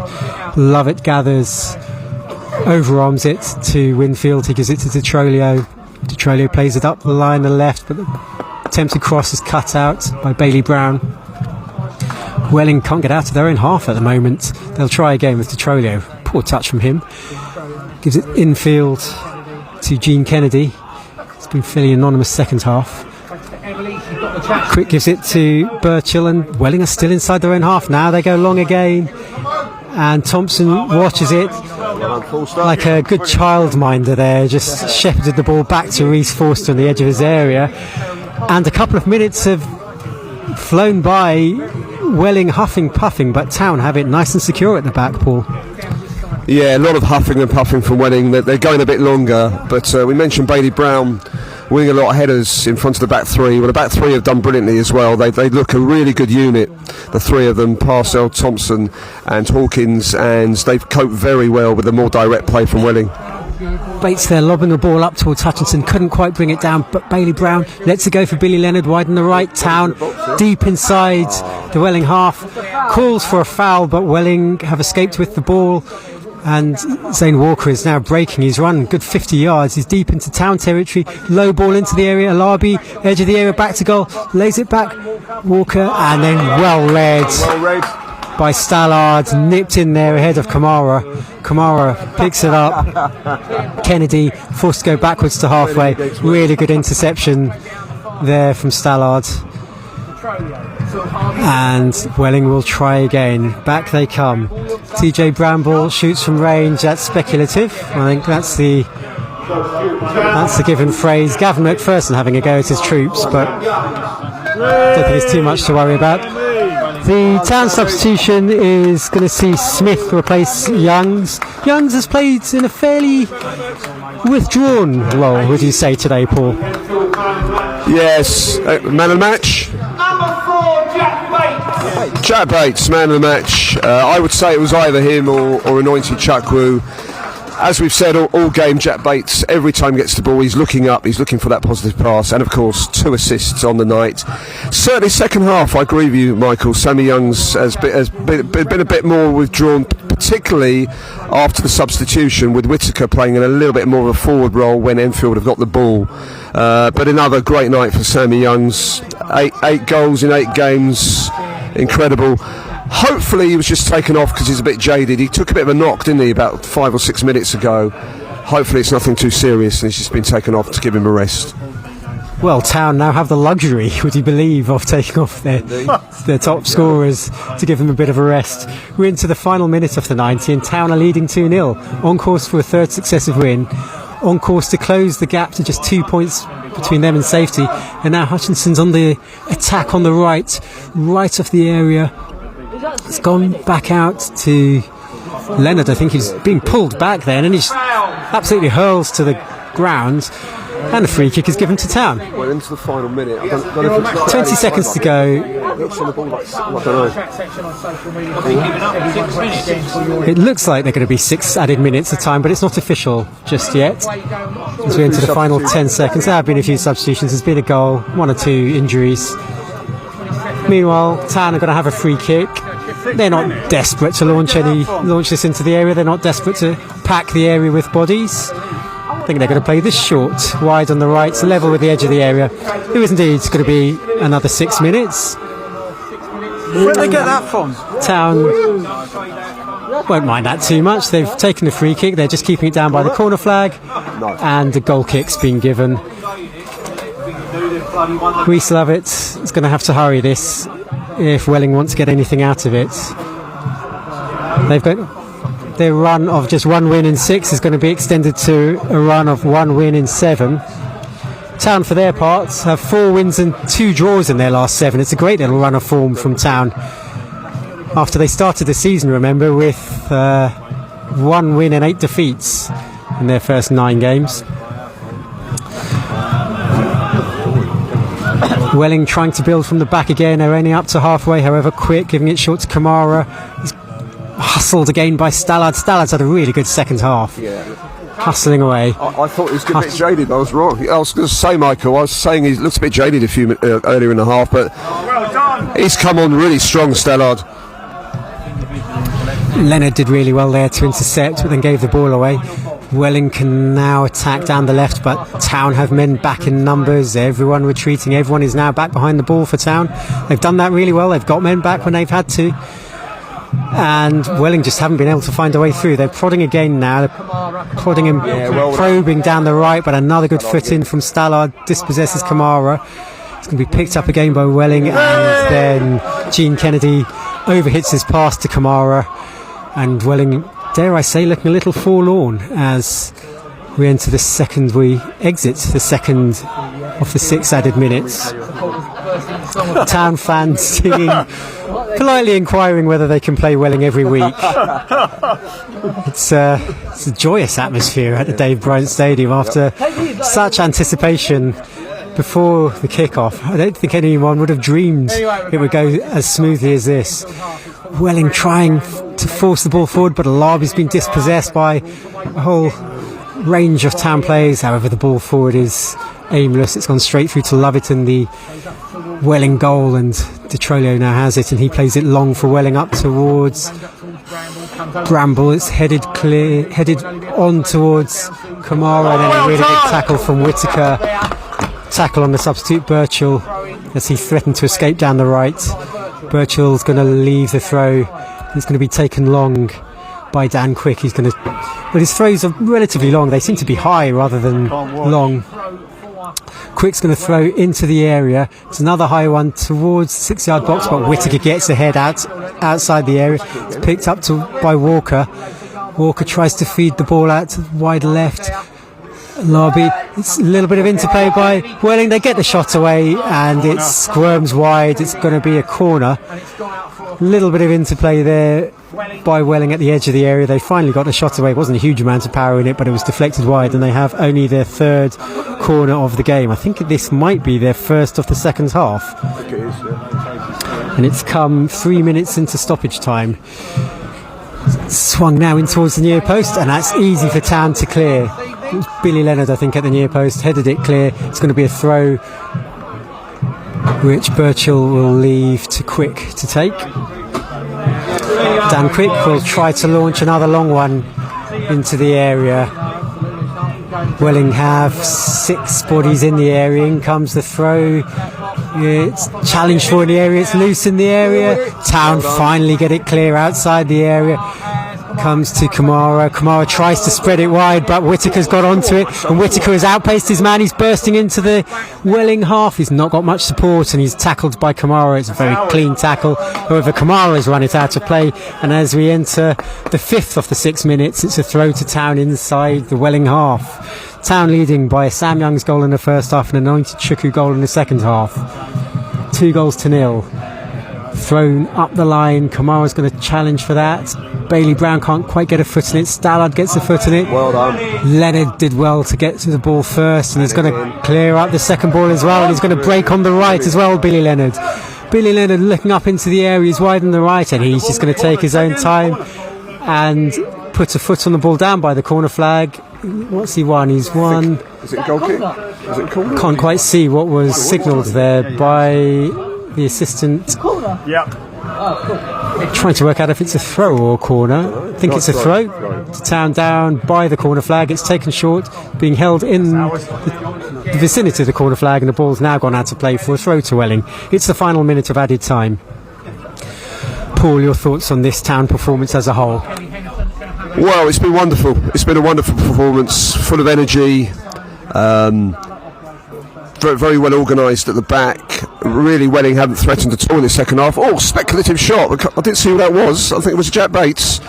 Lovett gathers, overarms it to Winfield. He gives it to DiTrolio. DiTrolio plays it up the line the left, but the attempted cross is cut out by Bailey Brown. Welling can't get out of their own half at the moment. They'll try again with DiTrolio. Poor touch from him. Gives it infield to Gene Kennedy. It's been fairly anonymous second half. Quick gives it to Burchill, and Welling are still inside their own half. Now they go long again, and Thompson watches it like a good childminder there, just shepherded the ball back to Reece Forster on the edge of his area, and a couple of minutes have flown by. Welling huffing puffing, but Town have it nice and secure at the back, Paul. Yeah, a lot of huffing and puffing from Welling. They're going a bit longer, but we mentioned Bailey Brown winning a lot of headers in front of the back three. Well, the back three have done brilliantly as well. They look a really good unit, the three of them, Parcell, Thompson and Hawkins, and they've coped very well with the more direct play from Welling. Bates there lobbing the ball up towards Hutchinson, couldn't quite bring it down, but Bailey Brown lets it go for Billy Leonard, wide on the right. Town deep inside the Welling half, calls for a foul, but Welling have escaped with the ball, and Zane Walker is now breaking. He's run good 50 yards, he's deep into Town territory, low ball into the area. Alabi, edge of the area, back to goal, lays it back, Walker, and then well read by Stallard, nipped in there ahead of Kamara. Kamara picks it up. Kennedy forced to go backwards to halfway. Really good interception there from Stallard. And Welling will try again. Back they come. TJ Bramble shoots from range. That's speculative. I think that's the given phrase. Gavin McPherson having a go at his troops, but I don't think it's too much to worry about. The Town substitution is going to see Smith replace Youngs. Youngs has played in a fairly withdrawn role, would you say, today, Paul? Yes, man of the match. Jack Bates, man of the match. I would say it was either him or Anointed Chukwu. As we've said all game, Jack Bates, every time he gets the ball, he's looking up, he's looking for that positive pass, and of course 2 assists on the night. Certainly second half, I agree with you, Michael. Sammy Youngs has been a bit more withdrawn, particularly after the substitution, with Whittaker playing in a little bit more of a forward role when Enfield have got the ball. But another great night for Sammy Youngs. 8 goals in 8 games, incredible. Hopefully he was just taken off because he's a bit jaded. He took a bit of a knock, didn't he, about 5 or 6 minutes ago. Hopefully it's nothing too serious and he's just been taken off to give him a rest. Well, Town now have the luxury, would you believe, of taking off their top scorers to give them a bit of a rest. We're into the final minute of the 90 and Town are leading 2-0, on course for a 3rd successive win, on course to close the gap to just 2 points between them and safety. And now Hutchinson's on the attack on the right of the area. It's gone back out to Leonard. I think he's being pulled back then, and he's absolutely hurls to the ground. And a free kick is given to Town. We're into the final minute. I don't know if it's 20 seconds to go. It looks like they're going to be 6 added minutes of time, but it's not official just yet. As we're into the final 10 seconds, there have been a few substitutions. There's been a goal, 1 or 2 injuries. Meanwhile, Town are going to have a free kick. They're not desperate to launch this into the area. They're not desperate to pack the area with bodies. I think they're going to play this short, wide on the right, level with the edge of the area. There is indeed going to be another 6 minutes. Where did they get that from? Town won't mind that too much. They've taken the free kick. They're just keeping it down by the corner flag. And the goal kick's been given. We still have it. It's going to have to hurry this if Welling wants to get anything out of it. They've got their run of just 1 win in 6 is going to be extended to a run of 1 win in 7. Town, for their part, have 4 wins and 2 draws in their last 7. It's a great little run of form from Town. After they started the season, remember, with 1 win and 8 defeats in their first 9 games. Welling trying to build from the back again. They're only up to halfway, however, Quick giving it short to Kamara. He's hustled again by Stallard. Stallard's had a really good second half. Yeah. Hustling away. I thought he was a bit jaded. I was wrong. I was going to say, Michael, I was saying he looks a bit jaded a few earlier in the half, but he's come on really strong, Stallard. Leonard did really well there to intercept, but then gave the ball away. Welling can now attack down the left, but Town have men back in numbers. Everyone retreating. Everyone is now back behind the ball for Town. They've done that really well. They've got men back when they've had to. And Welling just haven't been able to find a way through. They're prodding again now. They're prodding and probing down the right, but another good foot in from Stallard dispossesses Kamara. It's going to be picked up again by Welling, and then Gene Kennedy overhits his pass to Kamara. And Welling, dare I say, looking a little forlorn as we enter the second, we exit the second of the 6 added minutes. Town fans singing, politely inquiring whether they can play Welling every week. It's a joyous atmosphere at the Dave Bryant Stadium after such anticipation before the kick-off. I don't think anyone would have dreamed it would go as smoothly as this. Welling trying to force the ball forward, but Alabi's been dispossessed by a whole range of Town players. However, the ball forward is aimless. It's gone straight through to Loviton, the Welling goal, and DiTrolio now has it, and he plays it long for Welling up towards Bramble. It's headed on towards Kamara, and then a really good tackle from Whittaker. Tackle on the substitute Birchall as he threatened to escape down the right. Birchall's going to leave the throw. It's going to be taken long by Dan Quick. He's going to... But his throws are relatively long. They seem to be high rather than long. Quick's going to throw into the area. It's another high one towards the 6-yard box, but Whittaker gets ahead outside the area. It's picked up by Walker. Walker tries to feed the ball out to the wide left. Lobby. It's a little bit of interplay by Welling. They get the shot away and it squirms wide. It's going to be a corner. A little bit of interplay there by Welling at the edge of the area. They finally got the shot away. It wasn't a huge amount of power in it, but it was deflected wide, and they have only their third corner of the game. I think this might be their first of the second half. And it's come 3 minutes into stoppage time. Swung now in towards the near post, and that's easy for Town to clear. It was Billy Leonard, I think, at the near post, headed it clear. It's going to be a throw which Birchall will leave to Quick to take. Dan Quick will try to launch another long one into the area. Welling have 6 bodies in the area. In comes the throw. It's challenged for in the area. It's loose in the area. Town finally get it clear outside the area. Comes to Kamara. Kamara tries to spread it wide, but Whittaker's got onto it, and Whittaker has outpaced his man. He's bursting into the Welling half. He's not got much support, and he's tackled by Kamara. It's a very clean tackle. However, Kamara has run it out of play, and as we enter the 5th of the 6 minutes, it's a throw to Town inside the Welling half. Town leading by a Sam Young's goal in the first half and a Anointed Chuku goal in the second half. 2-0. Thrown up the line. Kamara's going to challenge for that. Bailey Brown can't quite get a foot in it. Stallard gets a foot in it. Well done. Leonard did well to get to the ball first, and he's going to clear up the second ball as well, and he's going to break on the right as well, Billy Leonard. Billy Leonard looking up into the area. He's wide on the right, and he's just going to take his own time and put a foot on the ball down by the corner flag. What's he won? He's won. Is it a goal kick? Is it corner? Can't quite see what was signalled there by the assistant. Yeah. Trying to work out if it's a throw or a corner. I think it's a throw. To Town down by the corner flag. It's taken short, being held in the vicinity of the corner flag, and the ball's now gone out to play for a throw to Welling. It's the final minute of added time. Paul, your thoughts on this Town performance as a whole? Well, it's been wonderful. It's been a wonderful performance, full of energy. Very, very well organised at the back. Really, Welling haven't threatened at all in the second half. Oh, speculative shot. I didn't see who that was. I think it was Jack Bates.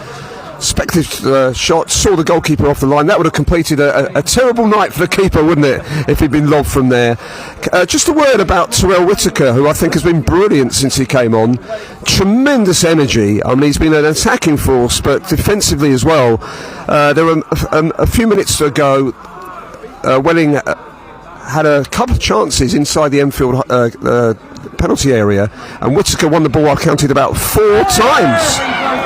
Speculative shot. Saw the goalkeeper off the line. That would have completed a terrible night for the keeper, wouldn't it, if he'd been lobbed from there. Just a word about Terrell Whittaker, who I think has been brilliant since he came on. Tremendous energy. I mean, he's been an attacking force, but defensively as well. There were a few minutes to go. Welling had a couple of chances inside the Enfield penalty area, and Whittaker won the ball. I counted about 4 times.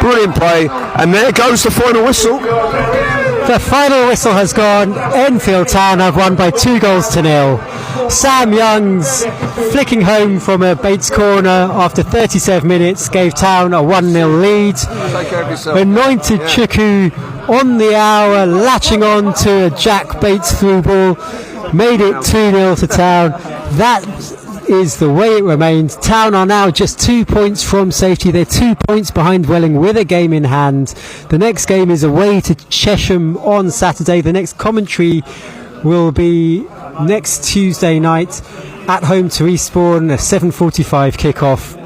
Brilliant play, and there goes the final whistle. The final whistle has gone. Enfield Town have won by 2-0. Sam Youngs flicking home from a Bates corner after 37 minutes gave Town a 1-0 lead. Take care of yourself. Anointed Chuku on the hour, latching on to a Jack Bates through ball, made it 2-0 to Town. That is the way it remained. Town are now just 2 points from safety. They're 2 points behind Welling with a game in hand. The next game is away to Chesham on Saturday. The next commentary will be next Tuesday night at home to Eastbourne, a 7:45 kickoff.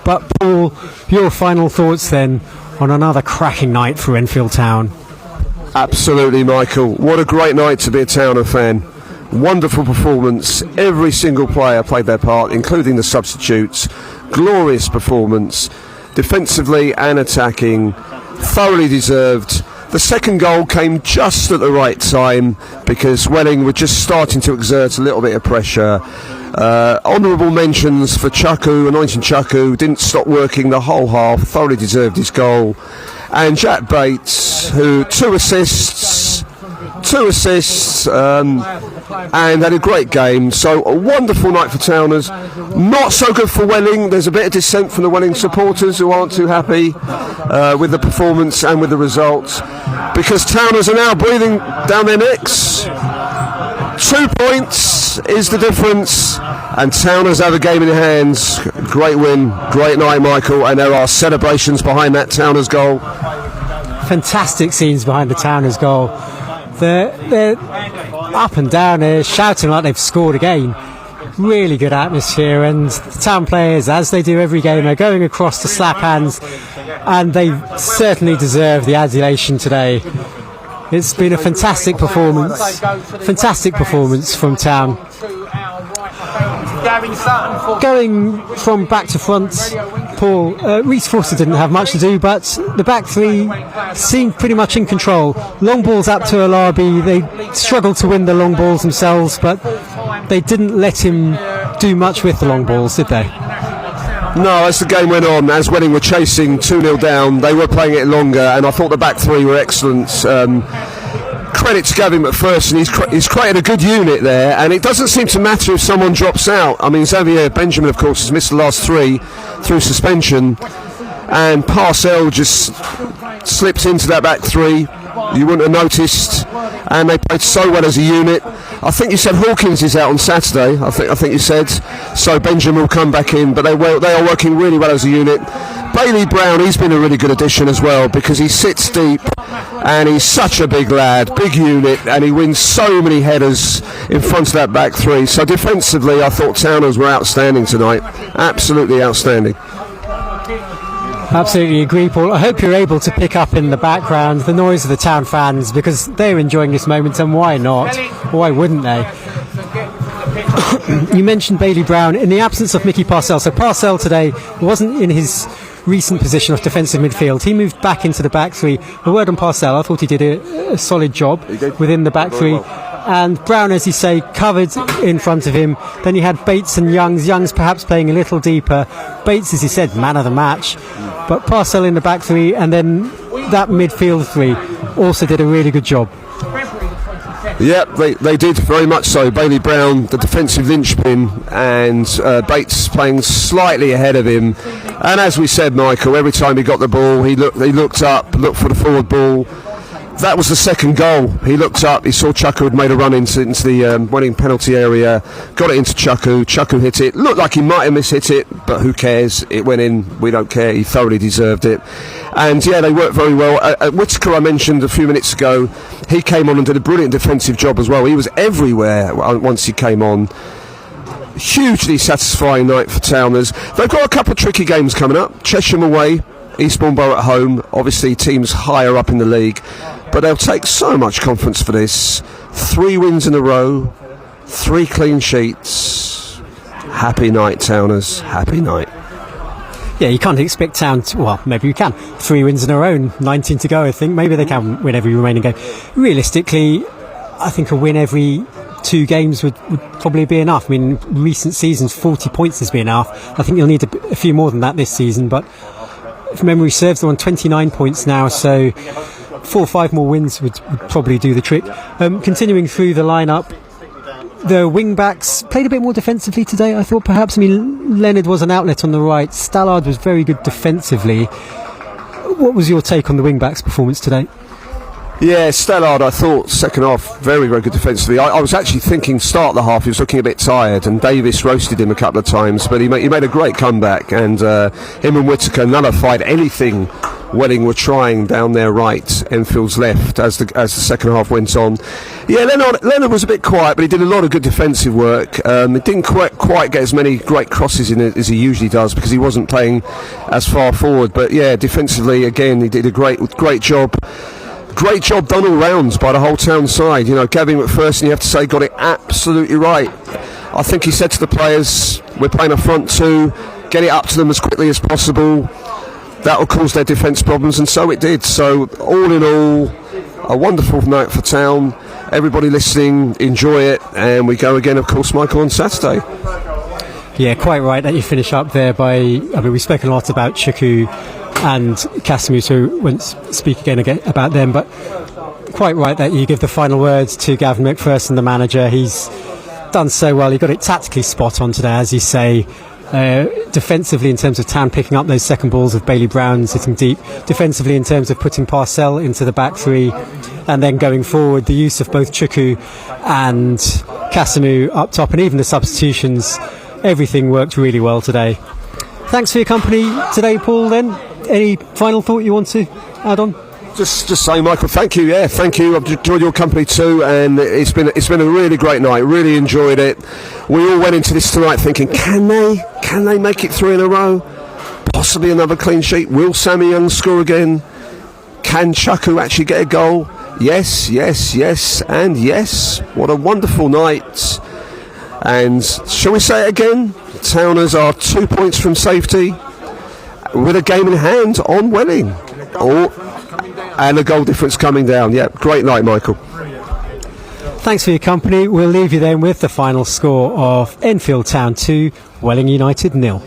But Paul, your final thoughts then on another cracking night for Enfield Town? Absolutely, Michael. What a great night to be a Towner fan. Wonderful performance. Every single player played their part, including the substitutes. Glorious performance, defensively and attacking. Thoroughly deserved. The second goal came just at the right time because Welling were just starting to exert a little bit of pressure. Honourable mentions for Chuku, Anointing Chuku, didn't stop working the whole half, thoroughly deserved his goal. And Jack Bates, who two assists, and had a great game. So a wonderful night for Towners. Not so good for Welling. There's a bit of dissent from the Welling supporters who aren't too happy with the performance and with the results, because Towners are now breathing down their necks. 2 points is the difference, and Towners have a game in their hands. Great win, great night, Michael, and there are celebrations behind that Towners goal. Fantastic scenes behind the Towners goal. I up and down there, shouting like they've scored again. Really good atmosphere, and the Town players, as they do every game, are going across to slap hands, and they certainly deserve the adulation today. It's been a fantastic performance from Town. Going from back to front, Paul, Reece Forster didn't have much to do, but the back three seemed pretty much in control. Long balls up to Alabi, they struggled to win the long balls themselves, but they didn't let him do much with the long balls, did they? No, as the game went on, as Welling were chasing 2-0 down, they were playing it longer, and I thought the back three were excellent. Credit to Gavin McPherson, he's created a good unit there, and it doesn't seem to matter if someone drops out. I mean, Xavier Benjamin, of course, has missed the last three through suspension, and Parcell just slips into that back three. You wouldn't have noticed, and they played so well as a unit. I think you said Hawkins is out on Saturday. I think you said so. Benjamin will come back in, but they are working really well as a unit. Bailey Brown, he's been a really good addition as well, because he sits deep and he's such a big lad, big unit, and he wins so many headers in front of that back three. So defensively, I thought Towners were outstanding tonight, absolutely outstanding. Absolutely agree, Paul. I hope you're able to pick up in the background the noise of the Town fans, because they're enjoying this moment, and why not? Why wouldn't they? You mentioned Bailey Brown in the absence of Mickey Parcell. So Parcell today wasn't in his recent position of defensive midfield. He moved back into the back three. A word on Parcell, I thought he did a solid job within the back three. And Brown, as you say, covered in front of him. Then you had Bates and Youngs perhaps playing a little deeper. Bates, as you said, man of the match. But Parcell in the back three, and then that midfield three also did a really good job. Yeah, they did very much so. Bailey Brown, the defensive linchpin, and Bates playing slightly ahead of him. And as we said, Michael, every time he got the ball, he looked up, looked for the forward ball. That was the second goal. He looked up, he saw Chuku had made a run into the winning penalty area, got it into Chuku. Chuku hit it. Looked like he might have mishit it, but who cares? It went in. We don't care. He thoroughly deserved it. And yeah, they worked very well. Whittaker, I mentioned a few minutes ago, he came on and did a brilliant defensive job as well. He was everywhere once he came on. Hugely satisfying night for Towners. They've got a couple of tricky games coming up. Chesham away, Eastbourne Borough at home. Obviously teams higher up in the league, but they'll take so much confidence for this. 3 wins in a row, 3 clean sheets. Happy night, Towners. Happy night. Yeah, you can't expect Town to, well, maybe you can. 3 wins in a row, 19 to go, I think. Maybe they can win every remaining game. Realistically, I think a win every 2 games would probably be enough. I mean, recent seasons, 40 points has been enough. I think you'll need a few more than that this season, but if memory serves, they're on 29 points now, so 4 or 5 more wins would probably do the trick. Continuing through the lineup, the wing-backs played a bit more defensively today, I thought, perhaps. I mean, Leonard was an outlet on the right. Stallard was very good defensively. What was your take on the wing-backs' performance today? Yeah, Stallard, I thought, second half, very, very good defensively. I was actually thinking start the half, he was looking a bit tired, and Davis roasted him a couple of times, but he made a great comeback, and him and Whittaker nullified anything Welling were trying down their right, Enfield's left, as the second half went on. Yeah, Leonard was a bit quiet, but he did a lot of good defensive work. He didn't quite get as many great crosses in as he usually does, because he wasn't playing as far forward, but yeah, defensively, again, he did a great job. Great job done all rounds by the whole Town side. You know, Gavin McPherson, you have to say, got it absolutely right. I think he said to the players, we're playing a front 2, get it up to them as quickly as possible. That will cause their defence problems, and so it did. So all in all, a wonderful night for Town. Everybody listening, enjoy it, and we go again, of course, Michael, on Saturday. Yeah, quite right that you finish up there by, I mean, we've spoken a lot about Chuku and Casimir, so we won't speak again about them, but quite right that you give the final words to Gavin McPherson, the manager. He's done so well. He got it tactically spot on today, as you say. Defensively, in terms of Town picking up those second balls of Bailey Brown sitting deep. Defensively, in terms of putting Parcell into the back 3, and then going forward, the use of both Chuku and Casimir up top, and even the substitutions. Everything worked really well today. Thanks for your company today, Paul, then. Any final thought you want to add on? Just say, Michael, thank you. Yeah, thank you. I've enjoyed your company too, and it's been a really great night. Really enjoyed it. We all went into this tonight thinking, can they make it 3 in a row? Possibly another clean sheet. Will Sammy Young score again? Can Chuku actually get a goal? Yes, and yes. What a wonderful night. And shall we say it again? Towners are 2 points from safety with a game in hand on Welling. And a goal difference coming down. Yeah, great night, Michael. Thanks for your company. We'll leave you then with the final score of Enfield Town 2, Welling United 0.